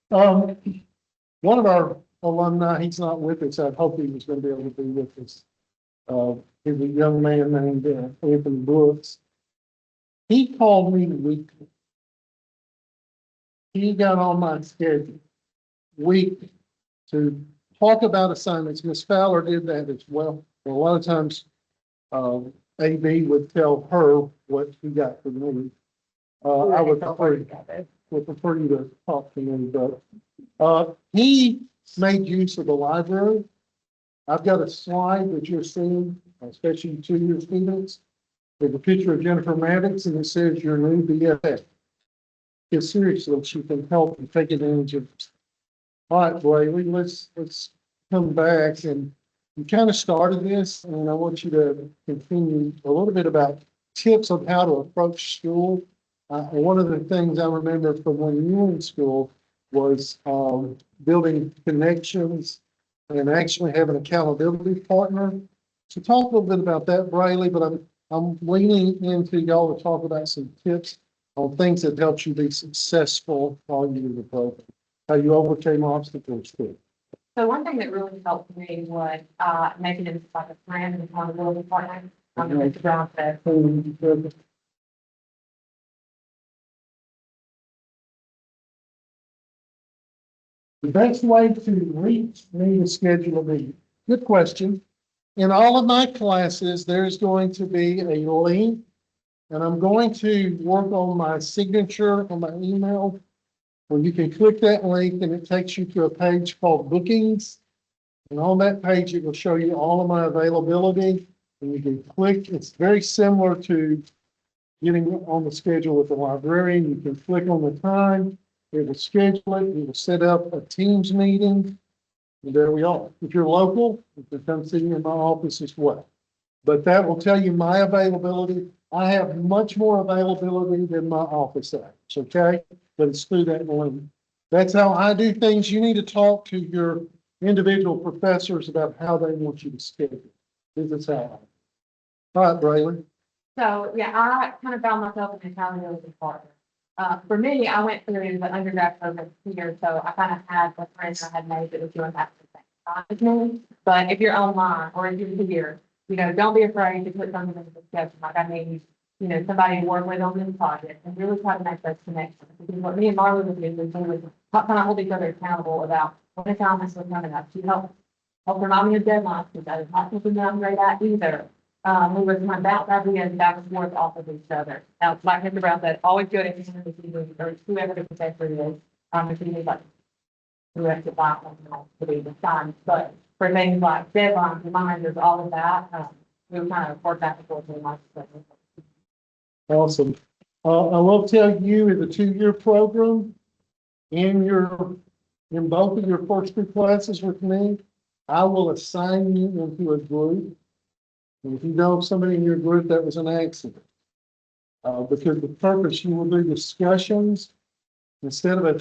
Speaker 8: one of our alumni, he's not with us. I hope he was going to be able to be with us. He's a young man named Anthony Brooks. He called me weekly. He got on my schedule weekly to talk about assignments. Miss Fowler did that as well. A lot of times, AB would tell her what he got from me. I would prefer you to talk to me, but he made use of the library. I've got a slide that you're seeing, especially to your students, with a picture of Jennifer Maddox, and it says your new BFF. It's seriously, she can help and take advantage of it. All right, Brayley, let's come back, and you kind of started this, and I want you to continue a little bit about tips on how to approach school. And one of the things I remember from when you were in school was building connections and actually have an accountability partner. So talk a little bit about that, Brayley, but I'm leaning into y'all to talk about some tips on things that helped you be successful while you were in the program, how you overcame obstacles too.
Speaker 3: So one thing that really helped me was making it like a friend and accountability partner. Mr. Brown said.
Speaker 8: The best way to reach me to schedule a meeting. Good question. In all of my classes, there's going to be a link, and I'm going to work on my signature on my email, where you can click that link and it takes you to a page called bookings. And on that page, it will show you all of my availability, and you can click. It's very similar to getting on the schedule with the librarian. You can click on the time. It will schedule it. It will set up a Teams meeting. And there we are. If you're local, you can come see me in my office as well. But that will tell you my availability. I have much more availability than my office hours, okay? But it's through that link. That's how I do things. You need to talk to your individual professors about how they want you to schedule. This is how. All right, Braylon.
Speaker 7: So, yeah, I kind of found myself in accountability partner. For me, I went through the undergrad program here, so I kind of had a friend I had made that was doing that at the same time as me. But if you're online or if you're here, don't be afraid to put something in the discussion. Like I need, somebody to work with on this project and really try to make those connections. Because what me and Marla would do is we would kind of hold each other accountable about when the comments were coming up. She help remind me of deadlines, because that is not something that I'm great at either. We were kind of bounce ideas back and forth off of each other. Now, like Mr. Brown said, always good if you're going to or whoever the professor is, if you need like direct advice on to be the signs. But for things like deadlines, reminders, all of that, we would kind of work back and forth in my discussion.
Speaker 8: Awesome. I will tell you in the 2-year program, in both of your first 2 classes with me, I will assign you into a group. And if you know somebody in your group, that was an accident. Because the purpose, you will do discussions instead of a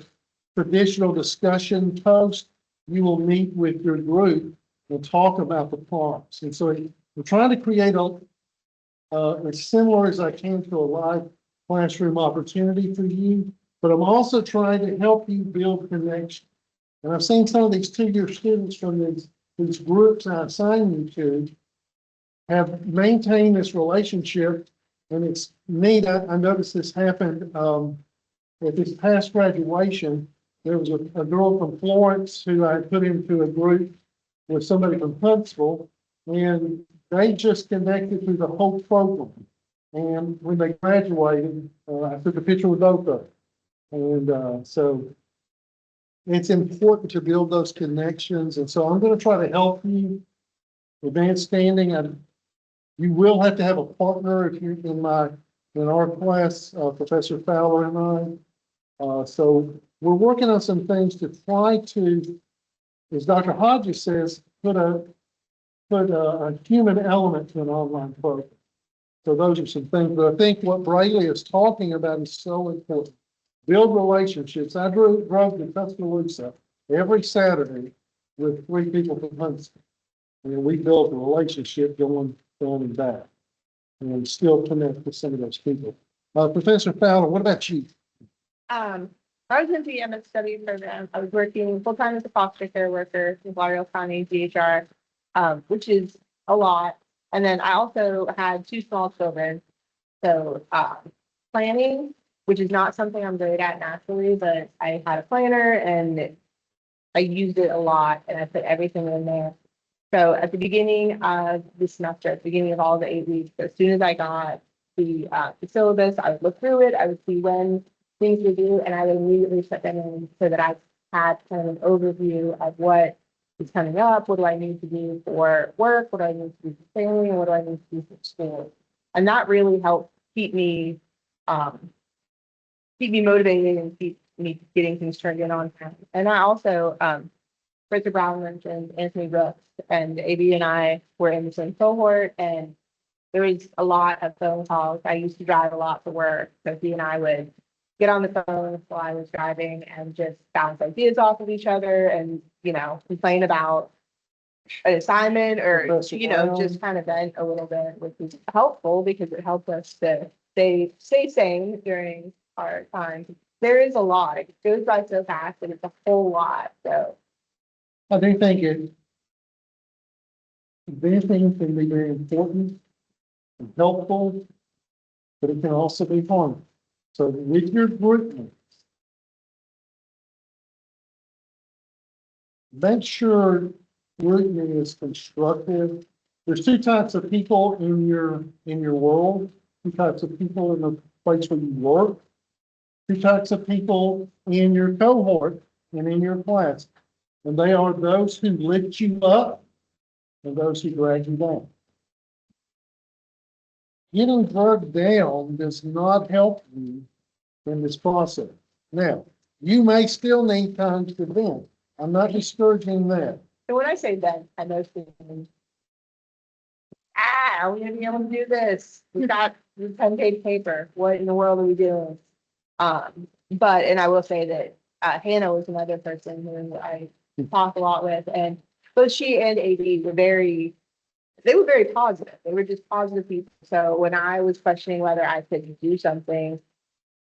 Speaker 8: traditional discussion post, you will meet with your group and talk about the prompts. And so we're trying to create as similar as I can to a live classroom opportunity for you, but I'm also trying to help you build connection. And I've seen some of these 2-year students from these groups I assign you to have maintained this relationship, and it's neat. I noticed this happened at this past graduation. There was a girl from Florence who I put into a group with somebody from Huntsville, and they just connected through the whole program. And when they graduated, I took a picture with both of them. And so it's important to build those connections. And so I'm going to try to help you. Advanced standing, you will have to have a partner if you're in our class, Professor Fowler and I. So we're working on some things to try to, as Dr. Hodges says, put a human element to an online program. So those are some things, but I think what Brayley is talking about is so important. Build relationships. I drove to Tuscaloosa every Saturday with 3 people from Huntsville. And we built a relationship going and back, and still connect with some of those people. Professor Fowler, what about you?
Speaker 6: I was in the MSW program. I was working full-time as a foster care worker in Lauderdale County DHR, which is a lot. And then I also had 2 small children. So planning, which is not something I'm great at naturally, but I had a planner and I used it a lot, and I put everything in there. So at the beginning of the semester, at the beginning of all the 8 weeks, as soon as I got the syllabus, I would look through it, I would see when things were due, and I would immediately put them in so that I had kind of an overview of what is coming up, what do I need to do for work, what do I need to do for family, and what do I need to do for school. And that really helped keep me motivated and keep me getting things turned in on time. And I also, Richard Brown mentioned Anthony Brooks, and AB and I were in the same cohort, and there was a lot of phone calls. I used to drive a lot for work, so he and I would get on the phone while I was driving and just bounce ideas off of each other and, complain about an assignment or, just kind of vent a little bit, which was helpful because it helped us to stay sane during our time. There is a lot. It goes by so fast and it's a whole lot, so.
Speaker 8: I do think advancing can be very important and helpful, but it can also be harmful. So with your group mates, make sure group meeting is constructive. There's 2 types of people in your world, 2 types of people in the place where you work, 2 types of people in your cohort and in your class. And they are those who lift you up and those who drag you down. Getting dragged down does not help you in this process. Now, you may still need time to vent. I'm not discouraging that.
Speaker 5: So when I say that, I know students, are we gonna be able to do this? We got the 10-page paper. What in the world are we doing? But, and I will say that, Hannah was another person who I talked a lot with, and both she and AD were they were very positive. They were just positive people. So when I was questioning whether I could do something,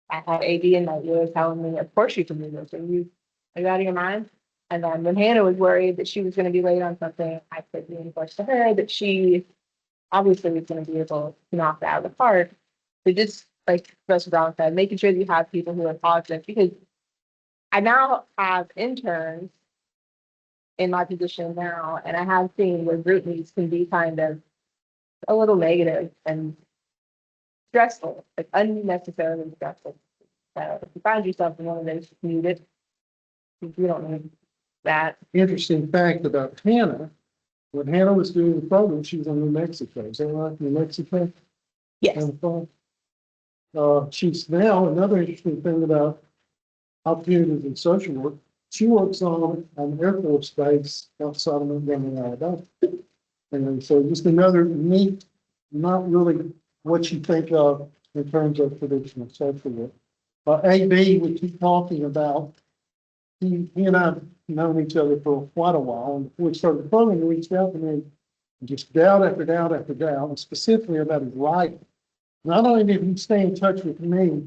Speaker 5: I had AD in my ear telling me, of course you can do this. Are you out of your mind? And then when Hannah was worried that she was going to be late on something, I could reinforce to her that she obviously was going to be able to knock it out of the park. So just like Professor Brown said, making sure that you have people who are positive, because I now have interns in my position now, and I have seen where group meets can be kind of a little negative and stressful, like unnecessarily stressful. So if you find yourself in one of those, you need it. You don't need that.
Speaker 8: Interesting fact about Hannah, when Hannah was doing the program, she was in New Mexico. Is that right? New Mexico?
Speaker 5: Yes.
Speaker 8: She's now, another interesting thing about opportunities in social work, she works on an Air Force base outside of Montgomery, Alabama. And so just another neat, not really what you think of in terms of traditional social work. AB, we keep talking about, he and I have known each other for quite a while, and before we started the program, he reached out to me, just doubt after doubt after doubt, and specifically about his writing. Not only did he stay in touch with me,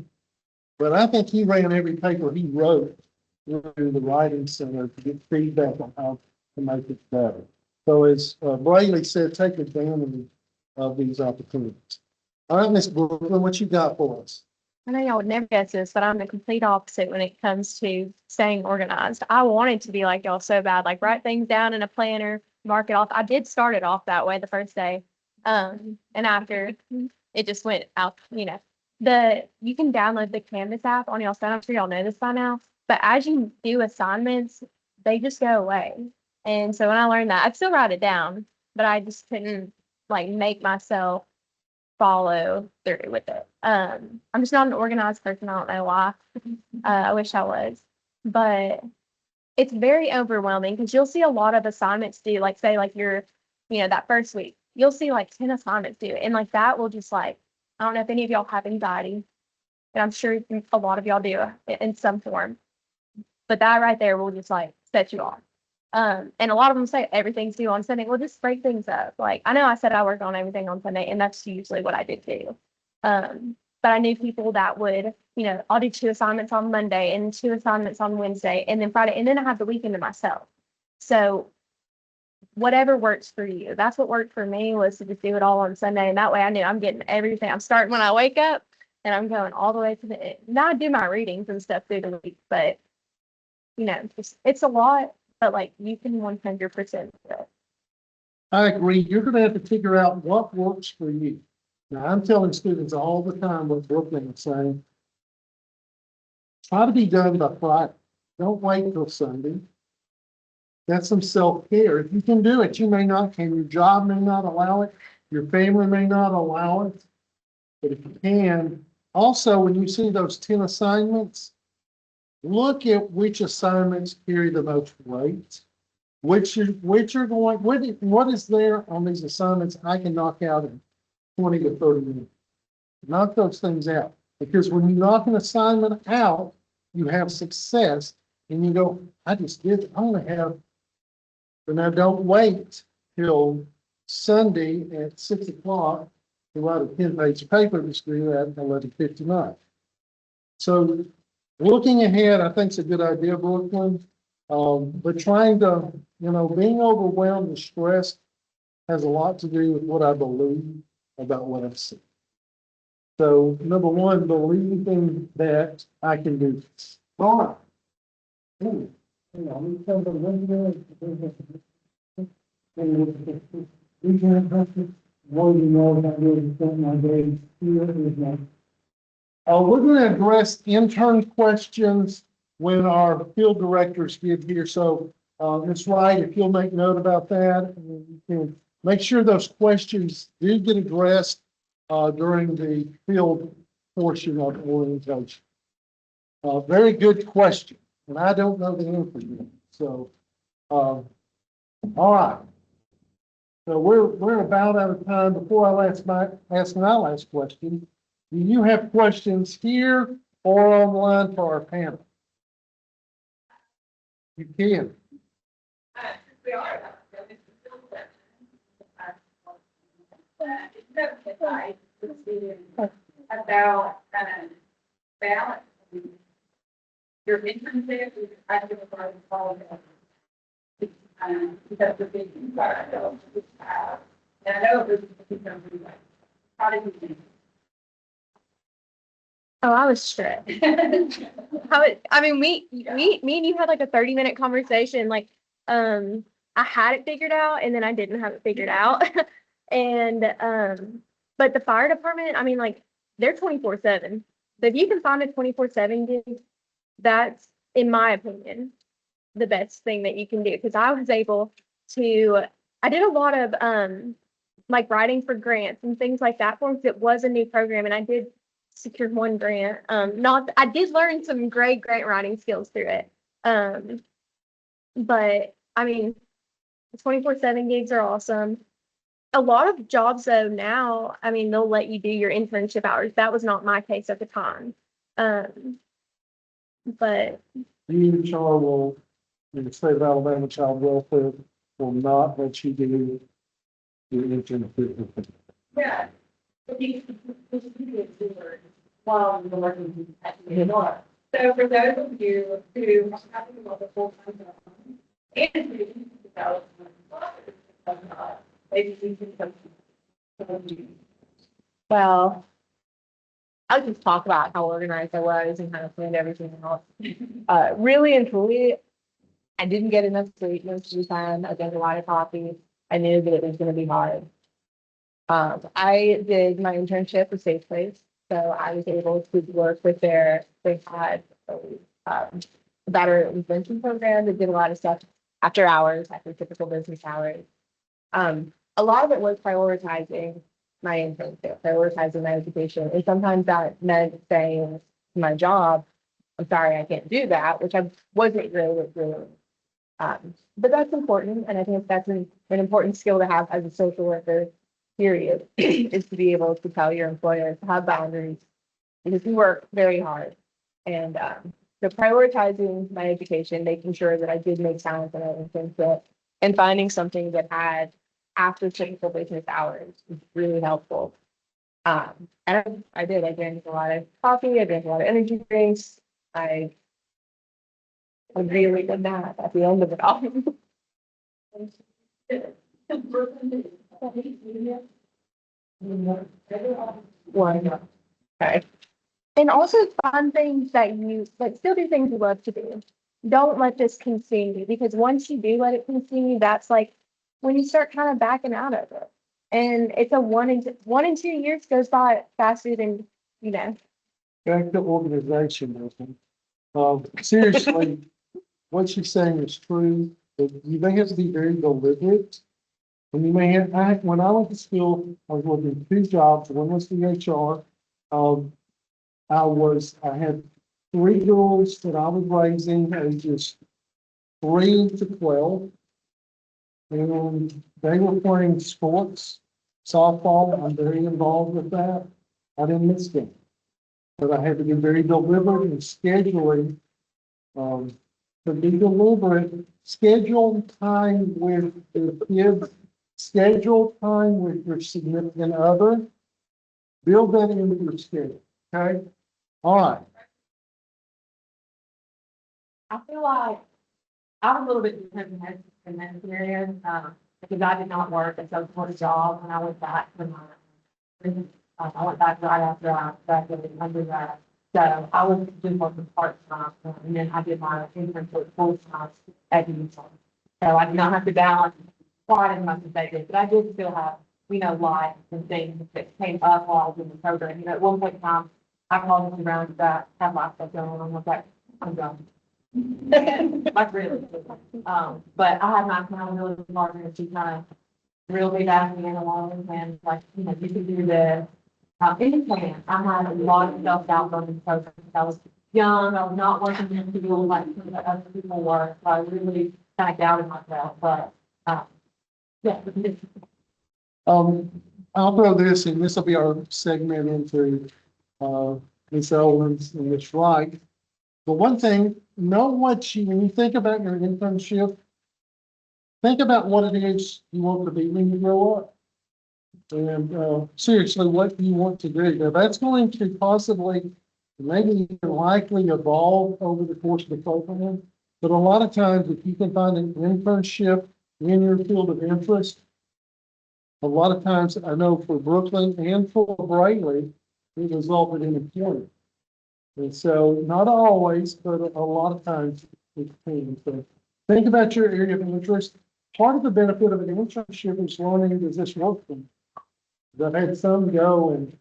Speaker 8: but I think he ran every paper he wrote through the writing center to get feedback on how to make it better. So as Braley said, take advantage of these opportunities. All right, Ms. Brooklyn, what you got for us?
Speaker 9: I know y'all would never guess this, but I'm the complete opposite when it comes to staying organized. I wanted to be like y'all so bad, like write things down in a planner, mark it off. I did start it off that way the first day. And after it just went out, you can download the Canvas app on y'all's phone. I'm sure y'all know this by now. But as you do assignments, they just go away. And so when I learned that, I'd still write it down, but I just couldn't like make myself follow through with it. I'm just not an organized person. I don't know why. I wish I was, but it's very overwhelming because you'll see a lot of assignments due, like say like that first week, you'll see like 10 assignments due. And like that will just like, I don't know if any of y'all have anxiety, but I'm sure a lot of y'all do in some form. But that right there will just like set you off. And a lot of them say everything's due on Sunday. Well, just break things up. Like I know I said I work on everything on Sunday, and that's usually what I do too. But I knew people that would, I'll do 2 assignments on Monday and 2 assignments on Wednesday, and then Friday, and then I have the weekend to myself. So whatever works for you. That's what worked for me, was to just do it all on Sunday, and that way I knew I'm getting everything. I'm starting when I wake up, and I'm going all the way to the end. Now I do my readings and stuff through the week, but it's a lot. But like you can 100% do it.
Speaker 8: I agree. You're going to have to figure out what works for you. Now, I'm telling students all the time what Brooklyn is saying. Try to be done by Friday. Don't wait till Sunday. That's some self-care. If you can do it, you may not, and your job may not allow it. Your family may not allow it. But if you can, also, when you see those 10 assignments, look at which assignments carry the most weight. What is there on these assignments I can knock out in 20 to 30 minutes? Knock those things out. Because when you knock an assignment out, you have success, and you go, I just did it. I only have, but now don't wait till Sunday at 6 o'clock to write a 10-page paper to do at 11:59. So looking ahead, I think it's a good idea, Brooklyn. But trying to, being overwhelmed and stressed has a lot to do with what I believe about what I've seen. So, number one, believing that I can do this. All right. We're going to address intern questions when our field directors get here. So, Ms. Wright, if you'll make note about that, you can make sure those questions do get addressed during the field portion of orientation. Very good question, and I don't know the answer yet. So, All right. So we're about out of time. Before I ask my last question, do you have questions here or online for our panel? You can.
Speaker 6: About balance. Your internship is actually part of all of it. Because the big environment. And I know this is something like, how did you think?
Speaker 9: Oh, I was stressed. I mean, me and you had like a 30-minute conversation. Like, I had it figured out and then I didn't have it figured out. And, but the fire department, I mean, like, they're 24/7. So if you can find a 24/7 gig, that's, in my opinion, the best thing that you can do. Cause I was able to, I did a lot of, like writing for grants and things like that for them. 'Cause it was a new program and I did secure one grant. I did learn some great grant writing skills through it. But I mean, 24/7 gigs are awesome. A lot of jobs though now, I mean, they'll let you do your internship hours. That was not my case at the time. But
Speaker 8: DHR will, in the state of Alabama Child Welfare, will not let you do the internship.
Speaker 6: Yeah. While you're working at the Illinois. So for those of you who are having a full-time job and who develop maybe you can
Speaker 5: Well, I'll just talk about how organized I was and kind of planned everything out. Really and truly, I didn't get enough sleep most of the time. I drank a lot of coffee. I knew that it was going to be hard. I did my internship with Safe Place, so I was able to work with they had a better intervention program that did a lot of stuff after hours, after typical business hours. A lot of it was prioritizing my internship, prioritizing my education. And sometimes that meant saying to my job, I'm sorry, I can't do that, which I wasn't really doing. But that's important. And I think that's an important skill to have as a social worker, period, is to be able to tell your employer to have boundaries because we work very hard. And so prioritizing my education, making sure that I did make time for my internship and finding something that had after typical business hours was really helpful. And I did. I drank a lot of coffee. I drank a lot of energy drinks. I really did that at the end of it all. One. Okay. And also find things that you like, still do things you love to do. Don't let this consume you because once you do let it consume you, that's like when you start kind of backing out of it. And it's a 1 and 2 years goes by faster than, you know.
Speaker 8: Back to organization, Milton. Seriously, what she's saying is true, but you may have to be very deliberate. And you may have, when I went to school, I was working 2 jobs. One was the HR. I had 3 girls that I was raising, ages 3 to 12. And they were playing sports, softball. I'm very involved with that. I didn't miss them. But I had to be very deliberate in scheduling. To be deliberate, schedule time with the kids, schedule time with your significant other. Build that into your schedule, okay? All right.
Speaker 6: I feel like I was a little bit different in that period, because I did not work a social work job when I went back to I went back right after I graduated undergrad. So I was doing working part-time and then I did my internship full-time at UNICEF. So I did not have to balance quite as much as they did, but I did still have, life and things that came up while I was in the program. At one point in time, I called them around that had lots of going on. I was like, I'm done. Like really. But I had my accountability partner, she kind of really backed me in along and like, you can do this. In the plan, I had a lot of self-doubt on the program. I was young, I was not working in the field like some of the other people were, so I really kind of doubted myself. But
Speaker 3: Yeah.
Speaker 8: I'll throw this, and this will be our segment into, Ms. Owens and Ms. Wright. But one thing, know what you, when you think about your internship, think about what it is you want to be when you grow up. And, seriously, what you want to do. Now, that's going to possibly, maybe even likely evolve over the course of the program. But a lot of times, if you can find an internship in your field of interest, a lot of times, I know for Brooklyn and for Braley, it resulted in employment. And so not always, but a lot of times it can. So think about your area of interest. Part of the benefit of an internship is learning, does this work for me? I've had some go and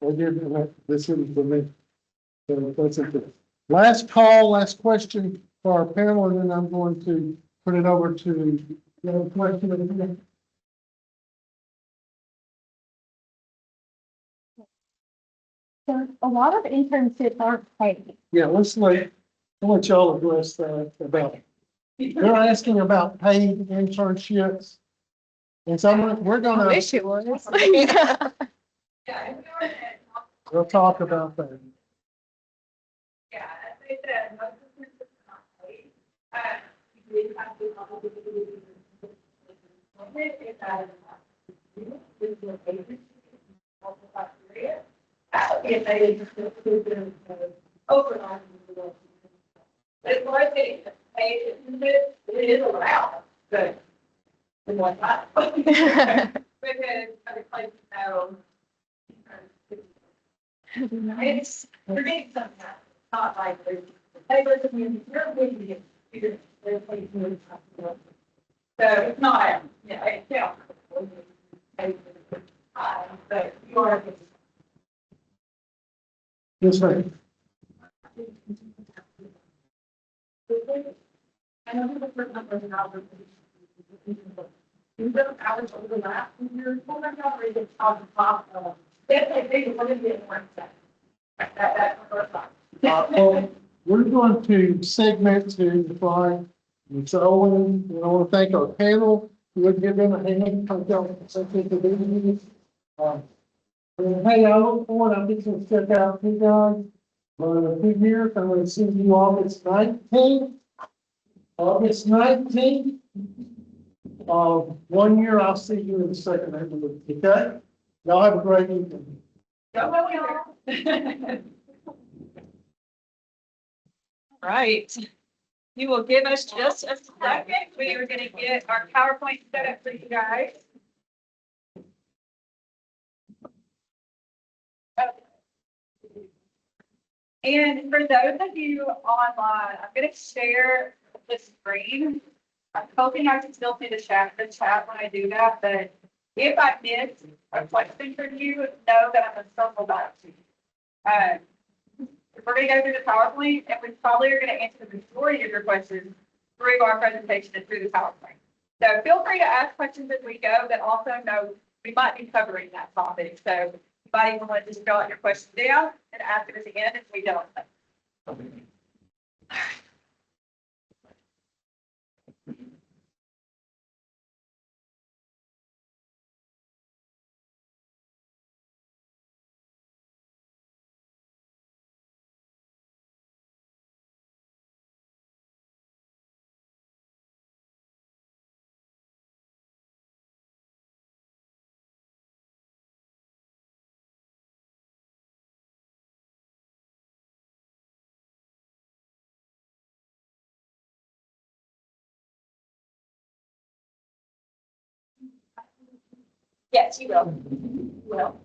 Speaker 8: they didn't, this isn't for me. So that's it. Last call, last question for our panel, and then I'm going to put it over to the question.
Speaker 3: So a lot of internships aren't paid.
Speaker 8: Yeah, I'll let y'all address that about, they're asking about paid internships. And so we're
Speaker 9: I
Speaker 8: gonna,
Speaker 9: wish it was.
Speaker 8: we'll talk about that.
Speaker 4: Yeah, as I said, most of this is not paid. You did have to if they just overnight. But as far as getting paid, it is allowed, but in one time. Because other places know. It's, you're getting something, not like, hey, listen, you're going to get, they're placing something. So it's not, yeah, it's down. But you are.
Speaker 8: Yes, ma'am.
Speaker 4: I know the first number of hours. You don't hours over the last year, well, that's not really on the top of. They want to get one set. That's the first time.
Speaker 8: Well, we're going to segment to define. And so, I want to thank our panel. We'll give them a hand. Hey, I look forward, I'm just going to check out you guys. 2 years, I'm going to see you August 19th. August 19th. 1 year, I'll see you in the second half of the week, okay? Y'all have a great evening.
Speaker 6: Right. You will give us just a second. We are going to get our PowerPoint set up for you guys. And for those of you online, I'm going to share the screen. I'm hoping I can still see the chat when I do that, but if I miss a question from you, know that I'm going to circle back to you. We're going to go through the PowerPoint, and we probably are going to answer the majority of your questions through our presentation and through the PowerPoint. So feel free to ask questions as we go, but also know we might be covering that topic. So you might even want to just jot your questions down and ask it at the end if we don't. Yes, you will. You will.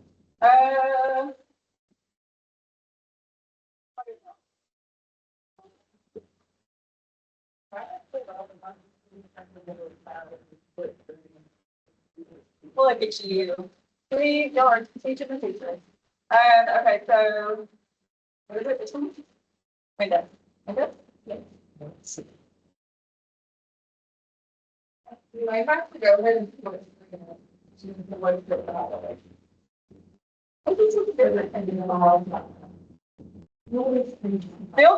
Speaker 6: Look at you. 3 yards, teaching the teacher. Okay, so what is it? This one? Wait, that. Okay. Yes. You might have to go ahead and. Feel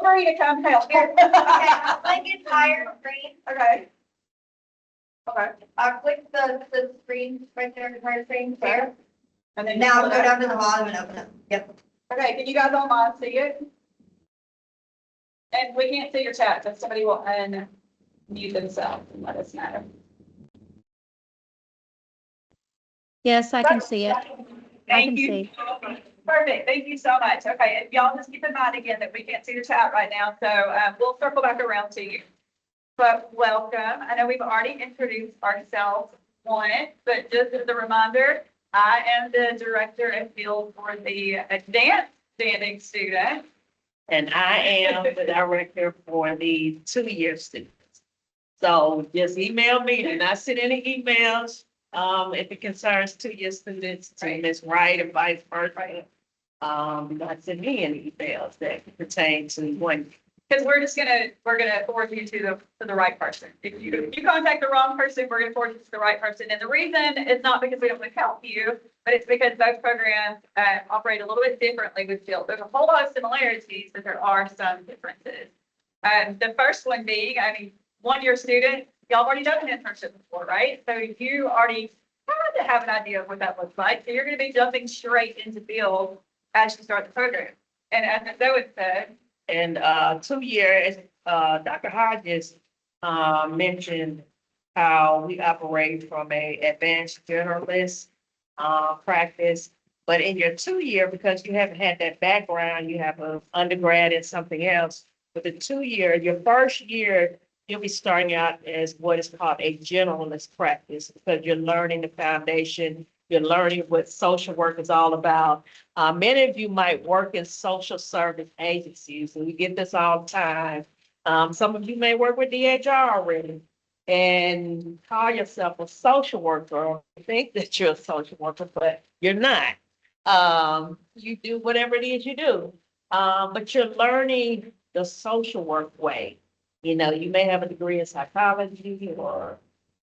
Speaker 6: free to come help. Okay, I get tired of green. Okay. Okay.
Speaker 10: Click the screen right there, the entire screen, there.
Speaker 6: And then
Speaker 10: Now go down to the bottom and open it. Yep.
Speaker 6: Okay, can you guys online see it? And we can't see your chat, so somebody will unmute themselves and let us know.
Speaker 9: Yes, I can see it. I
Speaker 6: Thank
Speaker 9: can
Speaker 6: you.
Speaker 9: see.
Speaker 6: Perfect. Thank you so much. Okay, and y'all just keep in mind again that we can't see the chat right now, so we'll circle back around to you. But welcome. I know we've already introduced ourselves once, but just as a reminder, I am the director of field for the advanced standing student.
Speaker 11: And I am the director for the 2-year students. So just email me, and I send any emails, if it concerns 2-year students to Ms. Wright and vice versa. Not send me any emails that pertain to one.
Speaker 6: Because we're gonna forward you to the right person. If you contact the wrong person, we're gonna forward you to the right person. And the reason is not because we don't want to help you, but it's because both programs operate a little bit differently with field. There's a whole lot of similarities, but there are some differences. The first one being, 1-year student, y'all already done an internship before, right? So you already kind of have an idea of what that looks like. So you're gonna be jumping straight into field as you start the program. And as Zoe said,
Speaker 11: And 2-year, as Dr. Hodges mentioned, how we operate from a advanced generalist practice. But in your 2-year, because you haven't had that background, you have an undergrad and something else. With the 2-year, your first year, you'll be starting out as what is called a generalist practice, because you're learning the foundation, you're learning what social work is all about. Many of you might work in social service agencies, and we get this all the time. Some of you may work with DHR already and call yourself a social worker, or think that you're a social worker, but you're not. You do whatever it is you do, but you're learning the social work way. You know, you may have a degree in psychology or,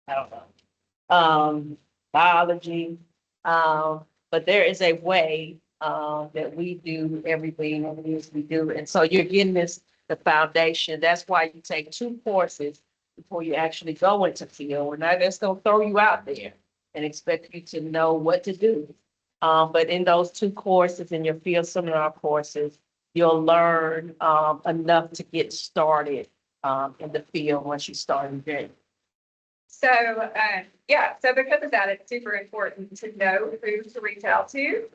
Speaker 11: I don't know, biology, but there is a way that we do everything that it is we do. And so you're getting the foundation. That's why you take 2 courses before you actually go into field. We're not just gonna throw you out there and expect you to know what to do. But in those 2 courses, in your field seminar courses, you'll learn enough to get started in the field once you start in January.
Speaker 6: so, so because of that, it's super important to know who to reach out to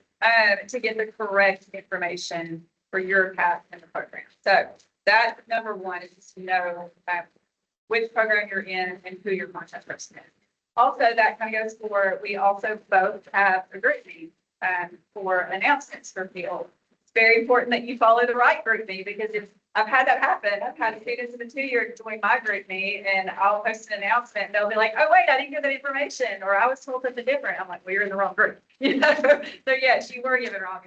Speaker 6: get the correct information for your path in the program. So that's number one, is just to know which program you're in and who your contact person is. Also, that kind of goes for, we also both have a group meeting for announcements for field. It's very important that you follow the right group meeting, because if I've had that happen. I've had students in the 2-year join my group me, and I'll post an announcement and they'll be like, oh, wait, I didn't get that information, or I was told something different. I'm like, well, you're in the wrong group. You know? So yes, you were given wrong,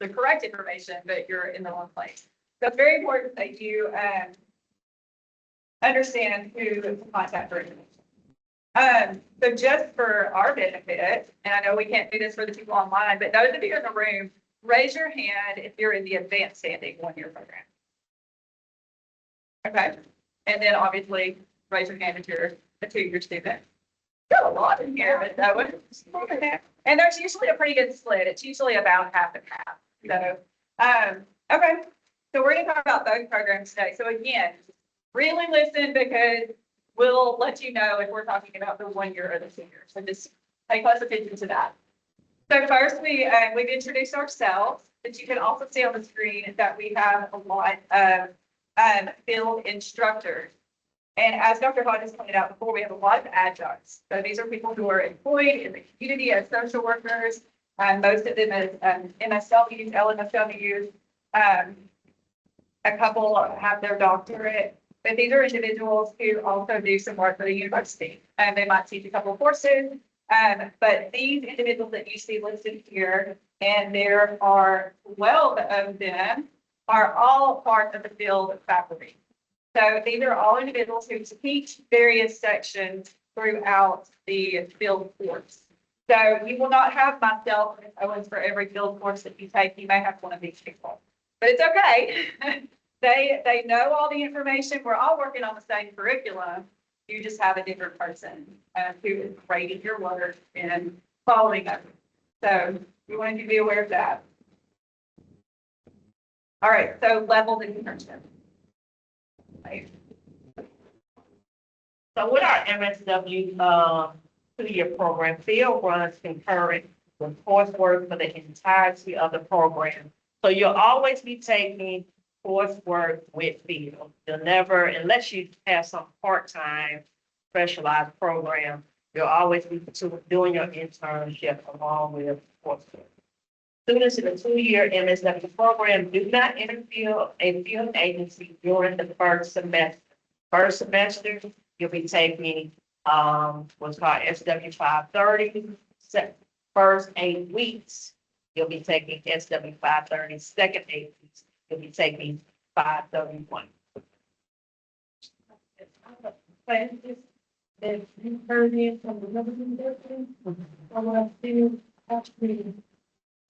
Speaker 6: the correct information, but you're in the wrong place. So it's very important that you understand who to contact for information. So just for our benefit, and I know we can't do this for the people online, but those of you in the room, raise your hand if you're in the advanced standing 1-year program. Okay, and then obviously raise your hand if you're a 2-year student. Got a lot in here, but that was, and there's usually a pretty good split. It's usually about half and half. So, okay, so we're going to talk about those programs today. So again, really listen, because we'll let you know if we're talking about the 1-year or the 2-year. So just pay close attention to that. So first, we've introduced ourselves, but you can also see on the screen that we have a lot of field instructors. And as Dr. Hodges pointed out before, we have a lot of adjuncts. So these are people who are employed in the community as social workers, most of them as MSWs, LMSWs. A couple have their doctorate, but these are individuals who also do some work for the university. And they might teach a couple of courses. But these individuals that you see listed here, and there are 12 of them, are all part of the field faculty. So these are all individuals who teach various sections throughout the field course. So you will not have myself and Owens for every field course that you take. You may have one of these people, but it's okay. They know all the information. We're all working on the same curriculum. You just have a different person who is grading your work and following up. So we wanted you to be aware of that. All right, so leveled internship. Right.
Speaker 11: So with our MSW, 2-year program, field runs concurrent with coursework for the entirety of the program. So you'll always be taking coursework with field. You'll never, unless you have some part-time specialized program, you'll always be doing your internship along with coursework. Students in the 2-year MSW program do not enter a field agency during the first semester. First semester, you'll be taking what's called SW 530. First 8 weeks, you'll be taking SW 530. Second 8 weeks, you'll be taking 531.
Speaker 4: That you heard it from the representation, I want to actually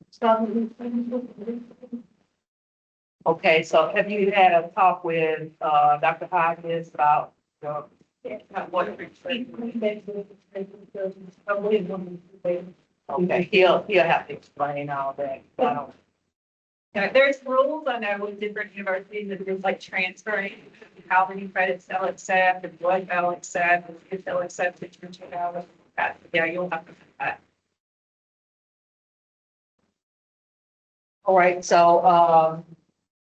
Speaker 4: start with.
Speaker 11: Okay, so have you had a talk with Dr. Hodges about what? Okay, he'll have to explain all that. I don't.
Speaker 6: There's rules, I know, with different universities, that there's like transferring how many credits they'll accept, and what they'll accept, and if they'll accept internship hours. Yeah, you'll have to do that.
Speaker 11: All right, so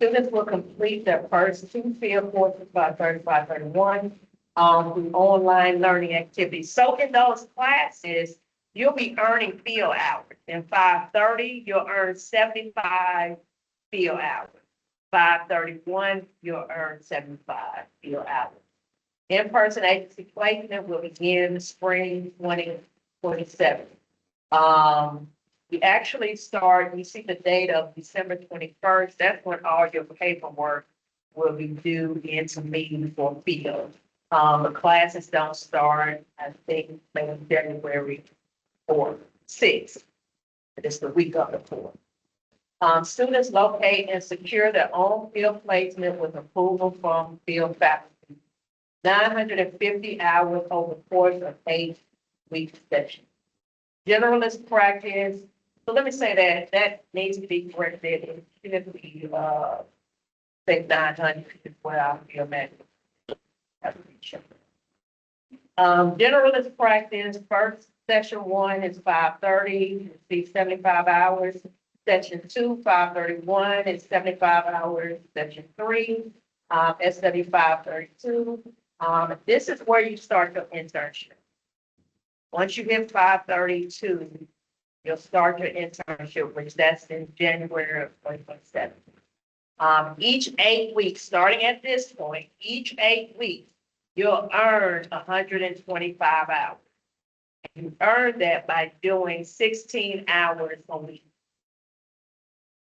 Speaker 11: students will complete their first 2 field courses by 3531 through online learning activities. So in those classes, you'll be earning field hours. In 530, you'll earn 75 field hours. 531, you'll earn 75 field hours. In-person agency placement will begin in spring 2027. We actually start, you see the date of December 21st, that's when all your paperwork will be due into me for field. The classes don't start, I think, maybe January 4th, 6th. It's the week of the 4th. Students locate and secure their own field placement with approval from field faculty. 950 hours over the course of 8-week session. Generalist practice. So let me say that needs to be corrected. It should be, say 900 is what I feel meant. Generalist practice, first session 1 is 530, it's 75 hours. Section 2, 531 is 75 hours. Section 3, SW 532. This is where you start your internship. Once you hit 532, you'll start your internship, which that's in January of 2027. Each 8 weeks, starting at this point, each 8 weeks, you'll earn 125 hours. And you earn that by doing 16 hours a week.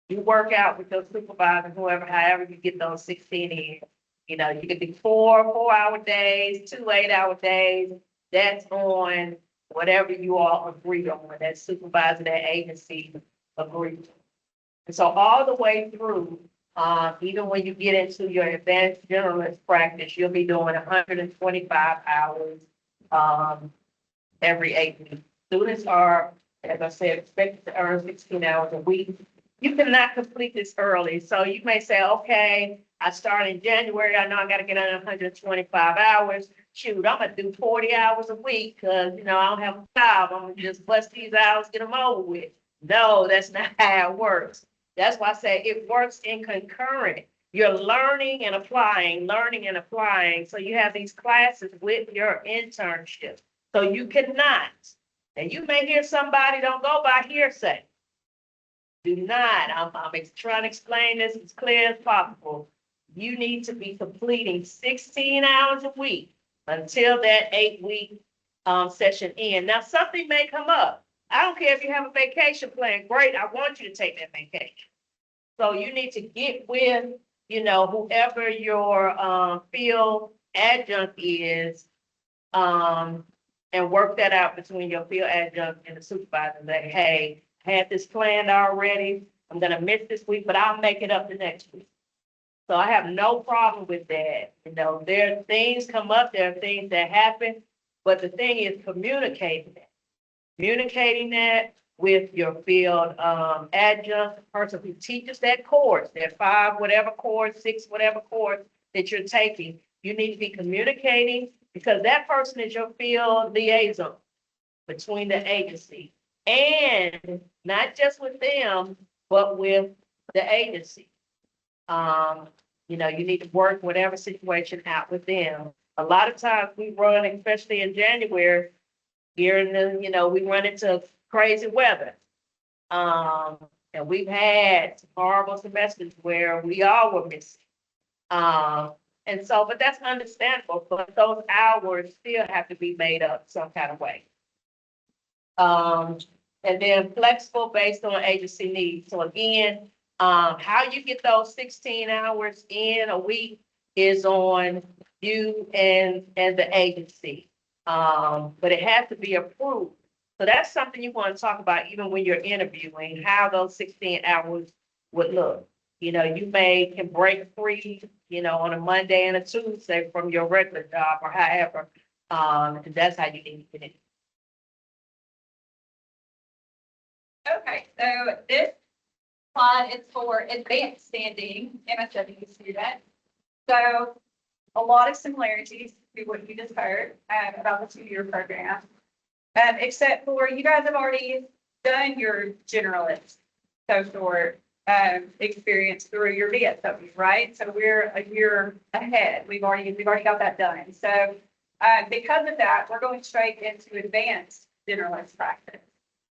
Speaker 11: You work out with your supervisor, whoever, however you get those 16 in. You know, you could do 4 4-hour days, 2 8-hour days. That's on whatever you all agree on, that supervisor, that agency agreed to. And so all the way through, even when you get into your advanced generalist practice, you'll be doing 125 hours every 8 weeks. Students are, as I said, expected to earn 16 hours a week. You cannot complete this early. So you may say, okay, I start in January. I know I got to get on 125 hours. Shoot, I'm going to do 40 hours a week because, you know, I don't have a job. I'm going to just bust these hours, get them over with. No, that's not how it works. That's why I say it works in concurrent. You're learning and applying. So you have these classes with your internship. So you cannot, and you may hear somebody, don't go by hearsay. Do not, I'm trying to explain this as clear as possible. You need to be completing 16 hours a week until that 8-week session ends. Now, something may come up. I don't care if you have a vacation plan. Great, I want you to take that vacation. So you need to get with, you know, whoever your field adjunct is, and work that out between your field adjunct and the supervisor. Like, hey, I had this planned already. I'm gonna miss this week, but I'll make it up the next week. So I have no problem with that. You know, there are things come up, there are things that happen, but the thing is communicating that. Communicating that with your field adjunct, the person who teaches that course, that 5 whatever course, 6 whatever course that you're taking. You need to be communicating because that person is your field liaison between the agency and not just with them, but with the agency. You know, you need to work whatever situation out with them. A lot of times we run, especially in January, here in the, you know, we run into crazy weather. And we've had horrible semesters where we all were missing. And so, but that's understandable, but those hours still have to be made up some kind of way. And then flexible based on agency needs. So again, how you get those 16 hours in a week is on you and the agency. But it has to be approved. So that's something you want to talk about even when you're interviewing, how those 16 hours would look. You know, you can break free, you know, on a Monday and a Tuesday from your regular job or however. And that's how you need to get it.
Speaker 6: Okay, so this slide is for advanced standing MSW students. So a lot of similarities to what you just heard about the 2-year program, except for you guys have already done your generalist social experience through your VSW, right? So we're a year ahead. We've already got that done. So because of that, we're going straight into advanced generalist practice.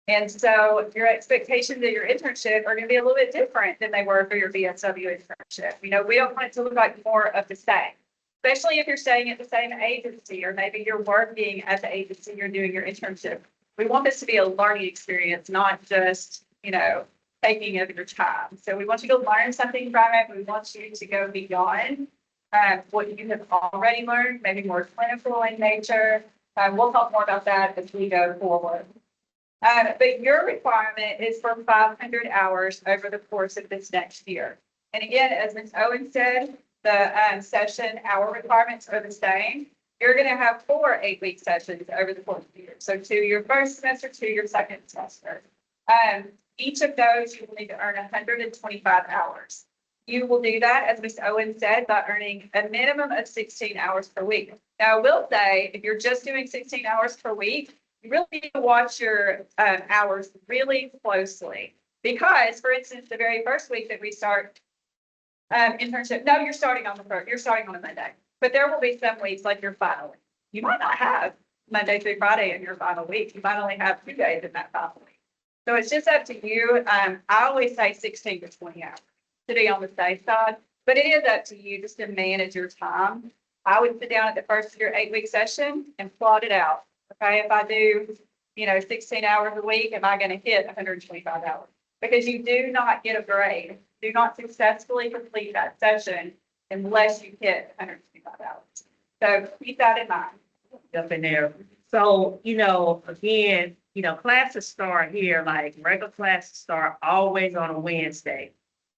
Speaker 6: And so your expectations of your internship are going to be a little bit different than they were for your VSW internship. You know, we don't want it to look like more of the same, especially if you're staying at the same agency or maybe you're working at the agency you're doing your internship. We want this to be a learning experience, not just, you know, taking of your time. So we want you to learn something from it. We want you to go beyond what you have already learned, maybe more clinical in nature. We'll talk more about that as we go forward. But your requirement is for 500 hours over the course of this next year. And again, as Ms. Owen said, the session hour requirements are the same. You're going to have 4 8-week sessions over the course of the year. So 2 your first semester, 2 your second semester. Each of those you will need to earn 125 hours. You will do that, as Ms. Owen said, by earning a minimum of 16 hours per week. Now, I will say, if you're just doing 16 hours per week, you really need to watch your hours really closely because, for instance, the very first week that we start internship, no, you're starting on a Monday, but there will be some weeks like your final week. You might not have Monday through Friday in your final week. You might only have 2 days in that final week. So it's just up to you. I always say 16 to 20 hours to be on the safe side, but it is up to you just to manage your time. I would sit down at the first of your 8-week session and plot it out. Okay, if I do, you know, 16 hours a week, am I going to hit 125 hours? Because you do not get a grade, do not successfully complete that session unless you hit 125 hours. So keep that in mind.
Speaker 11: Up in there. So, you know, again, you know, classes start here, like regular classes start always on a Wednesday.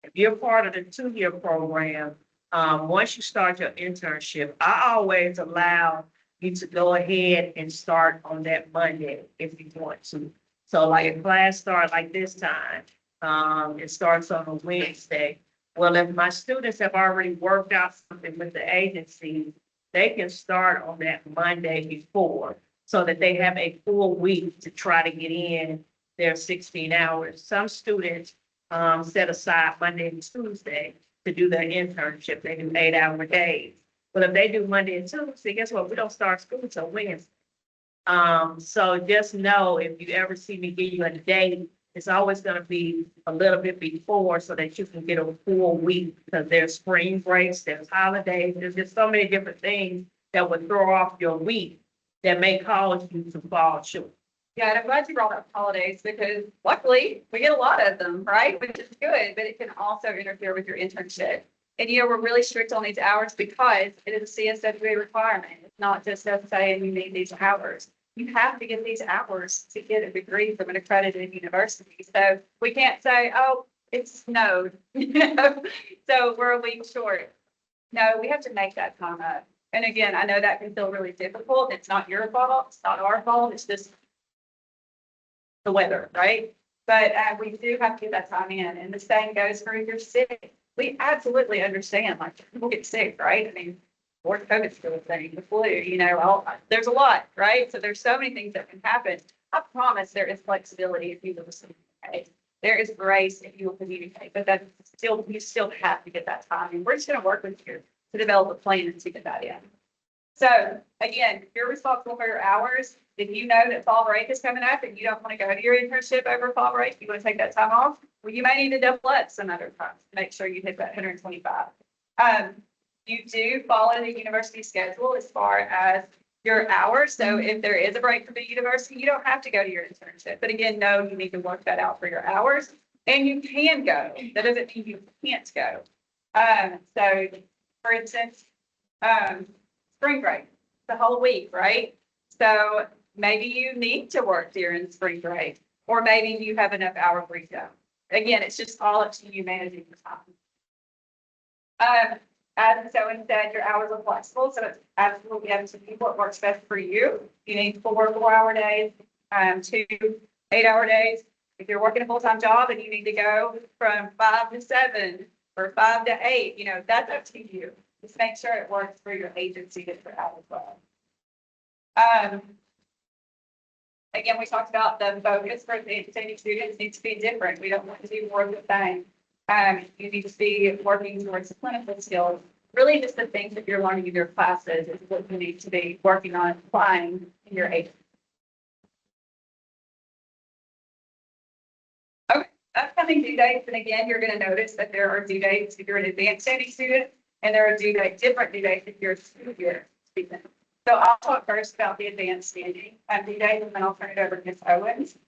Speaker 11: If you're part of the 2-year program, once you start your internship, I always allow you to go ahead and start on that Monday if you want to. So like a class start like this time, it starts on a Wednesday. Well, if my students have already worked out something with the agency, they can start on that Monday before so that they have a full week to try to get in their 16 hours. Some students set aside Monday and Tuesday to do their internship. They do 8-hour days. But if they do Monday and Tuesday, guess what? We don't start school until Wednesday. So just know if you ever see me give you a date, it's always going to be a little bit before so that you can get a full week because there's spring breaks, there's holidays, there's just so many different things that would throw off your week that may cause you to fall short.
Speaker 6: Yeah, and I'm glad you brought up holidays because luckily we get a lot of them, right? Which is good, but it can also interfere with your internship. And you know, we're really strict on these hours because it is a CSWA requirement. It's not just us saying you need these hours. You have to get these hours to get a degree from an accredited university. So we can't say, oh, it snowed, you know, so we're a week short. No, we have to make that time up. And again, I know that can feel really difficult. It's not your fault. It's not our fault. It's just the weather, right? But we do have to get that time in. And the same goes for if you're sick. We absolutely understand, like, people get sick, right? I mean, or COVID's still a thing, the flu, you know, there's a lot, right? So there's so many things that can happen. I promise there is flexibility if you will communicate. There is grace if you will communicate, but that's still, you still have to get that time. And we're just going to work with you to develop a plan to get that in. So again, you're responsible for your hours. If you know that fall break is coming up and you don't want to go to your internship over fall break, you want to take that time off, well, you may need to double up some other times to make sure you hit that 125. You do follow the university schedule as far as your hours. So if there is a break from the university, you don't have to go to your internship. But again, no, you need to work that out for your hours. And you can go. That doesn't mean you can't go. So for instance, spring break, the whole week, right? So maybe you need to work during spring break, or maybe you have enough hours where you go. Again, it's just all up to you managing the time. As Zoe said, your hours are flexible, so it's absolutely up to people what works best for you. You need 4 4-hour days, 2 8-hour days. If you're working a full-time job and you need to go from 5 to 7 or 5 to 8, you know, that's up to you. Just make sure it works for your agency that you're at as well. Again, we talked about the focus for the attending students needs to be different. We don't want to do more of the same. You need to be working towards the clinical skills. Really just the things that you're learning in your classes is what you need to be working on applying in your agency. Okay, upcoming due dates, and again, you're going to notice that there are due dates if you're an advanced standing student, and there are different due dates if you're a two-year student. So I'll talk first about the advanced standing due dates, and then I'll turn it over to Ms. Owens.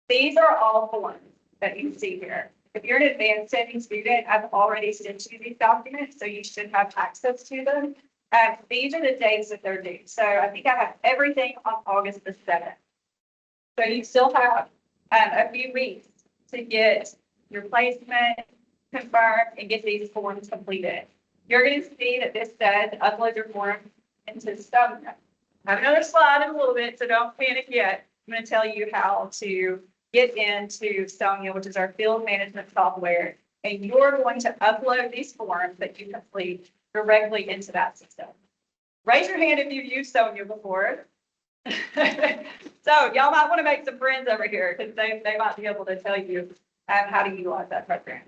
Speaker 6: These are all forms that you see here. If you're an advanced standing student, I've already sent you these documents, so you should have access to them. These are the dates that they're due. So I think I have everything on August the 7th. So you still have a few weeks to get your placement confirmed and get these forms completed. You're going to see that this says upload your form into Sonia. I have another slide in a little bit, so don't panic yet. I'm going to tell you how to get into Sonia, which is our field management software, and you're going to upload these forms that you complete directly into that system. Raise your hand if you've used Sonia before. So y'all might want to make some friends over here because they might be able to tell you how to utilize that program.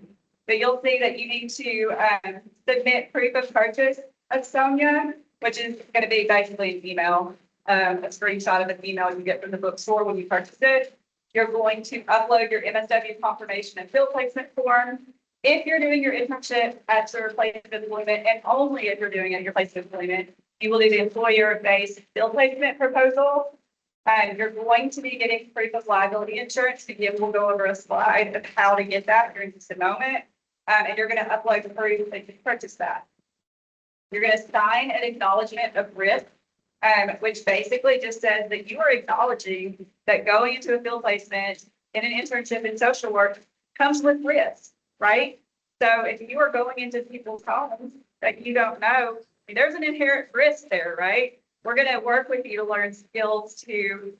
Speaker 6: But you'll see that you need to submit proof of purchase of Sonia, which is going to be basically an email, a screenshot of an email you get from the bookstore when you purchase it. You're going to upload your MSW confirmation and field placement form. If you're doing your internship at your place of employment, and only if you're doing it at your place of employment, you will do the employer-based field placement proposal. You're going to be getting proof of liability insurance. Again, we'll go over a slide of how to get that during just a moment. And you're going to upload the proof that you purchased that. You're going to sign an acknowledgement of risk, which basically just says that you are acknowledging that going into a field placement in an internship in social work comes with risk, right? So if you are going into people's homes that you don't know, there's an inherent risk there, right? We're going to work with you to learn skills to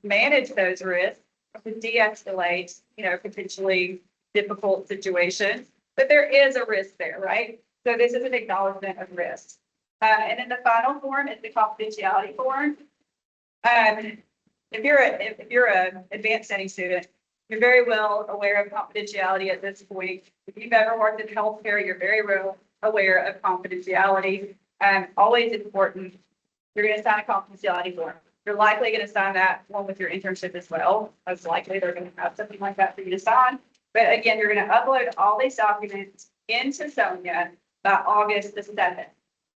Speaker 6: manage those risks, to de-escalate, potentially difficult situations, but there is a risk there, right? So this is an acknowledgement of risk. And then the final form is the confidentiality form. If you're an advanced study student, you're very well aware of confidentiality at this point. If you've ever worked in healthcare, you're very well aware of confidentiality. Always important. You're going to sign a confidentiality form. You're likely going to sign that one with your internship as well. Most likely they're going to have something like that for you to sign. But again, you're going to upload all these documents into Sonia by August the 7th.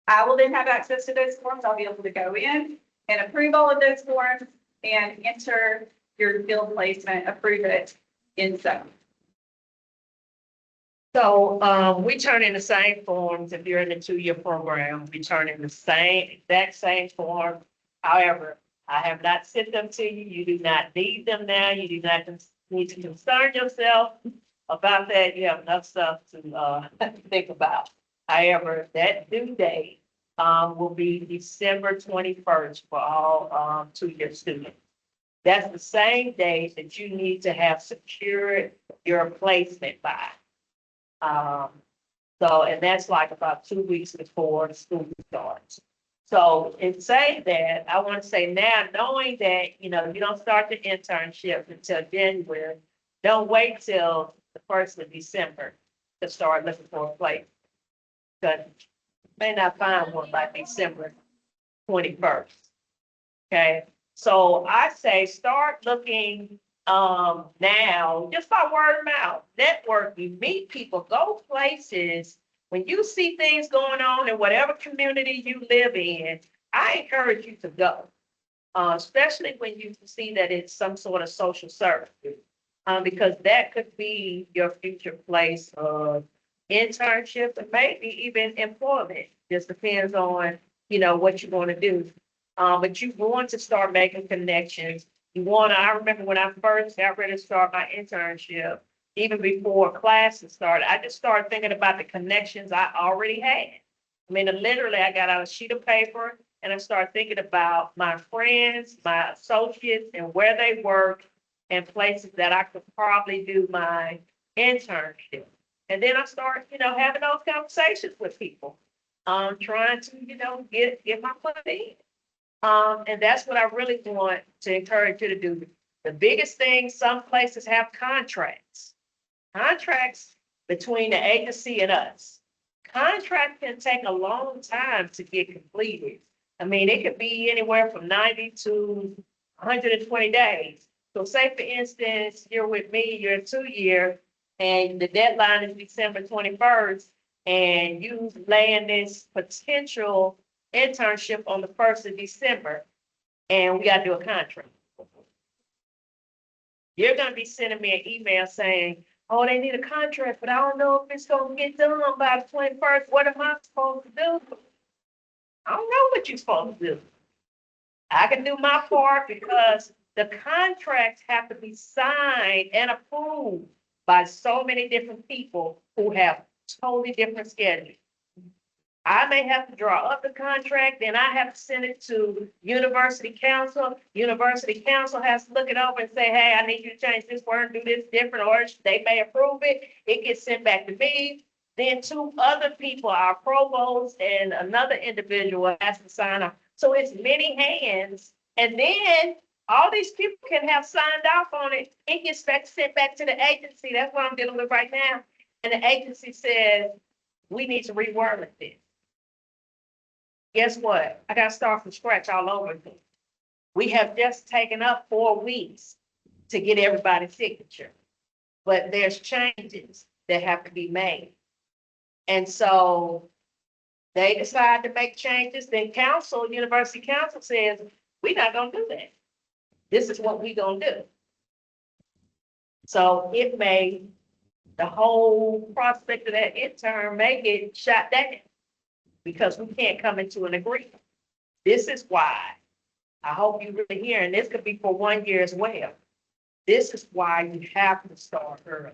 Speaker 6: I will then have access to those forms. I'll be able to go in and approve all of those forms and enter your field placement, approve it in Sonia.
Speaker 11: So we turn in the same forms if you're in the 2-year program. We turn in the exact same form. However, I have not sent them to you. You do not need them now. You do not need to concern yourself about that. You have enough stuff to think about. However, that due date will be December 21st for all 2-year students. That's the same day that you need to have secured your placement by. So, and that's like about 2 weeks before school starts. So in saying that, I want to say now, knowing that, you don't start the internship until January, don't wait till the 1st of December to start looking for a place. Because you may not find one by December 21st. Okay, so I say start looking now, just by word of mouth, networking, meet people, go places. When you see things going on in whatever community you live in, I encourage you to go. Especially when you see that it's some sort of social service. Because that could be your future place of internship and maybe even employment. Just depends on, what you want to do. But you want to start making connections. I remember when I first got ready to start my internship, even before classes started, I just started thinking about the connections I already had. I mean, literally, I got out a sheet of paper and I started thinking about my friends, my associates, and where they work and places that I could probably do my internship. And then I started, having those conversations with people, trying to, get my foot in. And that's what I really want to encourage you to do. The biggest thing, some places have contracts between the agency and us. Contract can take a long time to get completed. I mean, it could be anywhere from 90 to 120 days. So say for instance, you're with me, you're a 2-year, and the deadline is December 21st, and you land this potential internship on the 1st of December, and we got to do a contract. You're going to be sending me an email saying, oh, they need a contract, but I don't know if it's going to get done by the 21st. What am I supposed to do? I don't know what you're supposed to do. I can do my part because the contracts have to be signed and approved by so many different people who have totally different schedules. I may have to draw up the contract, then I have to send it to University Council. University Council has to look it over and say, hey, I need you to change this word, do this different, or they may approve it. It gets sent back to me. Then 2 other people, our provost and another individual, has to sign off. So it's many hands. And then all these people can have signed off on it. It gets sent back to the agency. That's what I'm dealing with right now. And the agency says, we need to reword this. Guess what? I got to start from scratch all over again. We have just taken up 4 weeks to get everybody's signature, but there's changes that have to be made. And so they decide to make changes. Then University Council says, we're not going to do that. This is what we're going to do. So the whole prospect of that intern may get shot down, because we can't come into an agreement. This is why, I hope you really hear, and this could be for 1 year as well. This is why you have to start early.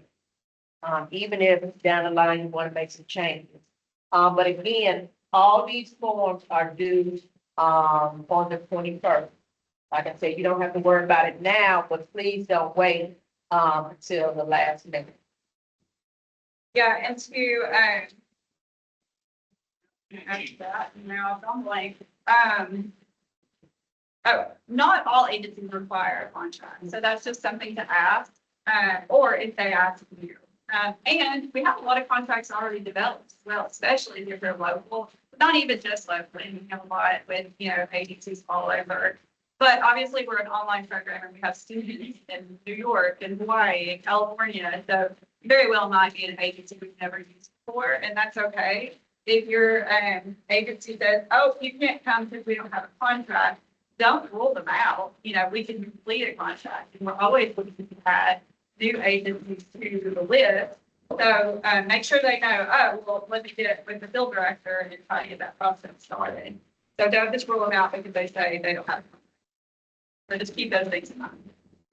Speaker 11: Even if down the line you want to make some changes. But again, all these forms are due on the 21st. Like I said, you don't have to worry about it now, but please don't wait until the last minute.
Speaker 6: Yeah, and to, after that, now I'm blank. Not all agencies require a contract, so that's just something to ask, or if they ask you. And we have a lot of contracts already developed as well, especially if you're local, not even just locally. We have a lot with, agencies all over. But obviously, we're an online program and we have students in New York and Hawaii and California. So very well might be an agency we've never used before, and that's okay. If your agency says, oh, you can't come because we don't have a contract, don't rule them out. We can complete a contract, and we're always looking to add new agencies to the list. So make sure they know, oh, well, let me get with the field director and try to get that process started. So don't just rule them out because they say they don't have a contract. So just keep those things in mind.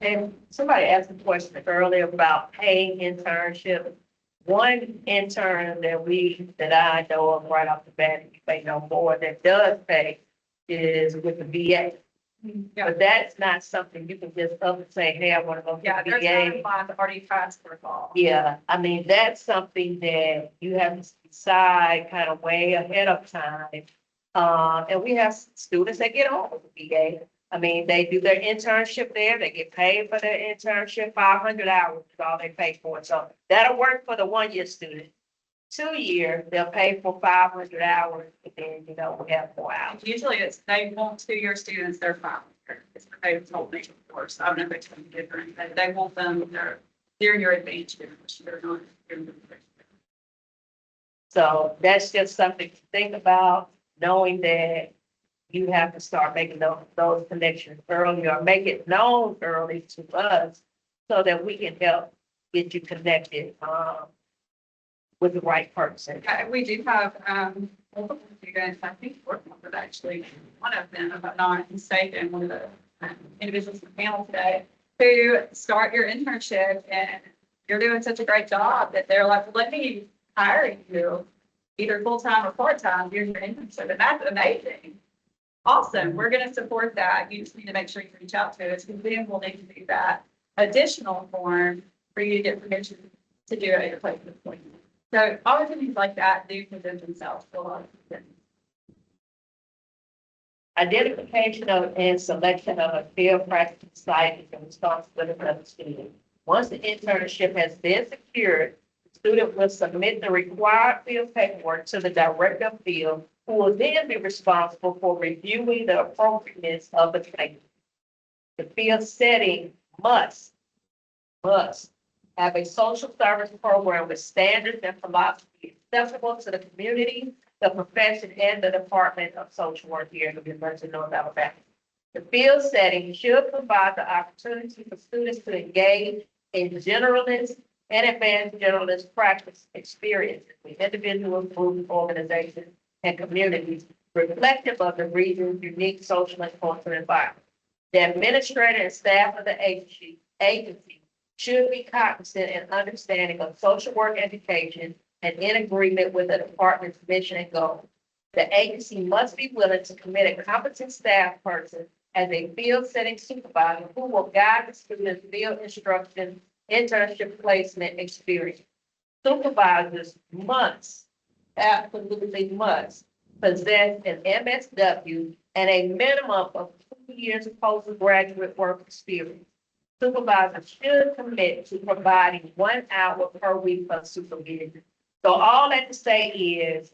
Speaker 11: And somebody asked a question earlier about paying internship. One intern that I know of right off the bat, you may know more, that does pay is with the VA.
Speaker 6: Yeah.
Speaker 11: But that's not something you can just up and say, hey, I want to go
Speaker 6: Yeah,
Speaker 11: to the
Speaker 6: there's
Speaker 11: VA.
Speaker 6: not a lot already passed for fall.
Speaker 11: Yeah, I mean, that's something that you have to decide kind of way ahead of time. And we have students that get on with the VA. I mean, they do their internship there, they get paid for their internship, 500 hours is all they pay for. So that'll work for the 1-year student. 2-year, they'll pay for 500 hours, and then, we have 4 hours.
Speaker 6: Usually they want 2-year students, they're fine. It's what they've told me before, so I don't know if it's something different, but they want them, they're during your advanced year, which they're not. During the first year.
Speaker 11: So that's just something to think about, knowing that you have to start making those connections early or make it known early to us so that we can help get you connected with the right person.
Speaker 6: We do have, multiple students, I think, working with actually one of them, if I'm not mistaken, one of the individuals in the panel today, who start your internship and you're doing such a great job that they're like, let me hire you either full-time or part-time during your internship. And that's amazing. Awesome. We're going to support that. You just need to make sure you reach out to us because then we'll need to do that additional form for you to get permission to do it at your place of appointment. So opportunities like that do present themselves to a lot of students.
Speaker 11: Identification of and selection of a field practice site is the responsibility of the student. Once the internship has been secured, the student will submit the required field paperwork to the director of field, who will then be responsible for reviewing the appropriateness of the placement. The field setting must have a social service program with standards and philosophy acceptable to the community, the profession, and the Department of Social Work here in the University of North Alabama. The field setting should provide the opportunity for students to engage in generalist and advanced generalist practice experiences with individuals, groups, organizations, and communities reflective of the region's unique social and cultural environment. The administrator and staff of the agency should be cognizant and understanding of social work education and in agreement with the department's mission and goals. The agency must be willing to commit a competent staff person as a field setting supervisor who will guide the student's field instruction, internship placement experience. Supervisors must, absolutely must, possess an MSW and a minimum of 2 years of postgraduate work experience. Supervisors should commit to providing 1 hour per week of supervision. So all that to say is,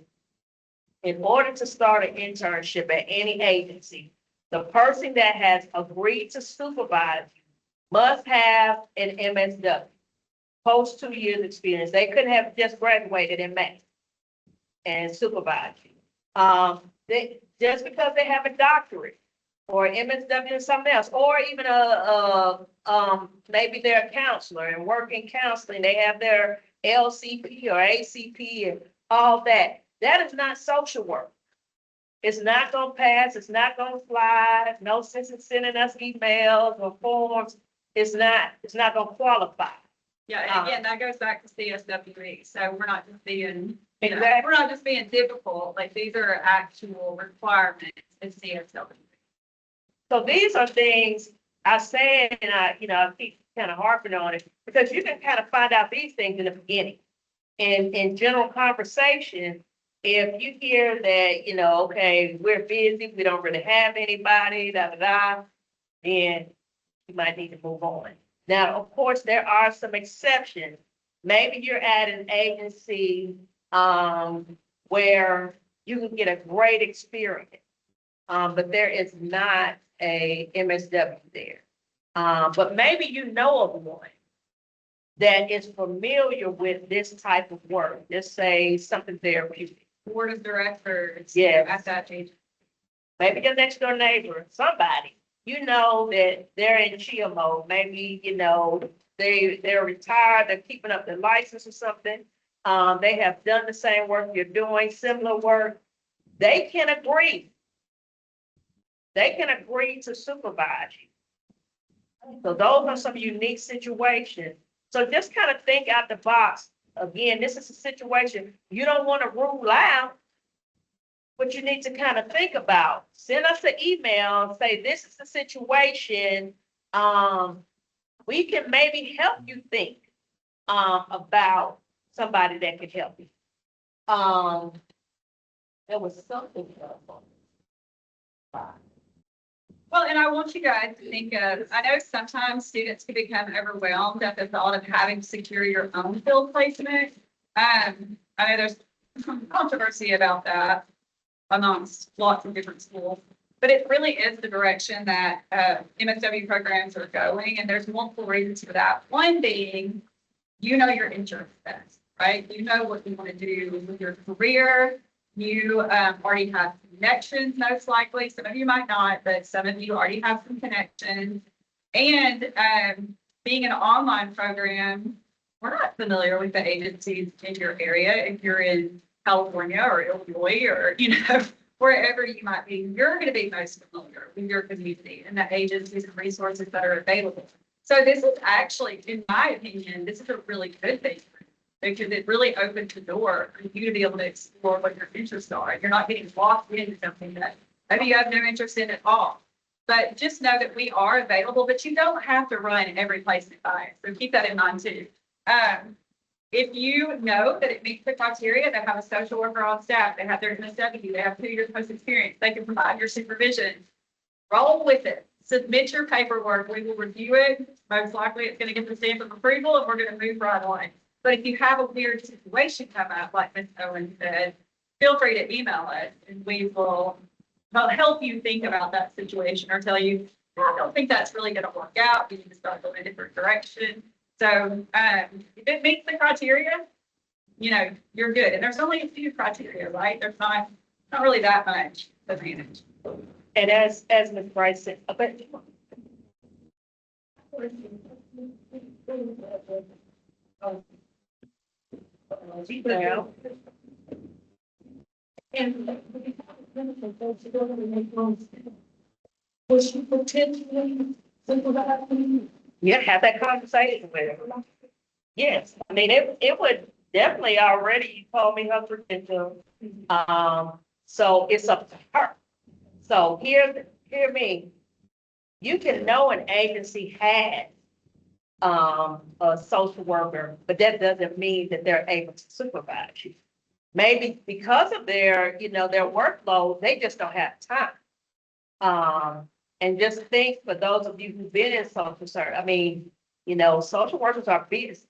Speaker 11: in order to start an internship at any agency, the person that has agreed to supervise you must have an MSW, post 2 years experience. They couldn't have just graduated in May and supervised you. Just because they have a doctorate or MSW or something else, or even maybe they're a counselor and work in counseling, they have their LCP or ACP and all that. That is not social work. It's not gonna pass, it's not gonna fly, no sense in sending us emails or forms. It's not gonna qualify.
Speaker 6: Yeah, and again, that goes back to CSWE. So we're not just being,
Speaker 11: Exactly.
Speaker 6: we're not just being difficult, like these are actual requirements of CSWE.
Speaker 11: So these are things I say, and I keep kind of harping on it because you can kind of find out these things in the beginning. In general conversation, if you hear that, okay, we're busy, we don't really have anybody, then you might need to move on. Now, of course, there are some exceptions. Maybe you're at an agency where you can get a great experience, but there is not a MSW there. But maybe you know of one that is familiar with this type of work. Just say something therapeutic.
Speaker 6: Board of directors.
Speaker 11: Yes.
Speaker 6: At that age.
Speaker 11: Maybe your next door neighbor, somebody, that they're in chill mode. Maybe, they're retired, they're keeping up their license or something. They have done the same work you're doing, similar work. They can agree. They can agree to supervise you. So those are some unique situations. So just kind of think out the box. Again, this is a situation you don't want to rule out, but you need to kind of think about. Send us an email and say, this is the situation. We can maybe help you think about somebody that could help you. There was something else.
Speaker 6: Well, and I want you guys to think of, I know sometimes students can become overwhelmed at the thought of having to secure your own field placement. I know there's some controversy about that amongst lots of different schools, but it really is the direction that MSW programs are going, and there's multiple reasons for that. One being, you know your interests best, right? You know what you want to do with your career. You already have connections, most likely. Some of you might not, but some of you already have some connections. And being an online program, we're not familiar with the agencies in your area. If you're in California or Illinois or, wherever you might be, you're going to be most familiar with your community and the agencies and resources that are available. So this is actually, in my opinion, this is a really good thing because it really opens the door for you to be able to explore what your interests are. You're not getting locked into something that maybe you have no interest in at all. But just know that we are available, but you don't have to run every placement by. So keep that in mind too. If you know that it meets the criteria, they have a social worker on staff, they have their MSW, they have 2 years post experience, they can provide your supervision, roll with it. Submit your paperwork. We will review it. Most likely it's going to get the stamp of approval and we're going to move right on. But if you have a weird situation come up, like Ms. Owen said, feel free to email us and we will help you think about that situation or tell you, I don't think that's really going to work out. You need to start going in a different direction. So if it meets the criteria, you're good. And there's only a few criteria, right? There's not really that much to manage.
Speaker 11: And as Ms. Bryce said, was she potentially yeah, have that conversation with her. Yes, I mean, it would definitely already, you told me her potential. So it's up to her. So hear me. You can know an agency has a social worker, but that doesn't mean that they're able to supervise you. Maybe because of their workload, they just don't have time. And just think for those of you who've been in social service, I mean, social workers are busy.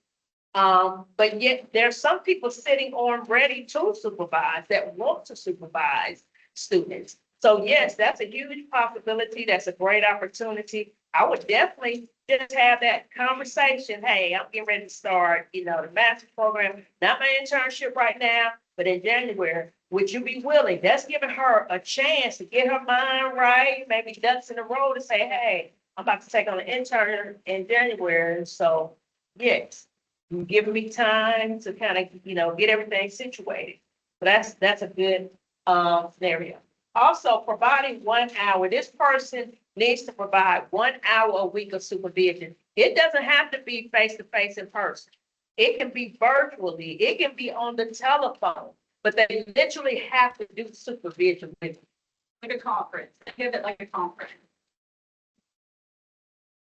Speaker 11: But yet there's some people sitting on ready to supervise that want to supervise students. So yes, that's a huge possibility. That's a great opportunity. I would definitely just have that conversation. Hey, I'm getting ready to start, the master program, not my internship right now, but in January, would you be willing? That's giving her a chance to get her mind right, maybe ducks in a row to say, hey, I'm about to take on an intern in January. So yes, you're giving me time to kind of, get everything situated. So that's a good scenario. Also, providing 1 hour. This person needs to provide 1 hour a week of supervision. It doesn't have to be face-to-face in person. It can be virtually. It can be on the telephone. But they literally have to do supervision with you.
Speaker 6: Like a conference. Give it like a conference.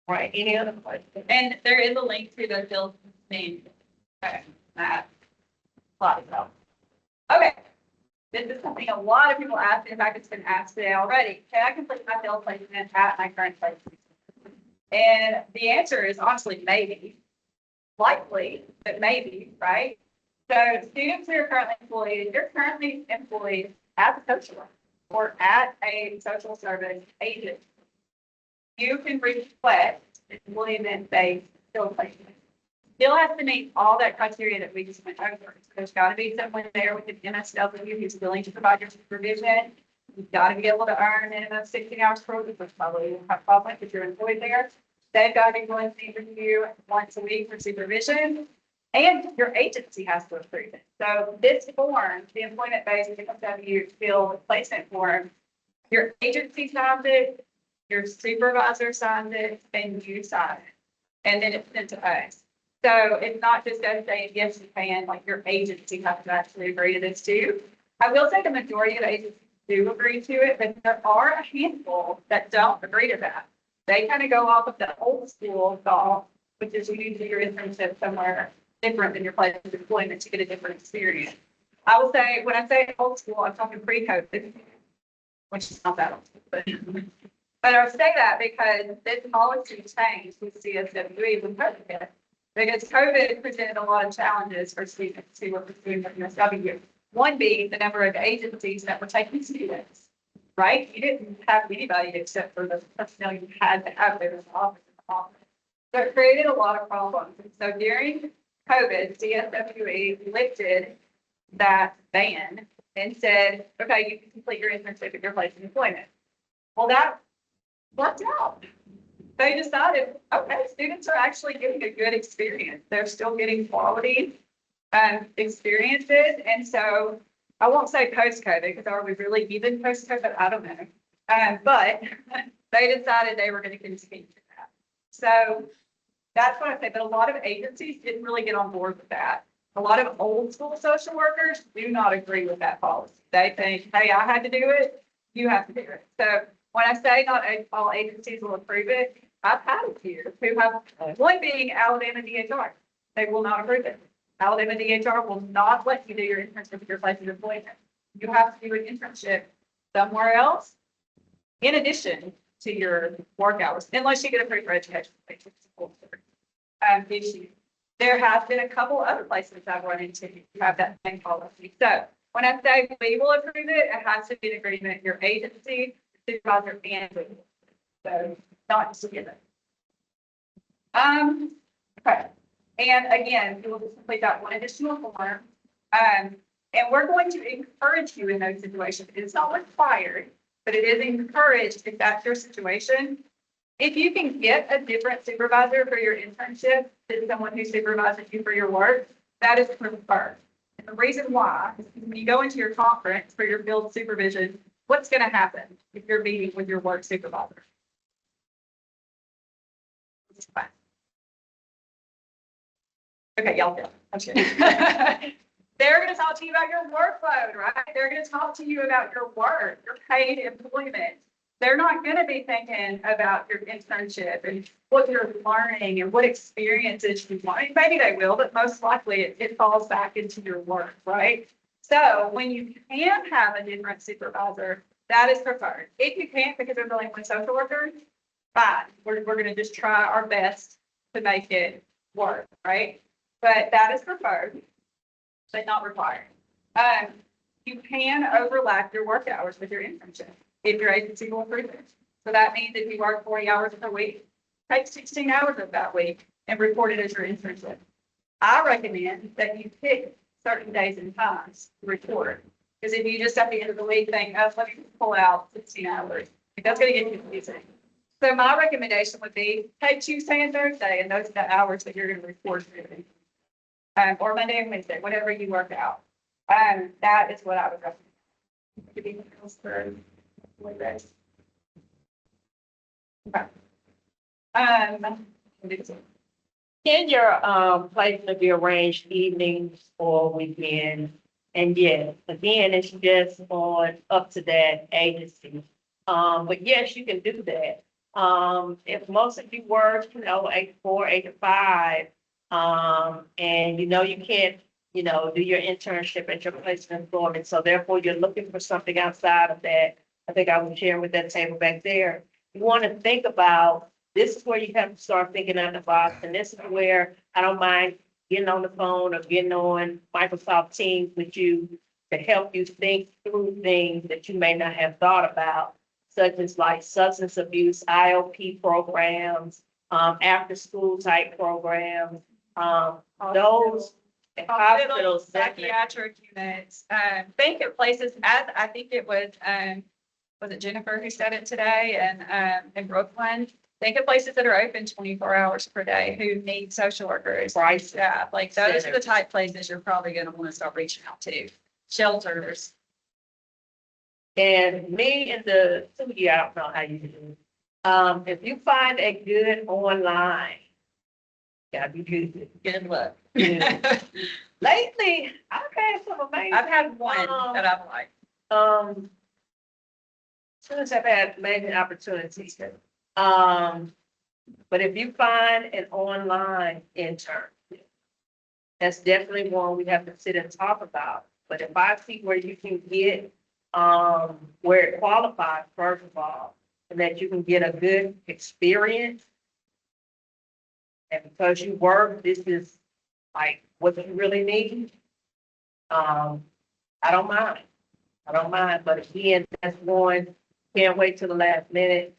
Speaker 11: Right. Any other questions?
Speaker 6: And there is a link to the field name. Okay. Okay. This is something a lot of people ask. In fact, it's been asked today already. Can I complete my field placement at my current place? And the answer is honestly maybe. Likely, but maybe, right? So students who are currently employed, if you're currently employed as a social worker or at a social service agent, you can request employment-based field placement. Still has to meet all that criteria that we just went over. So there's got to be someone there with an MSW who's willing to provide your supervision. You've got to be able to earn minimum 16 hours per week, which probably you have problem if you're employed there. They've got to be willing to meet with you once a week for supervision. And your agency has to approve it. So this form, the employment-based MSW field placement form, your agency signs it, your supervisor signs it, and you sign it. And then it's sent to us. So it's not just us saying, yes, you can, like your agency has to actually agree to this too. I will say the majority of agencies do agree to it, but there are a handful that don't agree to that. They kind of go off of the old school thought, which is you need to do your internship somewhere different than your place of employment to get a different experience. I will say, when I say old school, I'm talking pre-COVID, which is not that old, but I would say that because this policy changed with CSWE when COVID hit. Because COVID presented a lot of challenges for students who were pursuing the MSW. One being the number of agencies that were taking students, right? You didn't have anybody except for the personnel you had to have there in the office. So it created a lot of problems. And so during COVID, CSWE lifted that ban and said, okay, you can complete your internship at your place of employment. Well, that worked out. They decided, okay, students are actually getting a good experience. They're still getting quality experiences. And so I won't say post-COVID, because are we really even post-COVID? I don't know. But they decided they were going to continue that. So that's what I say. But a lot of agencies didn't really get on board with that. A lot of old school social workers do not agree with that policy. They think, hey, I had to do it. You have to do it. So when I say not all agencies will approve it, I've had a few who have, one being Alabama DHR. They will not approve it. Alabama DHR will not let you do your internship at your place of employment. You have to do an internship somewhere else in addition to your work hours, unless you get approved for education. Issue. There have been a couple other places I've run into who have that same policy. So when I say we will approve it, it has to be an agreement, your agency, supervisor, and we. So not just a given. Okay. And again, you will just complete that one additional form. And we're going to encourage you in those situations. It's not required, but it is encouraged if that's your situation. If you can get a different supervisor for your internship than someone who supervises you for your work, that is preferred. And the reason why is when you go into your conference for your field supervision, what's going to happen if you're meeting with your work supervisor? Okay, y'all go. I'm kidding. They're going to talk to you about your workload, right? They're going to talk to you about your work, your paid employment. They're not going to be thinking about your internship and what you're learning and what experiences you want. Maybe they will, but most likely it falls back into your work, right? So when you can have a different supervisor, that is preferred. If you can't because there's only one social worker, fine. We're going to just try our best to make it work, right? But that is preferred, but not required. You can overlap your work hours with your internship if your agency will approve it. So that means if you work 40 hours per week, take 16 hours of that week and report it as your internship. I recommend that you pick certain days and times to report. Because if you just at the end of the week think, oh, let me pull out 16 hours, that's going to get confusing. So my recommendation would be take Tuesday and Thursday, and those are the hours that you're going to report to. Or Monday and Wednesday, whatever you work out. That is what I would recommend. Okay.
Speaker 11: Can your placement be arranged evenings or weekends? And yes, again, it's just on up to that agency. But yes, you can do that. If most of you work, 8 to 4, 8 to 5, and you can't, do your internship at your place of employment. So therefore you're looking for something outside of that. I think I was sharing with that table back there. You want to think about, this is where you have to start thinking out the box. And this is where I don't mind getting on the phone or getting on Microsoft Teams with you to help you think through things that you may not have thought about, such as like substance abuse, IOP programs, after school type programs, those hospitals,
Speaker 6: psychiatric units, think of places, as I think it was it Jennifer who said it today, and in Brooklyn, think of places that are open 24 hours per day who need social workers, right? Staff, like those are the type places you're probably going to want to start reaching out to. Shelters.
Speaker 11: And me and the 2 year, I don't know how you do. If you find a good online, gotta be good.
Speaker 6: Good luck.
Speaker 11: Lately, I've had some amazing.
Speaker 6: I've had one that I've liked.
Speaker 11: Students have had amazing opportunities. But if you find an online intern, that's definitely one we have to sit and talk about. But if I see where you can get, where it qualifies, first of all, and that you can get a good experience. And because you work, this is like what you really need. I don't mind. I don't mind, but again, that's one, can't wait till the last minute,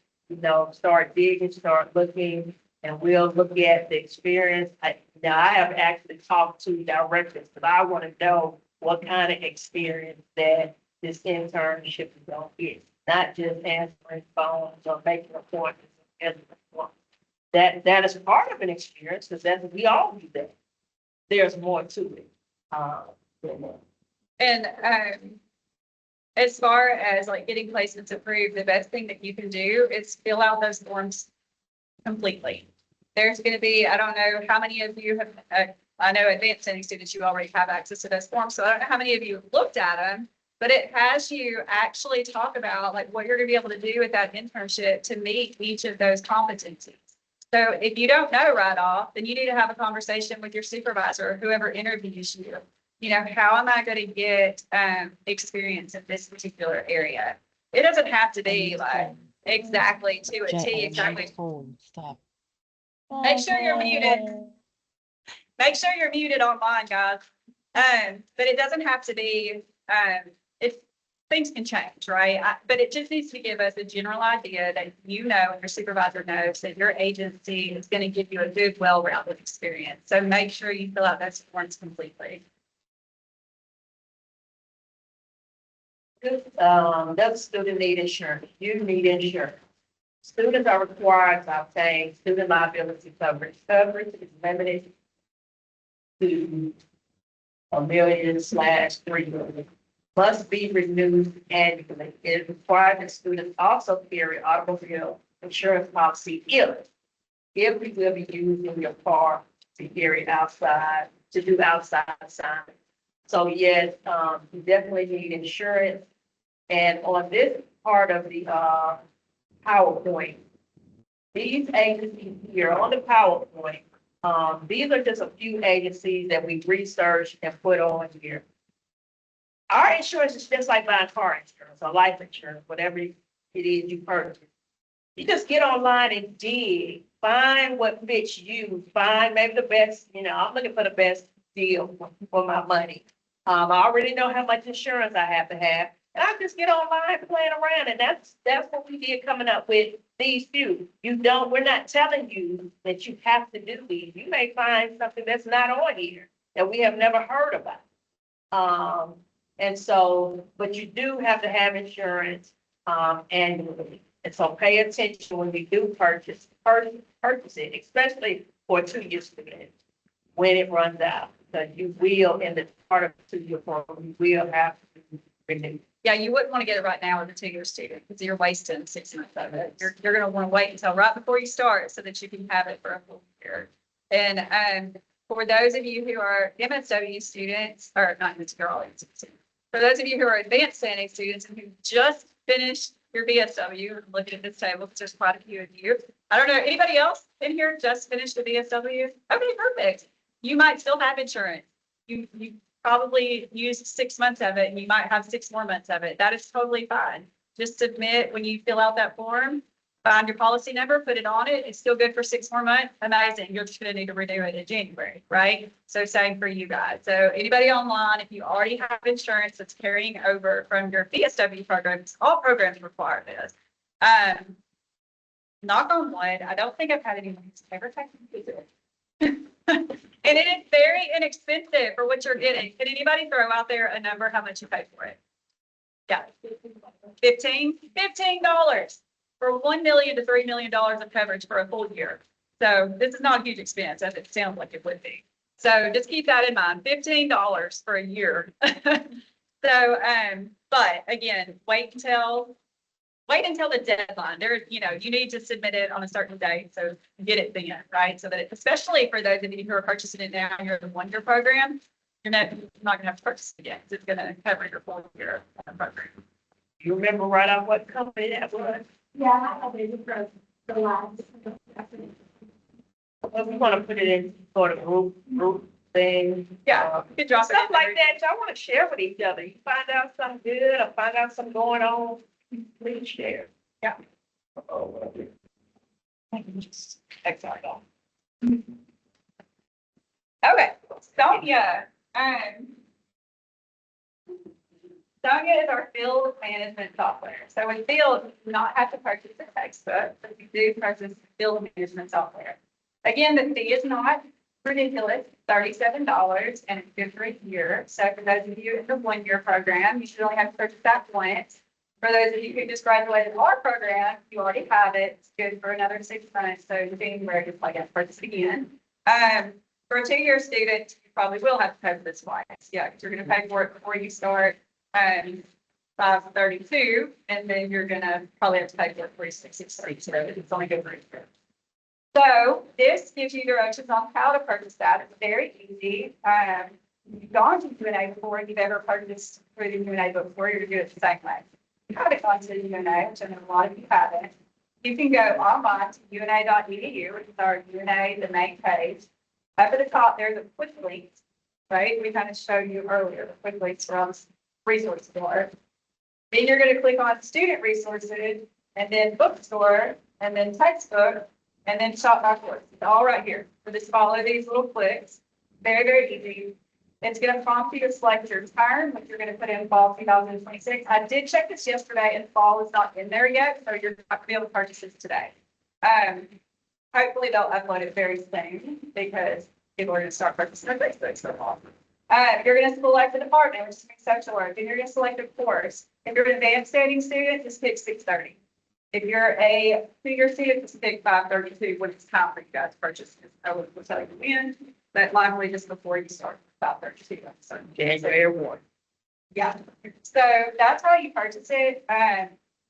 Speaker 11: start digging, start looking, and we'll look at the experience. Now I have actually talked to directors, because I want to know what kind of experience that this internship is going to get, not just answering phones or making appointments. That is part of an experience, because we all do that. There's more to it.
Speaker 6: And as far as like getting placements approved, the best thing that you can do is fill out those forms completely. There's going to be, I don't know how many of you have, I know advanced study students, you already have access to those forms. So I don't know how many of you have looked at them, but it has you actually talk about like what you're going to be able to do with that internship to meet each of those competencies. So if you don't know right off, then you need to have a conversation with your supervisor or whoever interviews you. How am I going to get experience in this particular area? It doesn't have to be like exactly to a T, exactly.
Speaker 2: Stop.
Speaker 6: Make sure you're muted. Make sure you're muted online, guys. But it doesn't have to be, things can change, right? But it just needs to give us a general idea that and your supervisor knows that your agency is going to give you a good, well-rounded experience. So make sure you fill out those forms completely.
Speaker 11: Does student need insurance? You need insurance. Students are required to obtain student liability coverage. Coverage is limited to $1 million/3 million. Must be renewed annually. It is required that students also carry automobile insurance policy if you will be using your car to carry outside, to do outside assignments. So yes, you definitely need insurance. And on this part of the PowerPoint, these agencies here on the PowerPoint, these are just a few agencies that we researched and put on here. Our insurance is just like buying car insurance or life insurance, whatever it is you purchase. You just get online and dig, find what fits you, find maybe the best, I'm looking for the best deal for my money. I already know how much insurance I have to have. And I just get online playing around, and that's what we did coming up with these few. We're not telling you that you have to do these. You may find something that's not on here that we have never heard about. And so, but you do have to have insurance annually. And so pay attention when you do purchase it, especially for a 2-year student, when it runs out. Because you will, in the part of the 2-year program, you will have to renew.
Speaker 6: Yeah, you wouldn't want to get it right now with a 2-year student because you're wasting 6 months of it. You're going to want to wait until right before you start so that you can have it for a full year. And for those of you who are MSW students, or not MSW, all students, for those of you who are advanced standing students and who just finished your BSW, looking at this table because there's quite a few of you. I don't know, anybody else in here just finished a BSW? Okay, perfect. You might still have insurance. You probably used 6 months of it and you might have 6 more months of it. That is totally fine. Just submit when you fill out that form, find your policy number, put it on it. It's still good for 6 more months. Amazing. You're just going to need to renew it in January, right? So same for you guys. So anybody online, if you already have insurance that's carrying over from your BSW programs, all programs require this. Knock on wood, I don't think I've had anyone who's ever technically do it. And it is very inexpensive for what you're getting. Can anybody throw out there a number how much you pay for it? Yeah. $15 for $1 million to $3 million of coverage for a full year. So this is not a huge expense as it sounds like it would be. So just keep that in mind, $15 for a year. So, but again, wait until wait until the deadline. You need to submit it on a certain date, so get it then, right? So that, especially for those of you who are purchasing it now, you're in a one-year program, you're not gonna have to purchase it again. It's gonna cover your full year program.
Speaker 11: You remember right off what company that was?
Speaker 3: Yeah, I did it for the last.
Speaker 11: Well, we want to put it in sort of group thing.
Speaker 6: Yeah, you could drop it.
Speaker 11: Stuff like that, y'all want to share with each other. You find out something good or find out something going on, please share.
Speaker 6: Yeah.
Speaker 11: Oh,
Speaker 6: Excellent. Okay, Sonia. Sonia is our field management software. So with field, you do not have to purchase a textbook, but you do purchase field management software. Again, the fee is not ridiculous, $37, and it's good for a year. So for those of you in the one-year program, you should only have to purchase that once. For those of you who just graduated our program, you already have it. It's good for another 6 months. So in January, you probably have to purchase it again. For a 2-year student, you probably will have to pay for this twice. Yeah, because you're going to pay for it before you start 532, and then you're going to probably have to pay for it before you start 632. It's only good for a year. So this gives you directions on how to purchase that. It's very easy. You've gone to UNA before, you've ever purchased through the UNA book before, you're going to do it the same way. You haven't gone to the UNA, which I know a lot of you haven't. You can go online to una.edu, which is our UNA, the main page. Up at the top, there's a quick links, right? We kind of showed you earlier, the quick links from resource store. Then you're going to click on student resources, and then bookstore, and then textbook, and then shop by course. It's all right here. So just follow these little clicks. Very, very easy. It's going to prompt you to select your term, which you're going to put in fall 2026. I did check this yesterday, and fall is not in there yet, so you're not going to be able to purchase this today. Hopefully they'll upload it very soon because people are going to start purchasing their textbooks for fall. You're going to select the department, which is social work, and you're going to select a course. If you're an advanced studying student, just pick 630. If you're a 2-year student, just pick 532 when it's time for you guys to purchase this. I will tell you when, but likely just before you start 532. So
Speaker 11: January 1.
Speaker 6: yeah, so that's how you purchase it.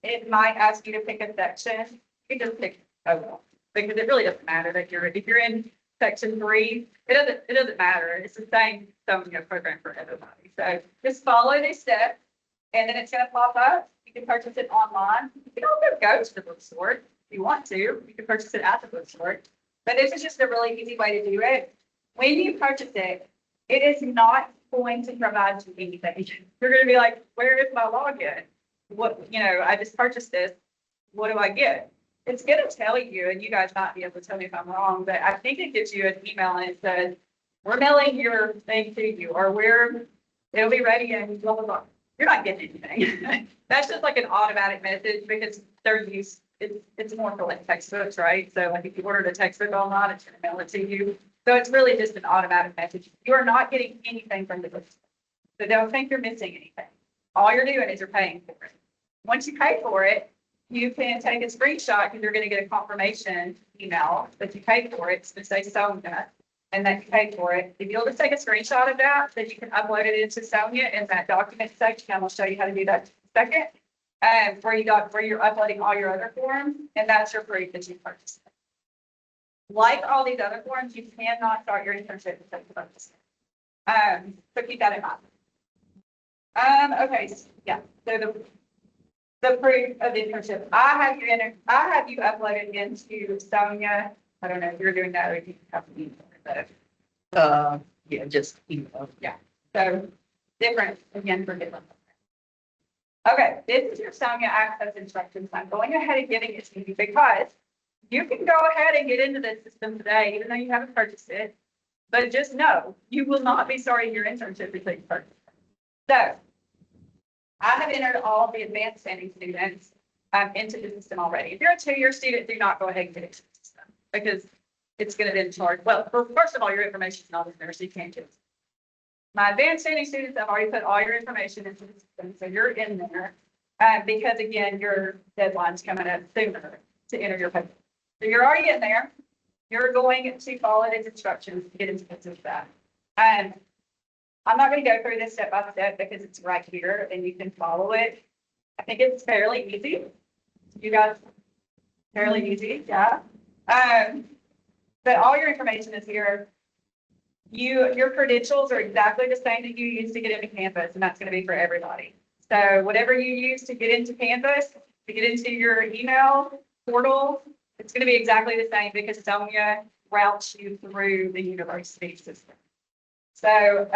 Speaker 6: It might ask you to pick a section. You can just pick overall because it really doesn't matter that if you're in section 3, it doesn't matter. It's the same program for everybody. So just follow these steps, and then it's going to pop up. You can purchase it online. You can also go to the bookstore if you want to. You can purchase it at the bookstore. But this is just a really easy way to do it. When you purchase it, it is not going to provide you anything. You're going to be like, where is my login? I just purchased this. What do I get? It's going to tell you, and you guys might be able to tell me if I'm wrong, but I think it gives you an email and it says, we're mailing your thing to you, or it'll be ready and blah, blah, blah. You're not getting anything. That's just like an automatic message because it's more for like textbooks, right? So like if you ordered a textbook online, it's going to mail it to you. So it's really just an automatic message. You're not getting anything from the bookstore. So don't think you're missing anything. All you're doing is you're paying for it. Once you pay for it, you can take a screenshot because you're going to get a confirmation email that you paid for it. It's going to say Sonia and that you paid for it. If you'll just take a screenshot of that, then you can upload it into Sonia in that document section. And we'll show you how to do that in a second. Where you're uploading all your other forms, and that's your proof that you purchased it. Like all these other forms, you cannot start your internship until you purchase it. So keep that in mind. Okay, so, yeah. So the proof of internship. I have you uploaded into Sonia. I don't know if you're doing that or if you have to be, but
Speaker 11: Yeah, just email.
Speaker 6: yeah. So different again for different. Okay, this is your Sonia access instructions. I'm going ahead and giving it to you because you can go ahead and get into this system today, even though you haven't purchased it. But just know you will not be starting your internship until you purchase it. So I have entered all the advanced standing students into the system already. If you're a 2-year student, do not go ahead and get into the system because it's going to then charge. Well, first of all, your information is not in there, so you can't get it. My advanced standing students, I've already put all your information into the system, so you're in there because again, your deadline's coming up sooner to enter your paper. So you're already in there. You're going to follow these instructions to get into that. I'm not going to go through this step by step because it's right here and you can follow it. I think it's fairly easy. You guys, fairly easy, yeah. But all your information is here. Your credentials are exactly the same that you use to get into Canvas, and that's gonna be for everybody. So whatever you use to get into Canvas, to get into your email portal, it's gonna be exactly the same because Sonia routes you through the university system. So,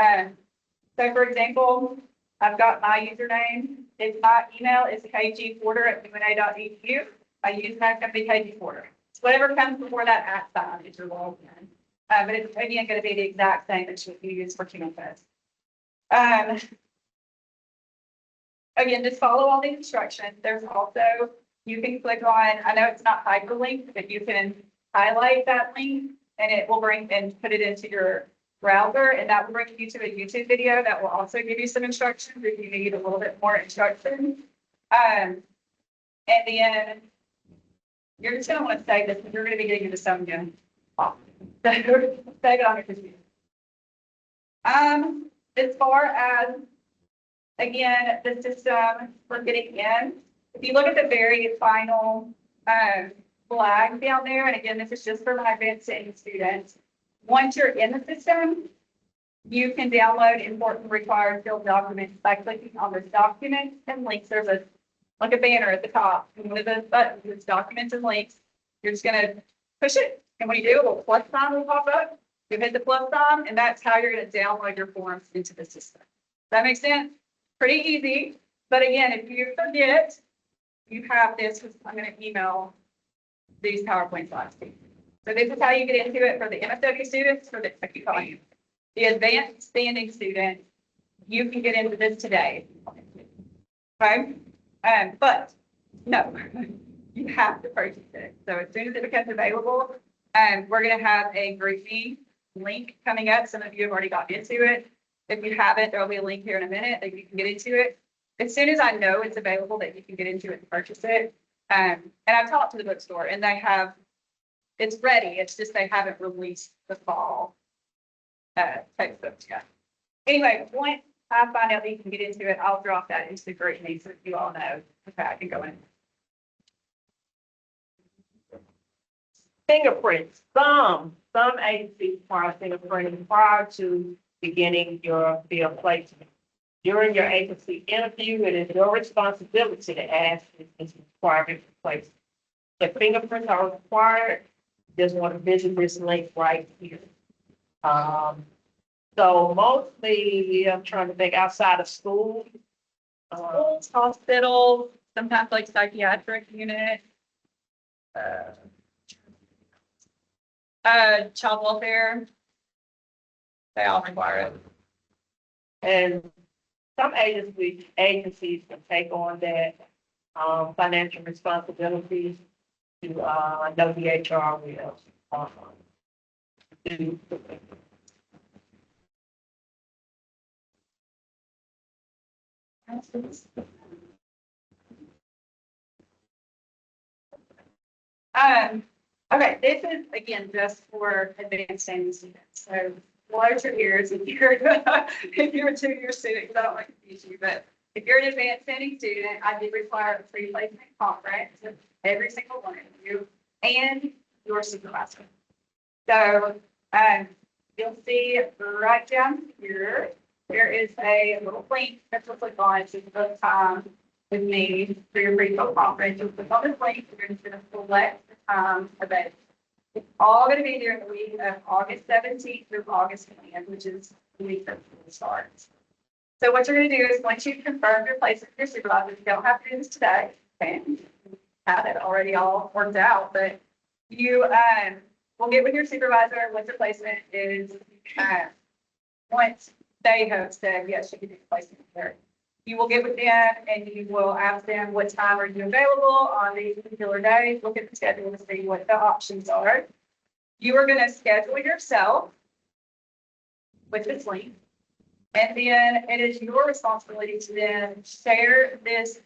Speaker 6: for example, I've got my username. It's my email is kgporter@uma.edu. My username is gonna be kgporter. So whatever comes before that @ is your login. But it's again going to be the exact same that you use for Canvas. Again, just follow all the instructions. There's also, you can click on, I know it's not hyperlinked, but you can highlight that link and it will bring and put it into your browser, and that will bring you to a YouTube video that will also give you some instructions if you need a little bit more instruction. And then you're just going to want to save this because you're going to be getting into Sonia. So save it on your computer. As far as, again, the system for getting in, if you look at the very final flag down there, and again, this is just for my advanced study students. Once you're in the system, you can download important required field documents by clicking on this documents and links. There's like a banner at the top. And one of those buttons is documents and links. You're just going to push it. And when you do, a little plus sign will pop up. You hit the plus sign, and that's how you're going to download your forms into the system. Does that make sense? Pretty easy. But again, if you forget, you have this, I'm going to email these PowerPoint slides to you. So this is how you get into it for the MSW students, for the, I keep calling you, the advanced standing student. You can get into this today. Okay? But no, you have to purchase it. So as soon as it becomes available, we're going to have a groupie link coming up. Some of you have already gotten into it. If you haven't, there'll be a link here in a minute that you can get into it. As soon as I know it's available that you can get into it and purchase it. And I've talked to the bookstore and they have, it's ready. It's just they haven't released the fall textbooks yet. Anyway, once I find out that you can get into it, I'll drop that into the group meet so you all know. Okay, I can go in.
Speaker 11: Fingerprints. Some agencies require fingerprinting prior to beginning your field placement. During your agency interview, it is your responsibility to ask if this requirement for placement. If fingerprints are required, just want to visit this link right here. So mostly, I'm trying to think outside of school.
Speaker 6: Schools, hospitals, sometimes like psychiatric unit. Child welfare. They all require it.
Speaker 11: And some agencies can take on that financial responsibility to I know the HR will do.
Speaker 6: Okay, this is again just for advanced standing students. So close your ears if you're if you're a 2-year student, because I don't want to confuse you, but if you're an advanced standing student, I did require a pre-placement conference with every single one of you and your supervisor. So you'll see right down here, there is a little link that will click on. It's just book time with me for your pre-co conference. You'll click on this link, you're just going to select the time available. It's all going to be during the week of August 17th through August 20th, which is the week that school starts. So what you're going to do is once you confirm your place with your supervisor, you don't have to do this today. Okay, have it already all worked out, but you will get with your supervisor once your placement is once they have said yes, you can do the placement there. You will get with them and you will ask them what time are you available on these particular days. Look at the schedule to see what the options are. You are going to schedule yourself with this link. And then it is your responsibility to then share this.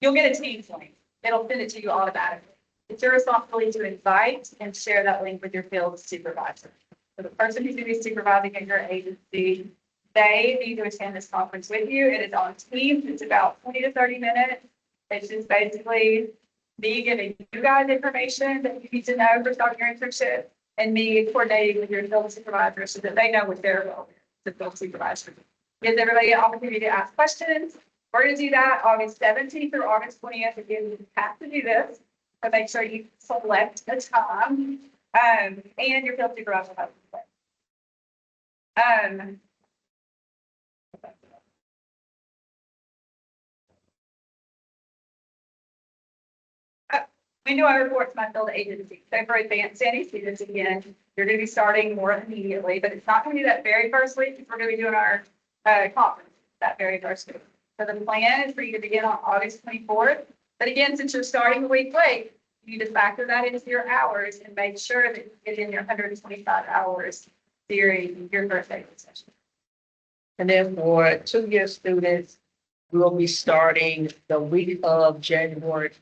Speaker 6: You'll get a Teams link. It'll send it to you automatically. It's your responsibility to invite and share that link with your field supervisor. So the person who's going to be supervising at your agency, they need to attend this conference with you. It is on Teams. It's about 20 to 30 minutes. It's just basically me giving you guys information that you need to know for starting your internship, and me coordinating with your field supervisor so that they know what their role is, the field supervisor. Gives everybody an opportunity to ask questions. We're gonna do that August 17th through August 20th. Again, you have to do this, so make sure you select a time, and your field supervisor has to play. We do our report to my field agency. So for advanced standing students, again, you're going to be starting more immediately, but it's not going to be that very first week, because we're going to be doing our conference that very first week. So the plan is for you to begin on August 24th. But again, since you're starting a week late, you need to factor that into your hours and make sure that you get in your 125 hours during your first day session.
Speaker 11: And then for 2-year students, we'll be starting the week of January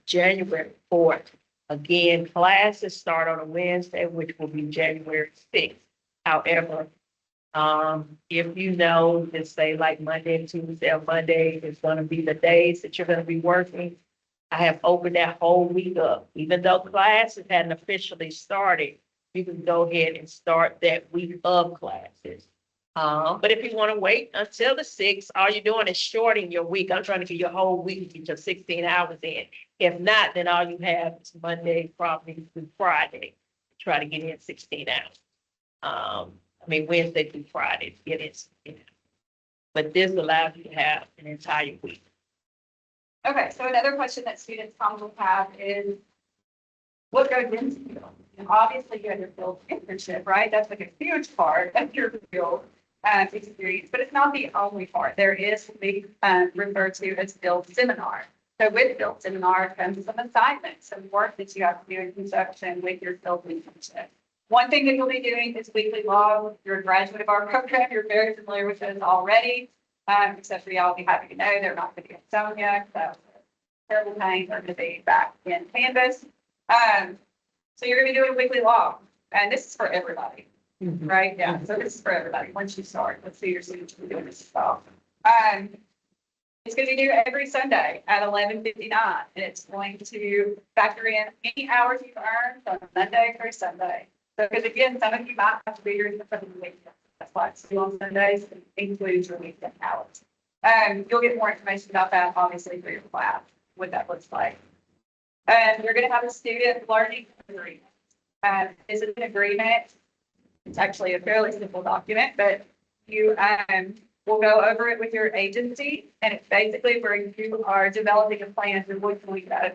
Speaker 11: 4th. Again, classes start on a Wednesday, which will be January 6th. However, if you know, just say like Monday and Tuesday or Monday is going to be the days that you're going to be working, I have opened that whole week up. Even though classes hadn't officially started, you can go ahead and start that week of classes. But if you want to wait until the 6th, all you're doing is shorting your week. I'm trying to get your whole week to get your 16 hours in. If not, then all you have is Monday, probably through Friday. Try to get in 16 hours. Wednesday through Friday to get in 16 hours. But this allows you to have an entire week.
Speaker 6: Okay, so another question that students probably have is, what goes into it? And obviously you have your field internship, right? That's like a huge part of your field experience, but it's not the only part. There is what we refer to as field seminar. So with field seminar comes some assignments, some work that you have to do in conjunction with your field internship. One thing that you'll be doing is weekly log. You're a graduate of our program. You're very familiar with this already, except for y'all be happy to know they're not going to be in Sonia. So terrible pain. They're going to be back in Canvas. So you're going to be doing a weekly log, and this is for everybody, right? Yeah. So this is for everybody. Once you start, let's see your students will be doing this as well. It's going to be due every Sunday at 11:59, and it's going to factor in any hours you've earned from Monday through Sunday. So, because again, some of you might have to be here for the weekend. That's why it's due on Sundays, and includes your weekend hours. You'll get more information about that, obviously, through your class, what that looks like. You're going to have a student learning agreement. This is an agreement. It's actually a fairly simple document, but you will go over it with your agency, and it's basically where you are developing a plan for what's going to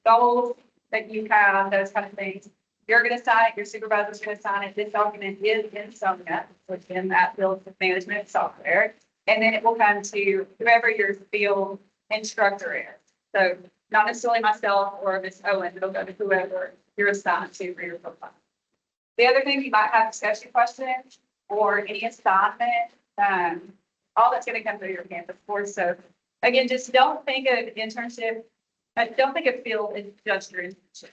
Speaker 6: goals that you have, those kind of things. You're going to sign it. Your supervisor's going to sign it. This document is in Sonia, which is in that field management software, and then it will come to whoever your field instructor is. So not necessarily myself or Ms. Owen, it'll go to whoever you're assigned to for your profile. The other thing, you might have discussion questions or any assignment, all that's going to come through your campus course. So again, just don't think of internship, don't think of field as just your internship.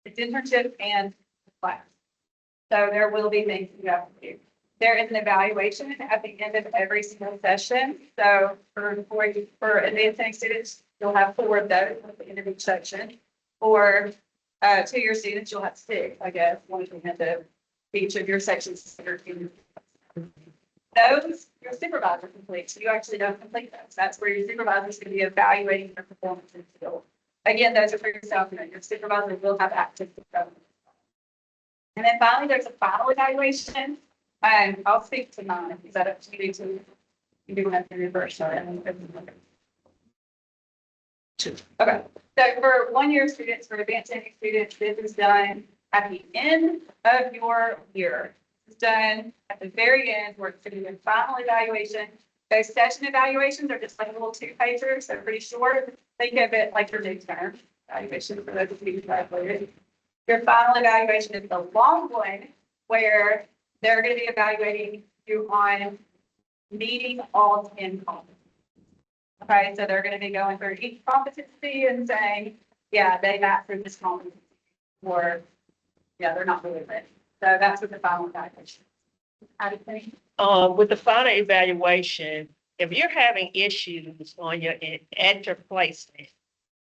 Speaker 6: It's internship and class. So there will be things you have to do. There is an evaluation at the end of every single session. So for advancing students, you'll have 4 of those at the end of each section. For 2-year students, you'll have 6, I guess, one at the end of each of your sections. Those, your supervisor completes. You actually don't complete those. That's where your supervisor is going to be evaluating your performance in the field. Again, those are for yourself. Your supervisor will have access to them. And then finally, there's a final evaluation. I'll speak to mine. Is that up to you to do that through your first? Okay. So for 1-year students, for advanced students, this is done at the end of your year. It's done at the very end where it's going to be a final evaluation. Those session evaluations are just like a little 2-pager, so pretty short. Think of it like your midterm evaluation for those of you who graduated. Your final evaluation is the long one where they're going to be evaluating you on meeting all 10 competencies. Okay, so they're going to be going through each competency and saying, yeah, they mastered this competency, or yeah, they're not really ready. So that's what the final evaluation is.
Speaker 11: With the final evaluation, if you're having issues on at your placement,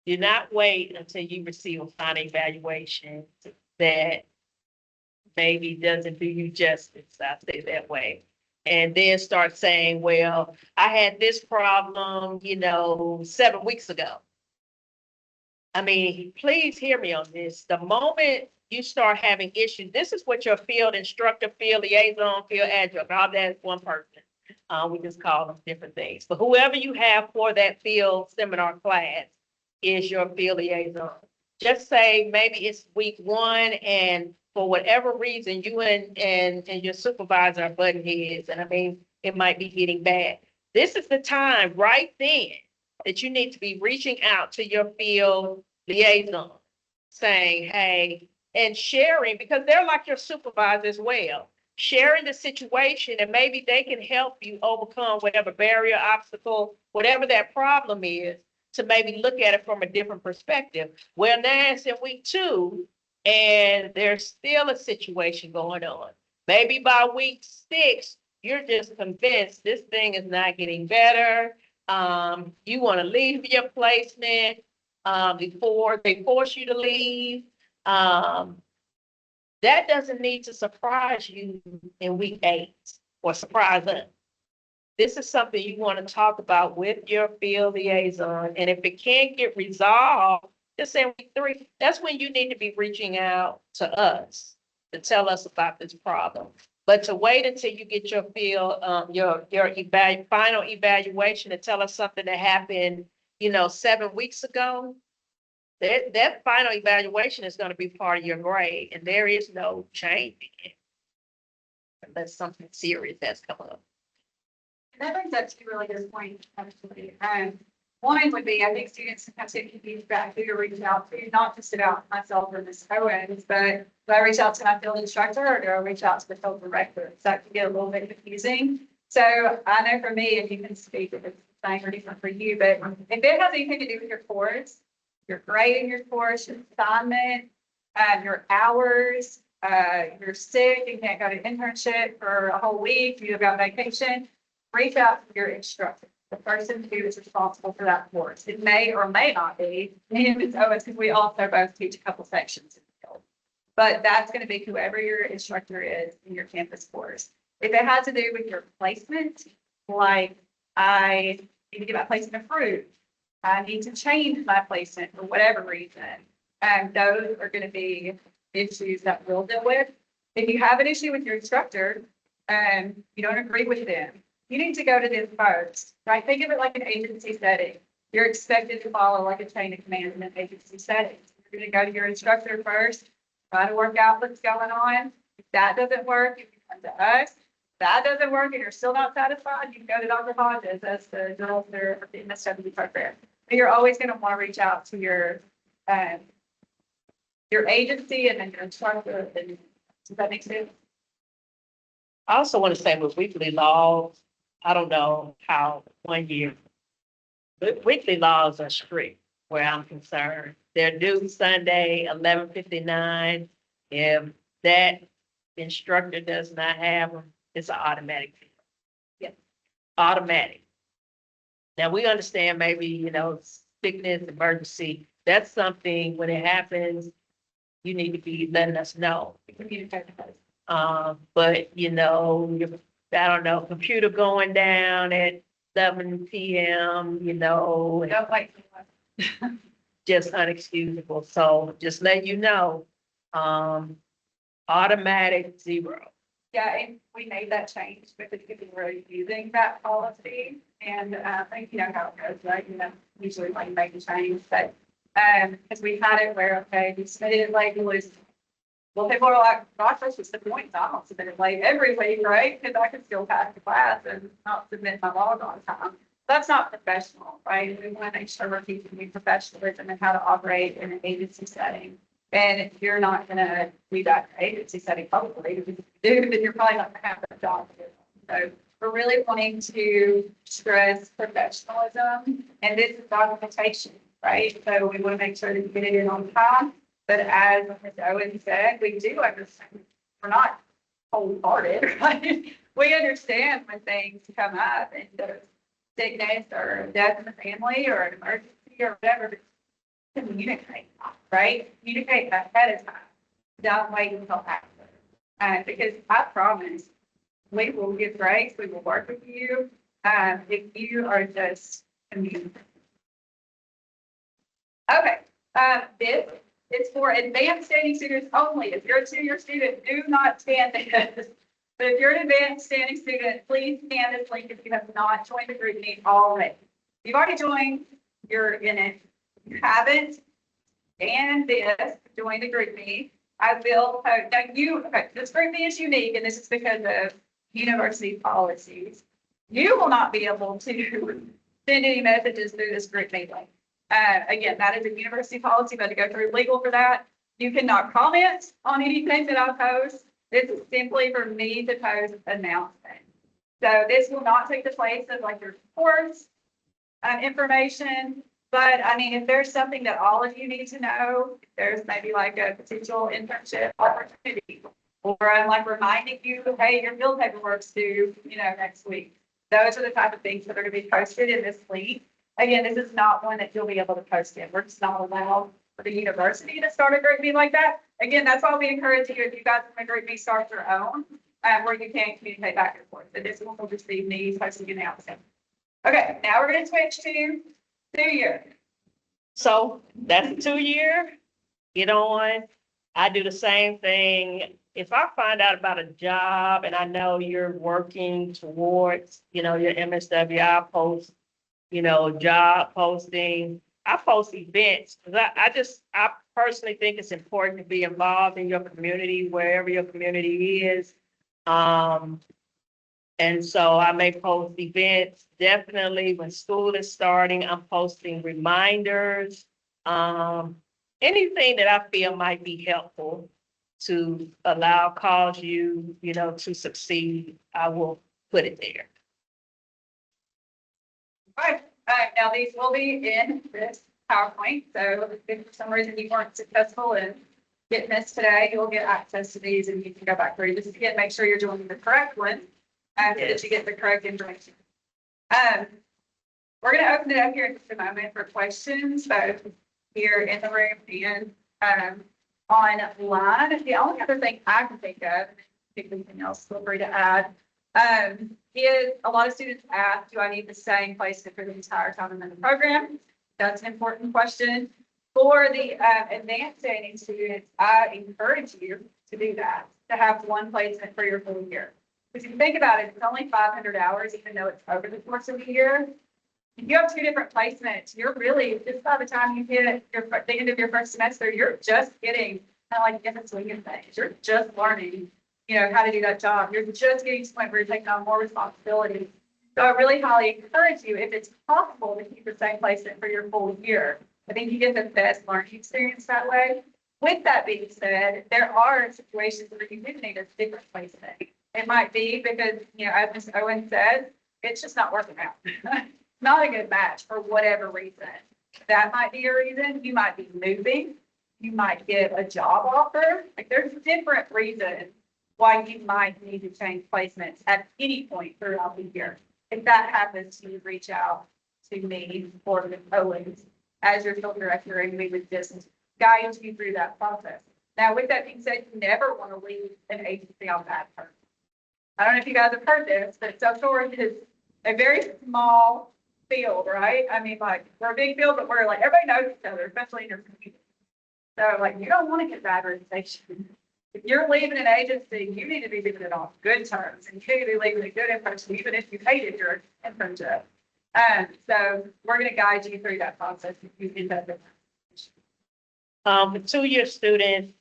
Speaker 11: Do not wait until you receive a final evaluation that maybe doesn't do you justice, I say that way. And then start saying, well, I had this problem, 7 weeks ago. I mean, please hear me on this. The moment you start having issues, this is what your field instructor, field liaison, field adjunct, all that is one person. We just call them different things. But whoever you have for that field seminar class is your field liaison. Just say maybe it's week 1 and for whatever reason, you and your supervisor are butting heads. And I mean, it might be getting bad. This is the time right then that you need to be reaching out to your field liaison, saying, hey, and sharing, because they're like your supervisor as well, sharing the situation, and maybe they can help you overcome whatever barrier, obstacle, whatever that problem is, to maybe look at it from a different perspective. Well, now it's in week 2, and there's still a situation going on. Maybe by week 6, you're just convinced this thing is not getting better. You want to leave your placement before they force you to leave. That doesn't need to surprise you in week 8 or surprise us. This is something you want to talk about with your field liaison. And if it can't get resolved, just say week 3, that's when you need to be reaching out to us to tell us about this problem. But to wait until you get your field, your final evaluation and tell us something that happened, 7 weeks ago, that final evaluation is going to be part of your grade, and there is no change in it unless something serious has come up.
Speaker 6: That brings up two really good points, actually. One would be, I think students sometimes get confused about who to reach out to, not just about myself or Ms. Owens, but do I reach out to my field instructor or do I reach out to the field director? So that can get a little bit confusing. So I know for me, if you can speak, if it's the same or different for you, but if it has anything to do with your course, your grade in your course, your assignment, your hours, you're sick and can't go to internship for a whole week, you go on vacation, reach out to your instructor, the person who is responsible for that course. It may or may not be me and Ms. Owens, because we also both teach a couple sections in the field. But that's going to be whoever your instructor is in your campus course. If it has to do with your placement, like I need to get my placement approved, I need to change my placement for whatever reason, those are going to be issues that we'll deal with. If you have an issue with your instructor and you don't agree with them, you need to go to them first, right? Think of it like an agency setting. You're expected to follow like a chain of command in an agency setting. You're going to go to your instructor first, try to work out what's going on. If that doesn't work, you can come to us. If that doesn't work and you're still not satisfied, you can go to Dr. Hodges as the director of the MSW program. But you're always going to want to reach out to your agency and then your instructor. And does that make sense?
Speaker 11: I also want to say with weekly laws, I don't know how 1 year, but weekly laws are strict where I'm concerned. They're due Sunday, 11:59. If that instructor does not have them, it's an automatic.
Speaker 6: Yeah.
Speaker 11: Automatic. Now, we understand maybe, sickness, emergency. That's something when it happens, you need to be letting us know. But I don't know, computer going down at 7 p.m.,
Speaker 6: Don't wait.
Speaker 11: just unexcusable. So just let you know, automatic 0.
Speaker 6: Yeah, and we made that change because we were using that policy. And I think you know how it goes, right? Usually when you make a change, but because we had it where, okay, we submitted it late, well, people are like, gosh, that's just the point. I don't submit it late every week, right? Because I can still pass the class and not submit my log on time. That's not professional, right? We want to make sure we're teaching you professionalism and how to operate in an agency setting. And if you're not going to do that agency setting publicly, if you do, then you're probably not going to have that job. So we're really wanting to stress professionalism, and this is documentation, right? So we want to make sure that you get it in on time. But as Ms. Owens said, we do understand. We're not cold-hearted, right? We understand when things come up and there's sickness or death in the family or an emergency or whatever. communicate, right? Communicate ahead of time. Don't wait until after. Because I promise, we will give grace, we will work with you, if you are just communicating. Okay, this is for advanced standing students only. If you're a two-year student, do not scan this. But if you're an advanced standing student, please scan this link if you have not joined the group meet already. If you've already joined, you're in it. If you haven't, and this, join the group meet. I will, okay, this group meet is unique, and this is because of university policies. You will not be able to send any messages through this group meet link. Again, that is a university policy, but to go through legal for that. You cannot comment on anything that I post. This is simply for me to post announcements. So this will not take the place of like your course information. But I mean, if there's something that all of you need to know, there's maybe like a potential internship opportunity, or I'm like reminding you, hey, your field paperwork's due, next week. Those are the type of things that are going to be posted in this link. Again, this is not one that you'll be able to post in. We're just not allowed for the university to start a group meet like that. Again, that's why we encourage you, if you guys want a group meet, start your own, where you can communicate back and forth. But this one will just be me posting an announcement. Okay, now we're going to switch to 2-year.
Speaker 11: So that's a 2-year, get on. I do the same thing. If I find out about a job and I know you're working towards, your MSW, I post, job posting. I post events because I personally think it's important to be involved in your community, wherever your community is. And so I may post events. Definitely when school is starting, I'm posting reminders. Anything that I feel might be helpful to cause you, to succeed, I will put it there.
Speaker 6: All right, now these will be in this PowerPoint. So if for some reason you weren't successful in getting this today, you'll get access to these and you can go back through. Just again, make sure you're doing the correct one. So that you get the correct information. We're going to open it up here in just a moment for questions, both here in the room and online. The only other thing I can think of, if anything else, feel free to add, is a lot of students ask, do I need the same placement for the entire time I'm in the program? That's an important question. For the advanced standing students, I encourage you to do that, to have one placement for your full year. Because if you think about it, it's only 500 hours, even though it's over the course of the year. If you have 2 different placements, you're really, just by the time you hit the end of your first semester, you're just getting kind of like in the swing of things. You're just learning, how to do that job. You're just getting to the point where you're taking on more responsibilities. So I really highly encourage you, if it's possible, to keep the same placement for your full year. I think you get the best learning experience that way. With that being said, there are situations where you do need a different placement. It might be because, as Ms. Owen said, it's just not working out. Not a good match for whatever reason. That might be a reason. You might be moving. You might get a job offer. Like there's different reasons why you might need to change placements at any point throughout the year. If that happens, you reach out to me or Ms. Owens as your field director, and we would just guide you through that process. Now, with that being said, you never want to leave an agency on bad terms. I don't know if you guys have heard this, but self-storage is a very small field, right? I mean, like, we're a big field, but we're like, everybody knows each other, especially in your community. So, like, you don't want to get bad reputation. If you're leaving an agency, you need to be leaving it on good terms, and you need to be leaving a good impression, even if you hated your internship. So we're going to guide you through that process if you end up in
Speaker 11: For 2-year students,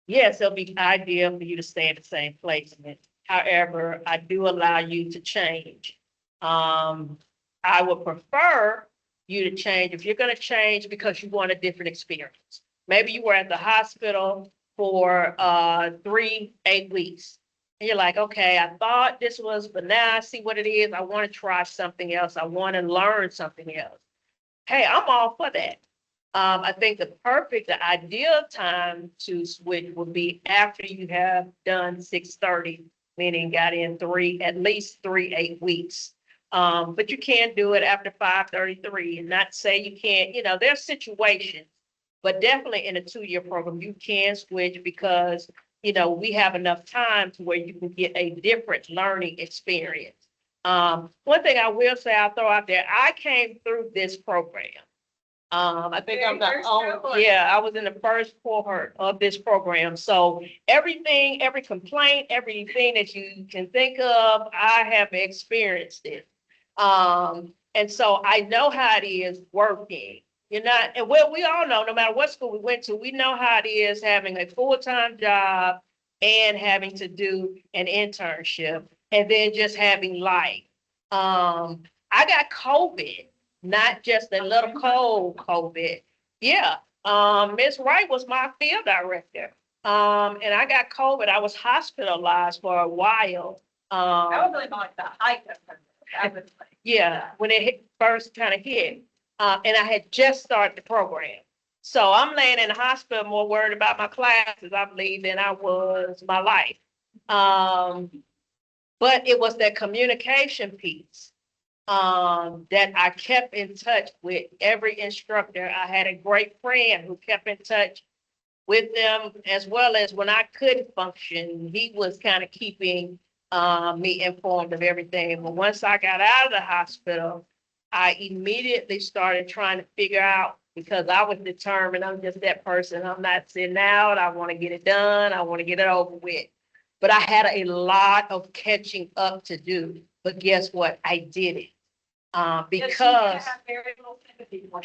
Speaker 11: yes, it'll be ideal for you to stay in the same placement. However, I do allow you to change. I would prefer you to change if you're going to change because you want a different experience. Maybe you were at the hospital for 8 weeks. And you're like, okay, I thought this was, but now I see what it is. I want to try something else. I want to learn something else. Hey, I'm all for that. I think the ideal time to switch would be after you have done 630, meaning got in at least 3 8 weeks. But you can do it after 5:33, and not say you can't, there's situations. But definitely in a 2-year program, you can switch because, we have enough time to where you can get a different learning experience. One thing I will say, I'll throw out there, I came through this program. I think I'm the only, yeah, I was in the first cohort of this program. So everything, every complaint, everything that you can think of, I have experienced it. And so I know how it is working. You're not, and well, we all know, no matter what school we went to, we know how it is having a full-time job and having to do an internship and then just having life. I got COVID, not just a little cold COVID. Yeah. Miss Wright was my field director. And I got COVID. I was hospitalized for a while.
Speaker 7: That was really like the height of it. That was like-
Speaker 11: Yeah, when it first kind of hit. And I had just started the program. So I'm laying in the hospital more worried about my classes, I believe, than I was my life. But it was that communication piece that I kept in touch with every instructor. I had a great friend who kept in touch with them, as well as when I couldn't function, he was kind of keeping me informed of everything. But once I got out of the hospital, I immediately started trying to figure out, because I was determined, I'm just that person. I'm not sitting out. I want to get it done. I want to get it over with. But I had a lot of catching up to do. But guess what? I did it. Because
Speaker 7: Yes, you have very little sympathy for